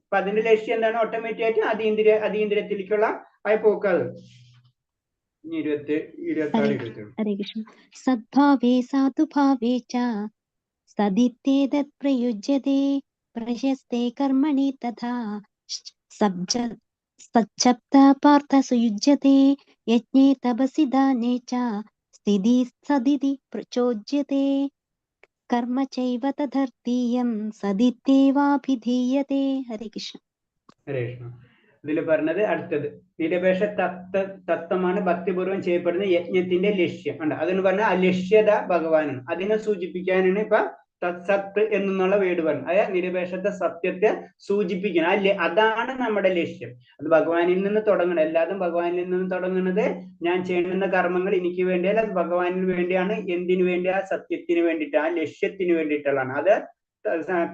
അപ്പൊ അതിന്റെ ലക്ഷ്യം എന്താണ്? ഓട്ടോമാറ്റിക് ആയിട്ട് അതീന്ദ്രിയത്തിലേക്കുള്ള ആയ പോക്കാത്. ഹരേ കൃഷ്ണ. സദ്ഭാവേ സാധുഭാവേ ച സദിത്യേതത് പ്രയുജ്യതേ പ്രശസ്തേ കർമ്മണി തഥാ സച്ഛബ്ദ പാർത്ഥ സുയുജ്യതേ യജ്ഞേ തപസി ദാനേ ച സ്ഥിതി സദിതി പ്രചോജ്യതേ കർമ്മ ചൈവ തദർത്ഥീയം സദിത്യേവാഭിധീയതേ. ഹരേ കൃഷ്ണ. ഹരേ കൃഷ്ണ. ഇതിൽ പറഞ്ഞത് അടുത്തത് നിരപേക്ഷ തത്വമാണ് ഭക്തിപൂർവ്വം ചെയ്യപ്പെടുന്ന യജ്ഞത്തിന്റെ ലക്ഷ്യം. ഉണ്ട് അതെന്ന് പറഞ്ഞാൽ ആ ലക്ഷ്യത ഭഗവാനാണ്. അതിനെ സൂചിപ്പിക്കാനാണ് ഇപ്പൊ സത്ത് എന്നുള്ള വേർഡ് പറഞ്ഞത്. അതായത് നിരപേക്ഷത്തെ സത്യത്തെ സൂചിപ്പിക്കണം. അതാണ് നമ്മുടെ ലക്ഷ്യം. അത് ഭഗവാനിൽ നിന്ന് തുടങ്ങണം. എല്ലാതും ഭഗവാനിൽ നിന്ന് തുടങ്ങുന്നത് ഞാൻ ചെയ്യുന്ന കർമ്മങ്ങൾ എനിക്ക് വേണ്ടിയല്ല, അത് ഭഗവാനിന് വേണ്ടിയാണ്. എന്തിനു വേണ്ടി? ആ സത്യത്തിന് വേണ്ടിയിട്ട്, ആ ലക്ഷ്യത്തിന് വേണ്ടിയിട്ടുള്ളതാണ് അത്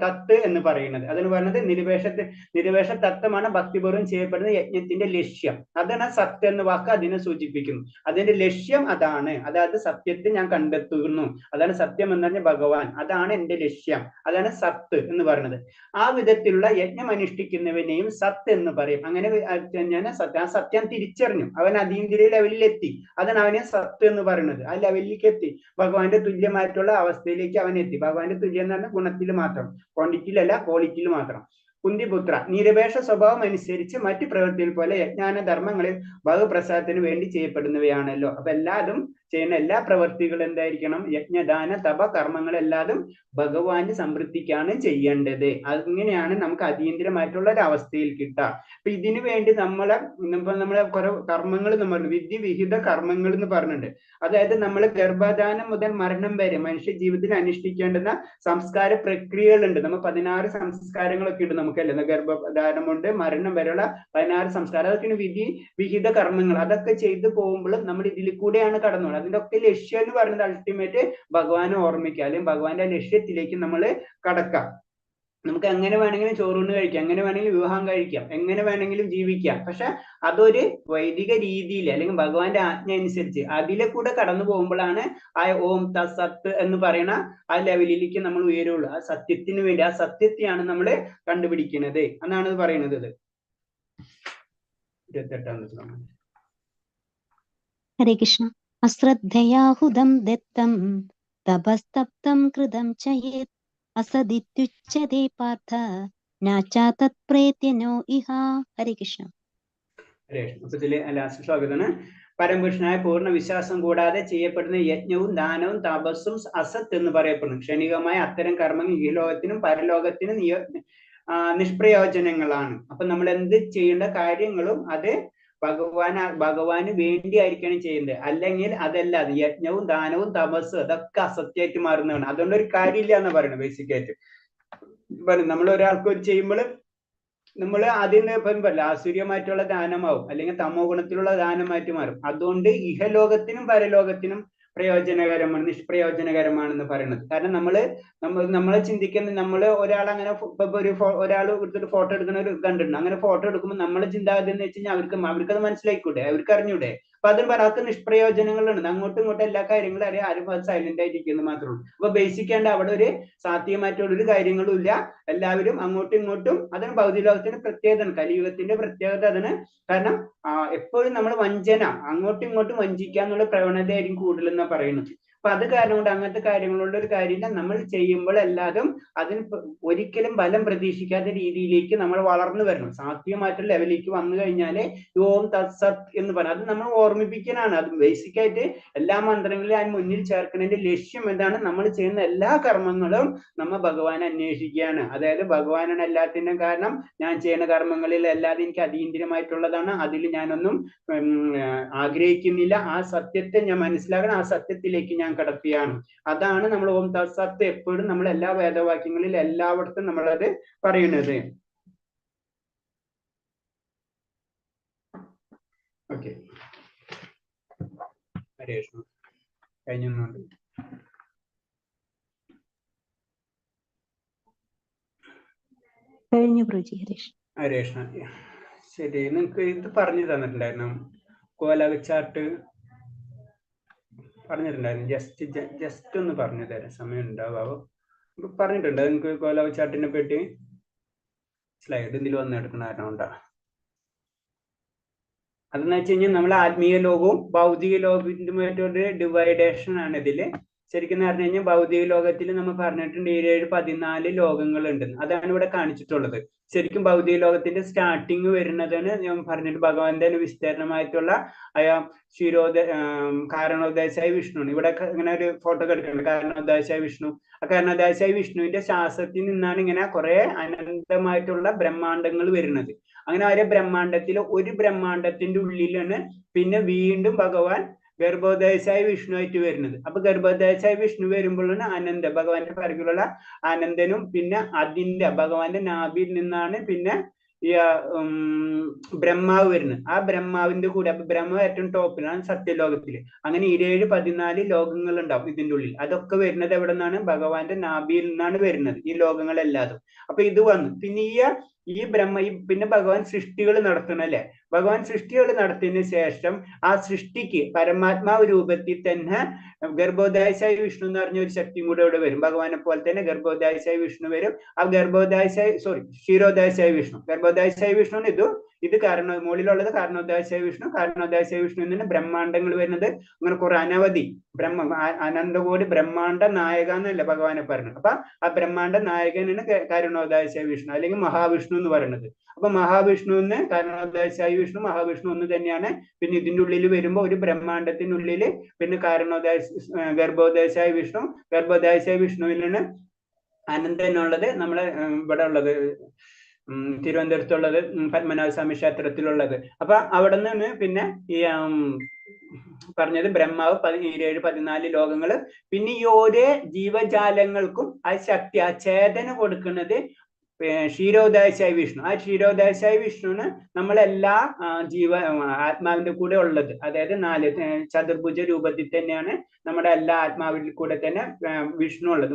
തത്ത് എന്ന് പറയുന്നത്. അതിന് പറയുന്നത് നിരപേക്ഷ തത്വമാണ് ഭക്തിപൂർവ്വം ചെയ്യപ്പെടുന്ന യജ്ഞത്തിന്റെ ലക്ഷ്യം. അതാണ് സത്ത് എന്ന വാക്ക് അതിനെ സൂചിപ്പിക്കുന്നു. അതിന്റെ ലക്ഷ്യം അതാണ്. അതായത് സത്യത്തെ ഞാൻ കണ്ടെത്തുന്നു. അതാണ് സത്യം എന്ന് പറഞ്ഞ ഭഗവാൻ. അതാണ് എന്റെ ലക്ഷ്യം. അതാണ് സത്ത് എന്ന് പറയുന്നത്. ആ വിധത്തിലുള്ള യജ്ഞം അനുഷ്ഠിക്കുന്നവനെയും സത്ത് എന്ന് പറയും. അങ്ങനെ ഞാൻ ആ സത്യം തിരിച്ചറിഞ്ഞു, അവൻ അതീന്ദ്രിയ ലെവലിൽ എത്തി. അതാണ് അവനെ സത്ത് എന്ന് പറയുന്നത്. ആ ലെവലിലേക്ക് എത്തി, ഭഗവാന്റെ തുല്യമായിട്ടുള്ള അവസ്ഥയിലേക്ക് അവൻ എത്തി. ഭഗവാന്റെ തുല്യം എന്ന് പറഞ്ഞാൽ ഗുണത്തിൽ മാത്രം, ക്വാണ്ടിറ്റിയിലല്ല ക്വാളിറ്റിയിൽ മാത്രം. കുന്തിപുത്ര, നിരപേക്ഷ സ്വഭാവം അനുസരിച്ച് മറ്റു പ്രവൃത്തികൾ പോലെ യജ്ഞാന ധർമ്മങ്ങളിൽ ഭഗവത്പ്രസാദത്തിന് വേണ്ടി ചെയ്യപ്പെടുന്നവയാണല്ലോ. അപ്പൊ എല്ലാതും ചെയ്യുന്ന എല്ലാ പ്രവൃത്തികളും എന്തായിരിക്കണം? യജ്ഞദാന തപ കർമ്മങ്ങളെല്ലാതും ഭഗവാന്റെ സമൃദ്ധിക്കാണ് ചെയ്യേണ്ടത്. അങ്ങനെയാണ് നമുക്ക് അതീന്ദ്രമായിട്ടുള്ള ഒരു അവസ്ഥയിൽ കിട്ടുക. അപ്പൊ ഇതിനു വേണ്ടി നമ്മളെ കുറെ കർമ്മങ്ങൾ നമ്മൾ വിധിവിഹിത കർമ്മങ്ങൾ എന്ന് പറഞ്ഞിട്ടുണ്ട്. അതായത് നമ്മൾ ഗർഭധാനം മുതൽ മരണം വരെ മനുഷ്യ ജീവിതത്തിൽ അനുഷ്ഠിക്കേണ്ടുന്ന സംസ്കാര പ്രക്രിയകളുണ്ട്. നമ്മൾ 16 സംസ്കാരങ്ങളൊക്കെ ഉണ്ട് നമുക്കല്ലേ. ഗർഭധാനം കൊണ്ട് മരണം വരെയുള്ള 16 സംസ്കാരം, അതൊക്കെയാണ് വിഹിത കർമ്മങ്ങൾ. അതൊക്കെ ചെയ്തു പോകുമ്പോൾ നമ്മൾ ഇതിൽ കൂടെയാണ് കടന്നു. അതിന്റെ ഒക്കെ ലക്ഷ്യം എന്ന് പറയുന്നത് അൾട്ടിമേറ്റ് ഭഗവാനെ ഓർമ്മിക്കുക, അല്ലെങ്കിൽ ഭഗവാന്റെ ലക്ഷ്യത്തിലേക്ക് നമ്മൾ കടക്കാം. നമുക്ക് എങ്ങനെ വേണമെങ്കിലും ചോറൂണ് കഴിക്കാം, എങ്ങനെ വേണമെങ്കിലും വിവാഹം കഴിക്കാം, എങ്ങനെ വേണമെങ്കിലും ജീവിക്കാം. പക്ഷെ അതൊരു വൈദിക രീതിയിൽ അല്ലെങ്കിൽ ഭഗവാന്റെ ആജ്ഞ അനുസരിച്ച് അതിലെ കൂടെ കടന്നു പോകുമ്പോഴാണ് ആ ഓം തസത്ത് എന്ന് പറയുന്ന ആ ലെവലിലേക്ക് നമ്മൾ ഉയരുള്ളൂ. ആ സത്യത്തിന് വേണ്ടി, ആ സത്യത്തെയാണ് നമ്മൾ കണ്ടുപിടിക്കുന്നത് എന്നാണ് പറയുന്നത്. ഇത് 28-ാമത്തെ ശ്ലോകം. ഹരേ കൃഷ്ണ. അശ്രദ്ധയാഹുതം ദത്തം തപസ്തപ്തം കൃതം ച യേത് അസദിത്യുച്യതേ പാർത്ഥ നാചാ തത്പ്രേത്യനോ ഇഹ. ഹരേ കൃഷ്ണ. ഹരേ കൃഷ്ണ. അപ്പൊ ഇതിലെ ലാസ്റ്റ് ശ്ലോകത്തിന് പരമപുരുഷനായ പൂർണ്ണ വിശ്വാസം കൂടാതെ ചെയ്യപ്പെടുന്ന യജ്ഞവും ദാനവും തപസ്സും അസത്ത് എന്ന് പറയപ്പെടുന്നു. ക്ഷണികമായ അത്തരം കർമ്മങ്ങൾ ഇഹലോകത്തിനും പരലോകത്തിനും നിഷ്പ്രയോജനങ്ങളാണ്. അപ്പൊ നമ്മൾ എന്ത് ചെയ്യേണ്ട കാര്യങ്ങളും അത് ഭഗവാന് വേണ്ടിയായിരിക്കണം ചെയ്യുന്നത്. അല്ലെങ്കിൽ അതല്ല, അത് യജ്ഞവും ദാനവും തപസ്സും അതൊക്കെ അസത്യമായിട്ട് മാറുന്നതാണ്. അതുകൊണ്ട് ഒരു കാര്യമില്ല എന്ന് പറയുന്നത് ബേസിക്കായിട്ട്. നമ്മൾ ഒരാൾക്ക് ചെയ്യുമ്പോൾ നമ്മൾ അതിന് ഇപ്പം പറയില്ല, ആസുര്യമായിട്ടുള്ള ദാനമാവും, അല്ലെങ്കിൽ തമോ ഗുണത്തിലുള്ള ദാനമായിട്ട് മാറും. അതുകൊണ്ട് ഇഹലോകത്തിനും പരലോകത്തിനും പ്രയോജനകരമാണ്, നിഷ്പ്രയോജനകരമാണെന്ന് പറയുന്നത്. കാരണം നമ്മളെ ചിന്തിക്കുന്നത്, നമ്മൾ ഒരാൾ അങ്ങനെ ഒരാൾ എടുത്തിട്ട് ഫോട്ടോ എടുക്കുന്ന ഒരു കണ്ടിട്ടുണ്ട്. അങ്ങനെ ഫോട്ടോ എടുക്കുമ്പോൾ നമ്മളെ ചിന്താഗതി എന്ന് വെച്ച് കഴിഞ്ഞാൽ അവർക്കത് മനസ്സിലായിക്കൂടെ, അവർക്ക് അറിഞ്ഞൂടെ? അപ്പൊ അതിന് പറയാത്ത നിഷ്പ്രയോജനങ്ങളുണ്ട്. അങ്ങോട്ടും ഇങ്ങോട്ടും എല്ലാ കാര്യങ്ങളും അറിയാം, ആരും അത് സൈലന്റ് ആയിട്ടിരിക്കുന്നത് മാത്രമേ ഉള്ളൂ. അപ്പൊ ബേസിക് ആയിട്ട് അവിടെ ഒരു സാധ്യമായിട്ടുള്ള ഒരു കാര്യങ്ങളും ഇല്ല. എല്ലാവരും അങ്ങോട്ടും ഇങ്ങോട്ടും, അതാണ് ഭൗതിക ലോകത്തിന്റെ പ്രത്യേകത, കലിയുഗത്തിന്റെ പ്രത്യേകത അതിന്. കാരണം എപ്പോഴും നമ്മൾ വഞ്ചന, അങ്ങോട്ടും ഇങ്ങോട്ടും വഞ്ചിക്കാന്നുള്ള പ്രവണതയായിരിക്കും കൂടുതലെന്നാ പറയുന്നത്. അപ്പൊ അത് കാരണം കൊണ്ട് അങ്ങനത്തെ കാര്യങ്ങളുള്ള ഒരു കാര്യമില്ല. നമ്മൾ ചെയ്യുമ്പോൾ എല്ലാതും അതിന് ഒരിക്കലും ഫലം പ്രതീക്ഷിക്കാത്ത രീതിയിലേക്ക് നമ്മൾ വളർന്നു വരണം. സാധ്യമായിട്ടുള്ള ലെവലിലേക്ക് വന്നു കഴിഞ്ഞാല് ഓം തത് സത് എന്ന് പറയാം. അത് നമ്മൾ ഓർമ്മിപ്പിക്കാനാണ്. അത് ബേസിക് ആയിട്ട് എല്ലാ മന്ത്രങ്ങളിലും ഞാൻ മുന്നിൽ ചേർക്കുന്നതിന്റെ ലക്ഷ്യം എന്താണ്? നമ്മൾ ചെയ്യുന്ന എല്ലാ കർമ്മങ്ങളും നമ്മ ഭഗവാനെ അന്വേഷിക്കുകയാണ്. അതായത് ഭഗവാനാണ് എല്ലാത്തിനും കാരണം. ഞാൻ ചെയ്യുന്ന കർമ്മങ്ങളിൽ എല്ലാതും എനിക്ക് അതീന്ദ്രിയമായിട്ടുള്ളതാണ്. അതിൽ ഞാനൊന്നും ആഗ്രഹിക്കുന്നില്ല. ആ സത്യത്തെ ഞാൻ മനസ്സിലാക്കണം. ആ സത്യത്തിലേക്ക് ഞാൻ കടത്തിയാണ്. അതാണ് നമ്മൾ ഓം തത് സത്ത് എപ്പോഴും നമ്മൾ എല്ലാ വേദവാക്യങ്ങളിൽ എല്ലായിടത്തും നമ്മളത് പറയുന്നത്. ഓക്കെ, ഹരേഷ് കഴിഞ്ഞുണ്ട്. കഴിഞ്ഞു പ്രജി ഹരീഷ്. ഹരേഷ്ണ, ശരി. നിങ്ങക്ക് ഇത് പറഞ്ഞു തന്നിട്ടുണ്ടായിരുന്നു, കോലക ചാർട്ട് പറഞ്ഞിട്ടുണ്ടായിരുന്നു. ജസ്റ്റ് ഒന്ന് പറഞ്ഞു തരാം, സമയം ഉണ്ടാവാവോ? പറഞ്ഞിട്ടുണ്ട് നിങ്ങൾക്ക് കോലക ചാർട്ടിനെ പറ്റി? സ്ലൈഡ് ഇതിൽ വന്ന് എടുക്കണ കാരണം ഉണ്ടാ. അതെന്ന് വെച്ച് കഴിഞ്ഞാൽ നമ്മൾ ആത്മീയ ലോകവും ഭൗതിക ലോകത്തിൻ്റെ ഡിവൈഡേഷൻ ആണ് ഇതില്. ശരിക്കും പറഞ്ഞു കഴിഞ്ഞാൽ ഭൗതിക ലോകത്തിൽ നമ്മൾ പറഞ്ഞിട്ടുണ്ട് 14 ലോകങ്ങളുണ്ട്. അതാണ് ഇവിടെ കാണിച്ചിട്ടുള്ളത്. ശരിക്കും ഭൗതിക ലോകത്തിന്റെ സ്റ്റാർട്ടിങ് വരുന്നതാണ് ഞാൻ പറഞ്ഞിട്ട് ഭഗവാന്റെ വിസ്തീർണമായിട്ടുള്ള കാരണോദ്ദേശായ വിഷ്ണുവാണ്. ഇവിടെ ഇങ്ങനെ ഒരു ഫോട്ടോ എടുക്കുന്നുണ്ട്, കാരണോദ്ദേശായ വിഷ്ണു. ആ കാരണോദ്ദേശായ വിഷ്ണുവിന്റെ ശാസ്ത്രത്തിൽ നിന്നാണ് ഇങ്ങനെ കുറെ അനന്തമായിട്ടുള്ള ബ്രഹ്മാണ്ടങ്ങൾ വരുന്നത്. അങ്ങനെ ഒരു ബ്രഹ്മാണ്ടത്തിൽ ഒരു ബ്രഹ്മാണ്ടത്തിന്റെ ഉള്ളിലാണ് പിന്നെ വീണ്ടും ഭഗവാൻ ഗർഭോദയസായ വിഷ്ണു ആയിട്ട് വരുന്നത്. അപ്പൊ ഗർഭോദയസായ വിഷ്ണു വരുമ്പോഴാണ് അനന്ത ഭഗവാന്റെ പിറകിലുള്ള അനന്തനും പിന്നെ അതിന്റെ ഭഗവാന്റെ നാഭിയിൽ നിന്നാണ് പിന്നെ ഈ ബ്രഹ്മാവ് വരുന്നത്. ആ ബ്രഹ്മാവിന്റെ കൂടെ, അപ്പൊ ബ്രഹ്മാവ് ഏറ്റവും ടോപ്പിലാണ് സത്യലോകത്തില്. അങ്ങനെ 14 ലോകങ്ങൾ ഉണ്ടാവും ഇതിന്റെ ഉള്ളിൽ. അതൊക്കെ വരുന്നത് എവിടെ നിന്നാണ്? ഭഗവാന്റെ നാഭിയിൽ നിന്നാണ് വരുന്നത് ഈ ലോകങ്ങളെല്ലാതും. അപ്പൊ ഇത് വന്നു പിന്നെ ഈ പിന്നെ ഭഗവാൻ സൃഷ്ടികൾ നടത്തണം അല്ലെ? ഭഗവാൻ സൃഷ്ടികൾ നടത്തിയതിനു ശേഷം ആ സൃഷ്ടിക്ക് പരമാത്മാവ് രൂപത്തിൽ തന്നെ ഗർഭോദയസായ വിഷ്ണു എന്ന് പറഞ്ഞ ഒരു ശക്തിയും കൂടെ ഇവിടെ വരും. ഭഗവാനെ പോലെ തന്നെ ഗർഭോദയസായ വിഷ്ണു വരും. ആ ക്ഷീരോദയസായ വിഷ്ണു, ഗർഭോദയസായ വിഷ്ണു ഇത് മുകളിലുള്ളത് കാരണോദയസായ വിഷ്ണു. കാരണോദയസായ വിഷ്ണു നിന്ന് ബ്രഹ്മാണ്ടങ്ങൾ വരുന്നത്. അങ്ങനെ കുറെ അനവധി അനന്തകോടി ബ്രഹ്മാണ്ട നായക എന്നല്ല ഭഗവാനെ പറയുന്നത്. അപ്പൊ ആ ബ്രഹ്മാണ്ട നായകനാണ് കാരണോദയസായ വിഷ്ണു, അല്ലെങ്കിൽ മഹാവിഷ്ണു എന്ന് പറയുന്നത്. അപ്പൊ മഹാവിഷ്ണുവിന് കാരണോദയസായ വിഷ്ണു, മഹാവിഷ്ണു ഒന്ന് തന്നെയാണ്. പിന്നെ ഇതിന്റെ ഉള്ളിൽ വരുമ്പോ ഒരു ബ്രഹ്മാണ്ടത്തിനുള്ളിൽ പിന്നെ ഗർഭോദയസായ വിഷ്ണു, ഗർഭോദയസായ വിഷ്ണുവിനാണ് അനന്തനുള്ളത്. നമ്മളെ ഇവിടെ ഉള്ളത് തിരുവനന്തപുരത്തുള്ളത് പത്മനാഭ സ്വാമി ക്ഷേത്രത്തിലുള്ളത്. അപ്പൊ അവിടെ നിന്ന് പിന്നെ ഈ പറഞ്ഞത് ബ്രഹ്മാവ് 14 ലോകങ്ങള്. പിന്നെ ഈ ഓരോ ജീവജാലങ്ങൾക്കും ആ ശക്തി, ആ ചേതന കൊടുക്കുന്നത് ക്ഷീരോദയസായ വിഷ്ണു. ആ ക്ഷീരോദയസായ വിഷ്ണുവിന് നമ്മളെല്ലാ ആത്മാവിന്റെ കൂടെ ഉള്ളത്. അതായത് 4 ചതുർഭുജ രൂപത്തിൽ തന്നെയാണ് നമ്മുടെ എല്ലാ ആത്മാവിൽ കൂടെ തന്നെ വിഷ്ണു ഉള്ളത്.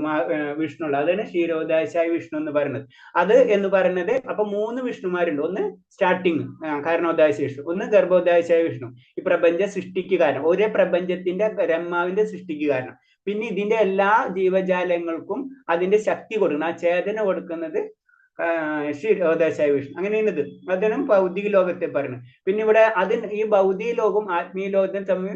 അതാണ് ക്ഷീരോദയസായ വിഷ്ണു എന്ന് പറയുന്നത്. അത് എന്ന് പറയുന്നത് അപ്പൊ 3 വിഷ്ണുമാരുണ്ട്. ഒന്ന് സ്റ്റാർട്ടിങ് കാരണോദയസായ വിഷ്ണു, ഒന്ന് ഗർഭോദയസായ വിഷ്ണു, ഈ പ്രപഞ്ച സൃഷ്ടിക്ക് കാരണം, ഒരേ പ്രപഞ്ചത്തിന്റെ ബ്രഹ്മാവിന്റെ സൃഷ്ടിക്ക് കാരണം. പിന്നെ ഇതിന്റെ എല്ലാ ജീവജാലങ്ങൾക്കും അതിന്റെ ശക്തി കൊടുക്കണം, ആ ചേതന കൊടുക്കുന്നത് ക്ഷീരോദയസായ വിഷ്ണു. അങ്ങനെയാണിത്. അതാണ് ഭൗതിക ലോകത്തെ പറയുന്നത്. പിന്നെ ഇവിടെ ഈ ഭൗതിക ലോകവും ആത്മീയ ലോകവും തമ്മിൽ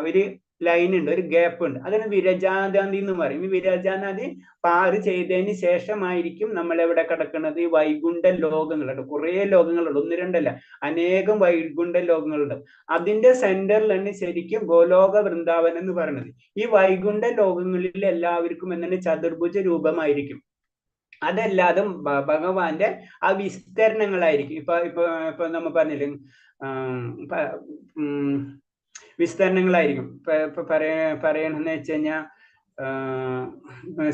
ഒരു ലൈൻ ഉണ്ട്, ഒരു ഗ്യാപ്പ് ഉണ്ട്. അതാണ് വിരജാനാദി എന്ന് പറയും. ഈ വിരജാനാദി പാറ് ചെയ്തതിന് ശേഷമായിരിക്കും നമ്മൾ എവിടെ കിടക്കുന്നത്? ഈ വൈകുണ്ഠ ലോകങ്ങളുണ്ട്. കുറെ ലോകങ്ങളുണ്ട്, 1, 2 അല്ല, അനേകം വൈകുണ്ഠ ലോകങ്ങളുണ്ട്. അതിന്റെ സെന്ററിലാണ് ശരിക്കും ഗോലോക വൃന്ദാവനം എന്ന് പറയുന്നത്. ഈ വൈകുണ്ഠ ലോകങ്ങളിൽ എല്ലാവർക്കും എന്താണ്? ചതുർഭുജ രൂപമായിരിക്കും. അതെല്ലാതും ഭഗവാന്റെ ആ വിസ്തരണങ്ങളായിരിക്കും. ഇപ്പൊ നമ്മൾ പറഞ്ഞില്ലേ, വിസ്തരണങ്ങളായിരിക്കും. ഇപ്പൊ പറയണമെന്ന് വെച്ച് കഴിഞ്ഞാൽ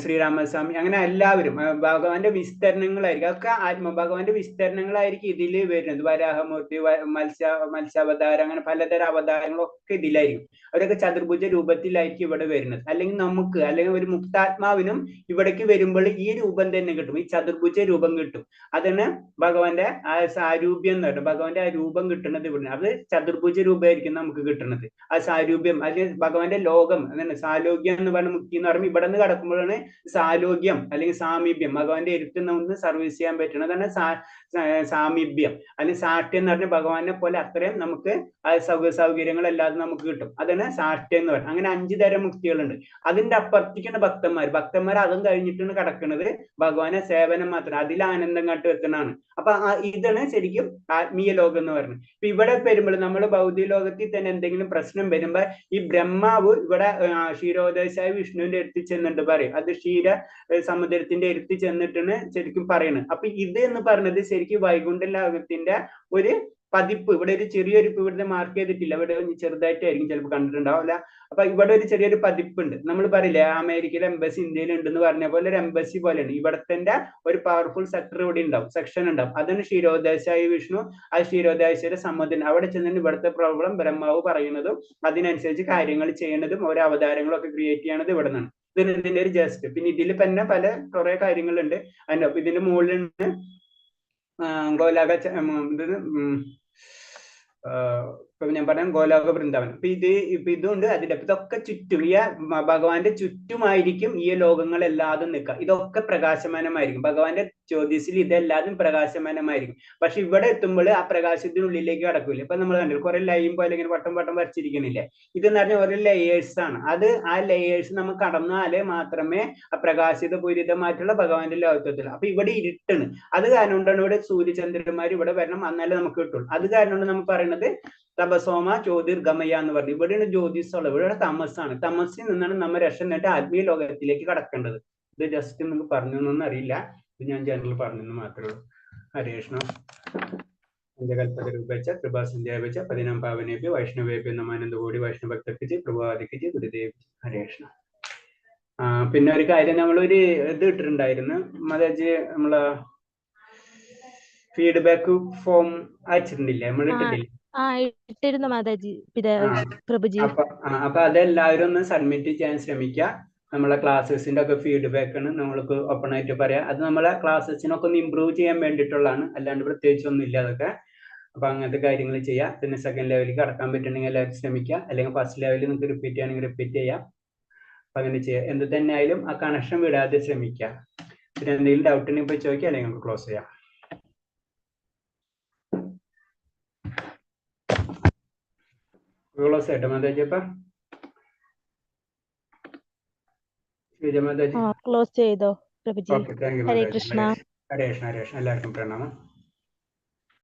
ശ്രീരാമസ്വാമി അങ്ങനെ എല്ലാവരും ഭഗവാന്റെ വിസ്തരണങ്ങളായിരിക്കും. അതൊക്കെ ഭഗവാന്റെ വിസ്തരണങ്ങളായിരിക്കും ഇതിൽ വരുന്നത്. വരാഹമൂർത്തി, മത്സ്യാവതാരം, അങ്ങനെ പലതരം അവതാരങ്ങളൊക്കെ ഇതിലായിരിക്കും. അവരൊക്കെ ചതുർഭുജ രൂപത്തിലായിരിക്കും ഇവിടെ വരുന്നത്. അല്ലെങ്കിൽ ഒരു മുക്താത്മാവിനും ഇവിടേക്ക് വരുമ്പോൾ ഈ രൂപം തന്നെ കിട്ടും, ഈ ചതുർഭുജ രൂപം കിട്ടും. അതാണ് ഭഗവാന്റെ ആ സാരൂപ്യം എന്ന് പറയുന്നത്. ഭഗവാന്റെ ആ രൂപം കിട്ടുന്നത് ഇവിടെ, അത് ചതുർഭുജ രൂപമായിരിക്കും നമുക്ക് കിട്ടുന്നത്. ആ സാരൂപ്യം, അല്ലെങ്കിൽ ഭഗവാന്റെ ലോകം, അതാണ് സാലോക്യം എന്ന് പറയുന്ന മുക്തി എന്ന് പറയുമ്പോൾ ഇവിടെ നിന്ന് കടക്കുമ്പോഴാണ് സാലോക്യം അല്ലെങ്കിൽ സാമീപ്യം, ഭഗവാന്റെ ഇരുത്തുന്ന ഒന്ന് സർവീസ് ചെയ്യാൻ പറ്റുന്നത്. അതാണ് സാമീപ്യം. അല്ലെങ്കിൽ സാഠ്യം എന്ന് പറഞ്ഞാൽ ഭഗവാനെ പോലെ അത്രയും നമുക്ക് ആ സൗകര്യങ്ങളല്ലാതെ നമുക്ക് കിട്ടും. അതാണ് സാഠ്യം എന്ന് പറയുന്നത്. അങ്ങനെ 5 തരം മുക്തികളുണ്ട്. അതിന്റെ അപ്പുറത്തേക്കാണ് ഭക്തന്മാർ അതും കഴിഞ്ഞിട്ടാണ് കിടക്കുന്നത് ഭഗവാനെ സേവനം മാത്രം, അതിൽ ആനന്ദം കണ്ടുവെത്തുന്നതാണ്. അപ്പൊ ഇതാണ് ശരിക്കും ആത്മീയ ലോകം എന്ന് പറയുന്നത്. ഇപ്പൊ ഇവിടെ വരുമ്പോൾ നമ്മൾ ഭൗതിക ലോകത്തിൽ തന്നെ എന്തെങ്കിലും പ്രശ്നം വരുമ്പോ ഈ ബ്രഹ്മാവ് ഇവിടെ ക്ഷീരോദയശായ വിഷ്ണുവിന്റെ അടുത്ത് ചെന്നിട്ട് പറയും, അത് ക്ഷീര സമുദ്രത്തിന്റെ അടുത്ത് ചെന്നിട്ടാണ് ശരിക്കും പറയുന്നത്. അപ്പൊ ഇത് എന്ന് പറയുന്നത് ശരിക്കും വൈകുണ്ഠ ലോകത്തിന്റെ ഒരു പതിപ്പ്. ഇവിടെ ഒരു ചെറിയൊരു, ഇവിടുത്തെ മാർക്ക് ചെയ്തിട്ടില്ല, ഇവിടെ ചെറുതായിട്ടായിരിക്കും ചിലപ്പോൾ കണ്ടിട്ടുണ്ടാവില്ല. അപ്പൊ ഇവിടെ ഒരു ചെറിയൊരു പതിപ്പുണ്ട്. നമ്മൾ പറയില്ലേ അമേരിക്കയിലെ എംബസി ഇന്ത്യയിൽ ഉണ്ടെന്ന് പറഞ്ഞ പോലെ ഒരു എംബസി പോലെയാണ് ഇവിടത്തെ ഒരു പവർഫുൾ സെക്ടർ ഇവിടെ ഉണ്ടാവും, സെക്ഷൻ ഉണ്ടാവും. അതാണ് ക്ഷീരോദയശായി വിഷ്ണു. ആ ക്ഷീരോദയശയുടെ സമുദ്രം അവിടെ ചെന്നിട്ട് ഇവിടുത്തെ പ്രോബ്ലം ബ്രഹ്മാവ് പറയുന്നതും അതിനനുസരിച്ച് കാര്യങ്ങൾ ചെയ്യുന്നതും ഓരോ അവതാരങ്ങളും ഒക്കെ ക്രിയേറ്റ് ചെയ്യണത് ഇവിടെ നിന്നാണ്. ഇതിന്റെ ഒരു ജസ്റ്റ്. പിന്നെ ഇതിൽ തന്നെ കുറെ കാര്യങ്ങളുണ്ട്. ഇതിന്റെ മുകളിലുണ്ട് ഗോലാക, ഇപ്പൊ ഞാൻ പറയാം ഗോലോക വൃന്ദാവനം. ഇപ്പൊ ഇതുണ്ട്. അതിന്റെ ഇതൊക്കെ ചുറ്റും ഈ ഭഗവാന്റെ ചുറ്റുമായിരിക്കും ഈ ലോകങ്ങളെല്ലാതും നിൽക്കുക. ഇതൊക്കെ പ്രകാശമാനമായിരിക്കും. ഭഗവാന്റെ ജ്യോതിസിൽ ഇതെല്ലാതും പ്രകാശമാനമായിരിക്കും. പക്ഷെ ഇവിടെ എത്തുമ്പോൾ ആ പ്രകാശത്തിനുള്ളിലേക്ക് കടക്കൂല. ഇപ്പൊ നമ്മൾ കണ്ടില്ല കുറെ ലൈൻ പോലെ ഇങ്ങനെ വട്ടം വരച്ചിരിക്കുന്നില്ലേ? ഇതെന്ന് പറഞ്ഞാൽ ഓരോ ലെയേഴ്സ് ആണ്. ആ ലെയേഴ്സ് നമുക്ക് കടന്നാലേ മാത്രമേ ആ പ്രകാശിതപൂരിതമായിട്ടുള്ള ഭഗവാന്റെ ലോകത്വത്തിൽ. അപ്പൊ ഇവിടെ ഇരുട്ടാണ്. അത് കാരണം കൊണ്ടാണ് ഇവിടെ സൂര്യചന്ദ്രന്മാർ ഇവിടെ വരണം, എന്നാലേ നമുക്ക് കിട്ടുള്ളൂ. അത് കാരണം കൊണ്ട് നമുക്ക് പറയുന്നത് തപസോമ ജ്യോതിർഗമയ എന്ന് പറഞ്ഞു. ഇവിടെയാണ് ജ്യോതിസുള്ളത്, ഇവിടെ തമസ്സാണ്. തമസ്സിൽ നിന്നാണ് നമ്മൾ രക്ഷ നേട്ട് ആത്മീയ ലോകത്തിലേക്ക് കടക്കേണ്ടത്. ഇത് ജസ്റ്റ് നിങ്ങൾക്ക് പറഞ്ഞു എന്നൊന്നും അറിയില്ല, ഇത് ഞാൻ ജനറൽ പറഞ്ഞെന്ന് മാത്രമേ ഉള്ളൂ. ഹരേ കൃഷ്ണ. പഞ്ചകൽപതരൂപേച്ച കൃപാസന്ധ്യാപേച്ച പതിനാം പാവനേഭ്യ വൈഷ്ണവേഭ്യ നമാനന്ദകോടി വൈഷ്ണവഭക്തർക്ക് ഗുരുവാദിക്ക് ഗുരുദേവ്. ഹരേ കൃഷ്ണ. പിന്നെ ഒരു കാര്യം, നമ്മളൊരു ഇത് ഇട്ടിട്ടുണ്ടായിരുന്നു മാതാജി, നമ്മളെ ഫീഡ്ബാക്ക് ഫോം അയച്ചിട്ടുണ്ടില്ലേ? നമ്മൾ ഇട്ടിട്ടില്ലേ? ഇട്ടിരുന്നു മാതാജി, പ്രഭുജി. അപ്പൊ അതെല്ലാവരും ഒന്ന് സബ്മിറ്റ് ചെയ്യാൻ ശ്രമിക്കുക. നമ്മളെ ക്ലാസ്സസിന്റെ ഒക്കെ ഫീഡ്ബാക്ക് ആണ് നമ്മൾക്ക് ഓപ്പൺ ആയിട്ട് പറയാം. അത് നമ്മളെ ക്ലാസ്സസിനൊക്കെ ഒന്ന് ഇമ്പ്രൂവ് ചെയ്യാൻ വേണ്ടിയിട്ടുള്ളതാണ്, അല്ലാണ്ട് പ്രത്യേകിച്ചൊന്നും ഇല്ല അതൊക്കെ. അപ്പൊ അങ്ങനത്തെ കാര്യങ്ങൾ ചെയ്യാം. പിന്നെ സെക്കൻഡ് ലെവലിൽ കടക്കാൻ പറ്റുന്നുണ്ടെങ്കിൽ എല്ലാവരും ശ്രമിക്കുക. അല്ലെങ്കിൽ ഫസ്റ്റ് ലെവലിൽ നിങ്ങൾക്ക് റിപ്പീറ്റ് ചെയ്യണമെങ്കിൽ റിപ്പീറ്റ് ചെയ്യാം. അപ്പൊ അങ്ങനെ ചെയ്യാം. എന്ത് തന്നെ ആയാലും ആ കണക്ഷൻ വിടാതെ ശ്രമിക്കുക. പിന്നെ എന്തെങ്കിലും ഡൗട്ട് ഉണ്ടെങ്കിൽ പോയി ചോദിക്കുക, അല്ലെങ്കിൽ നമുക്ക് ക്ലോസ് ചെയ്യാം. ക്ലോസ് ആയിട്ട് മാതാജി. അപ്പൊ ക്ലോസ് ചെയ്തോ പ്രഭുജി? ഓക്കെ, താങ്ക് യു ഹരേ മാതാജി. കൃഷ്ണ. ഹരേ കൃഷ്ണ. ഹരേ കൃഷ്ണ. എല്ലാവർക്കും പ്രണാമം.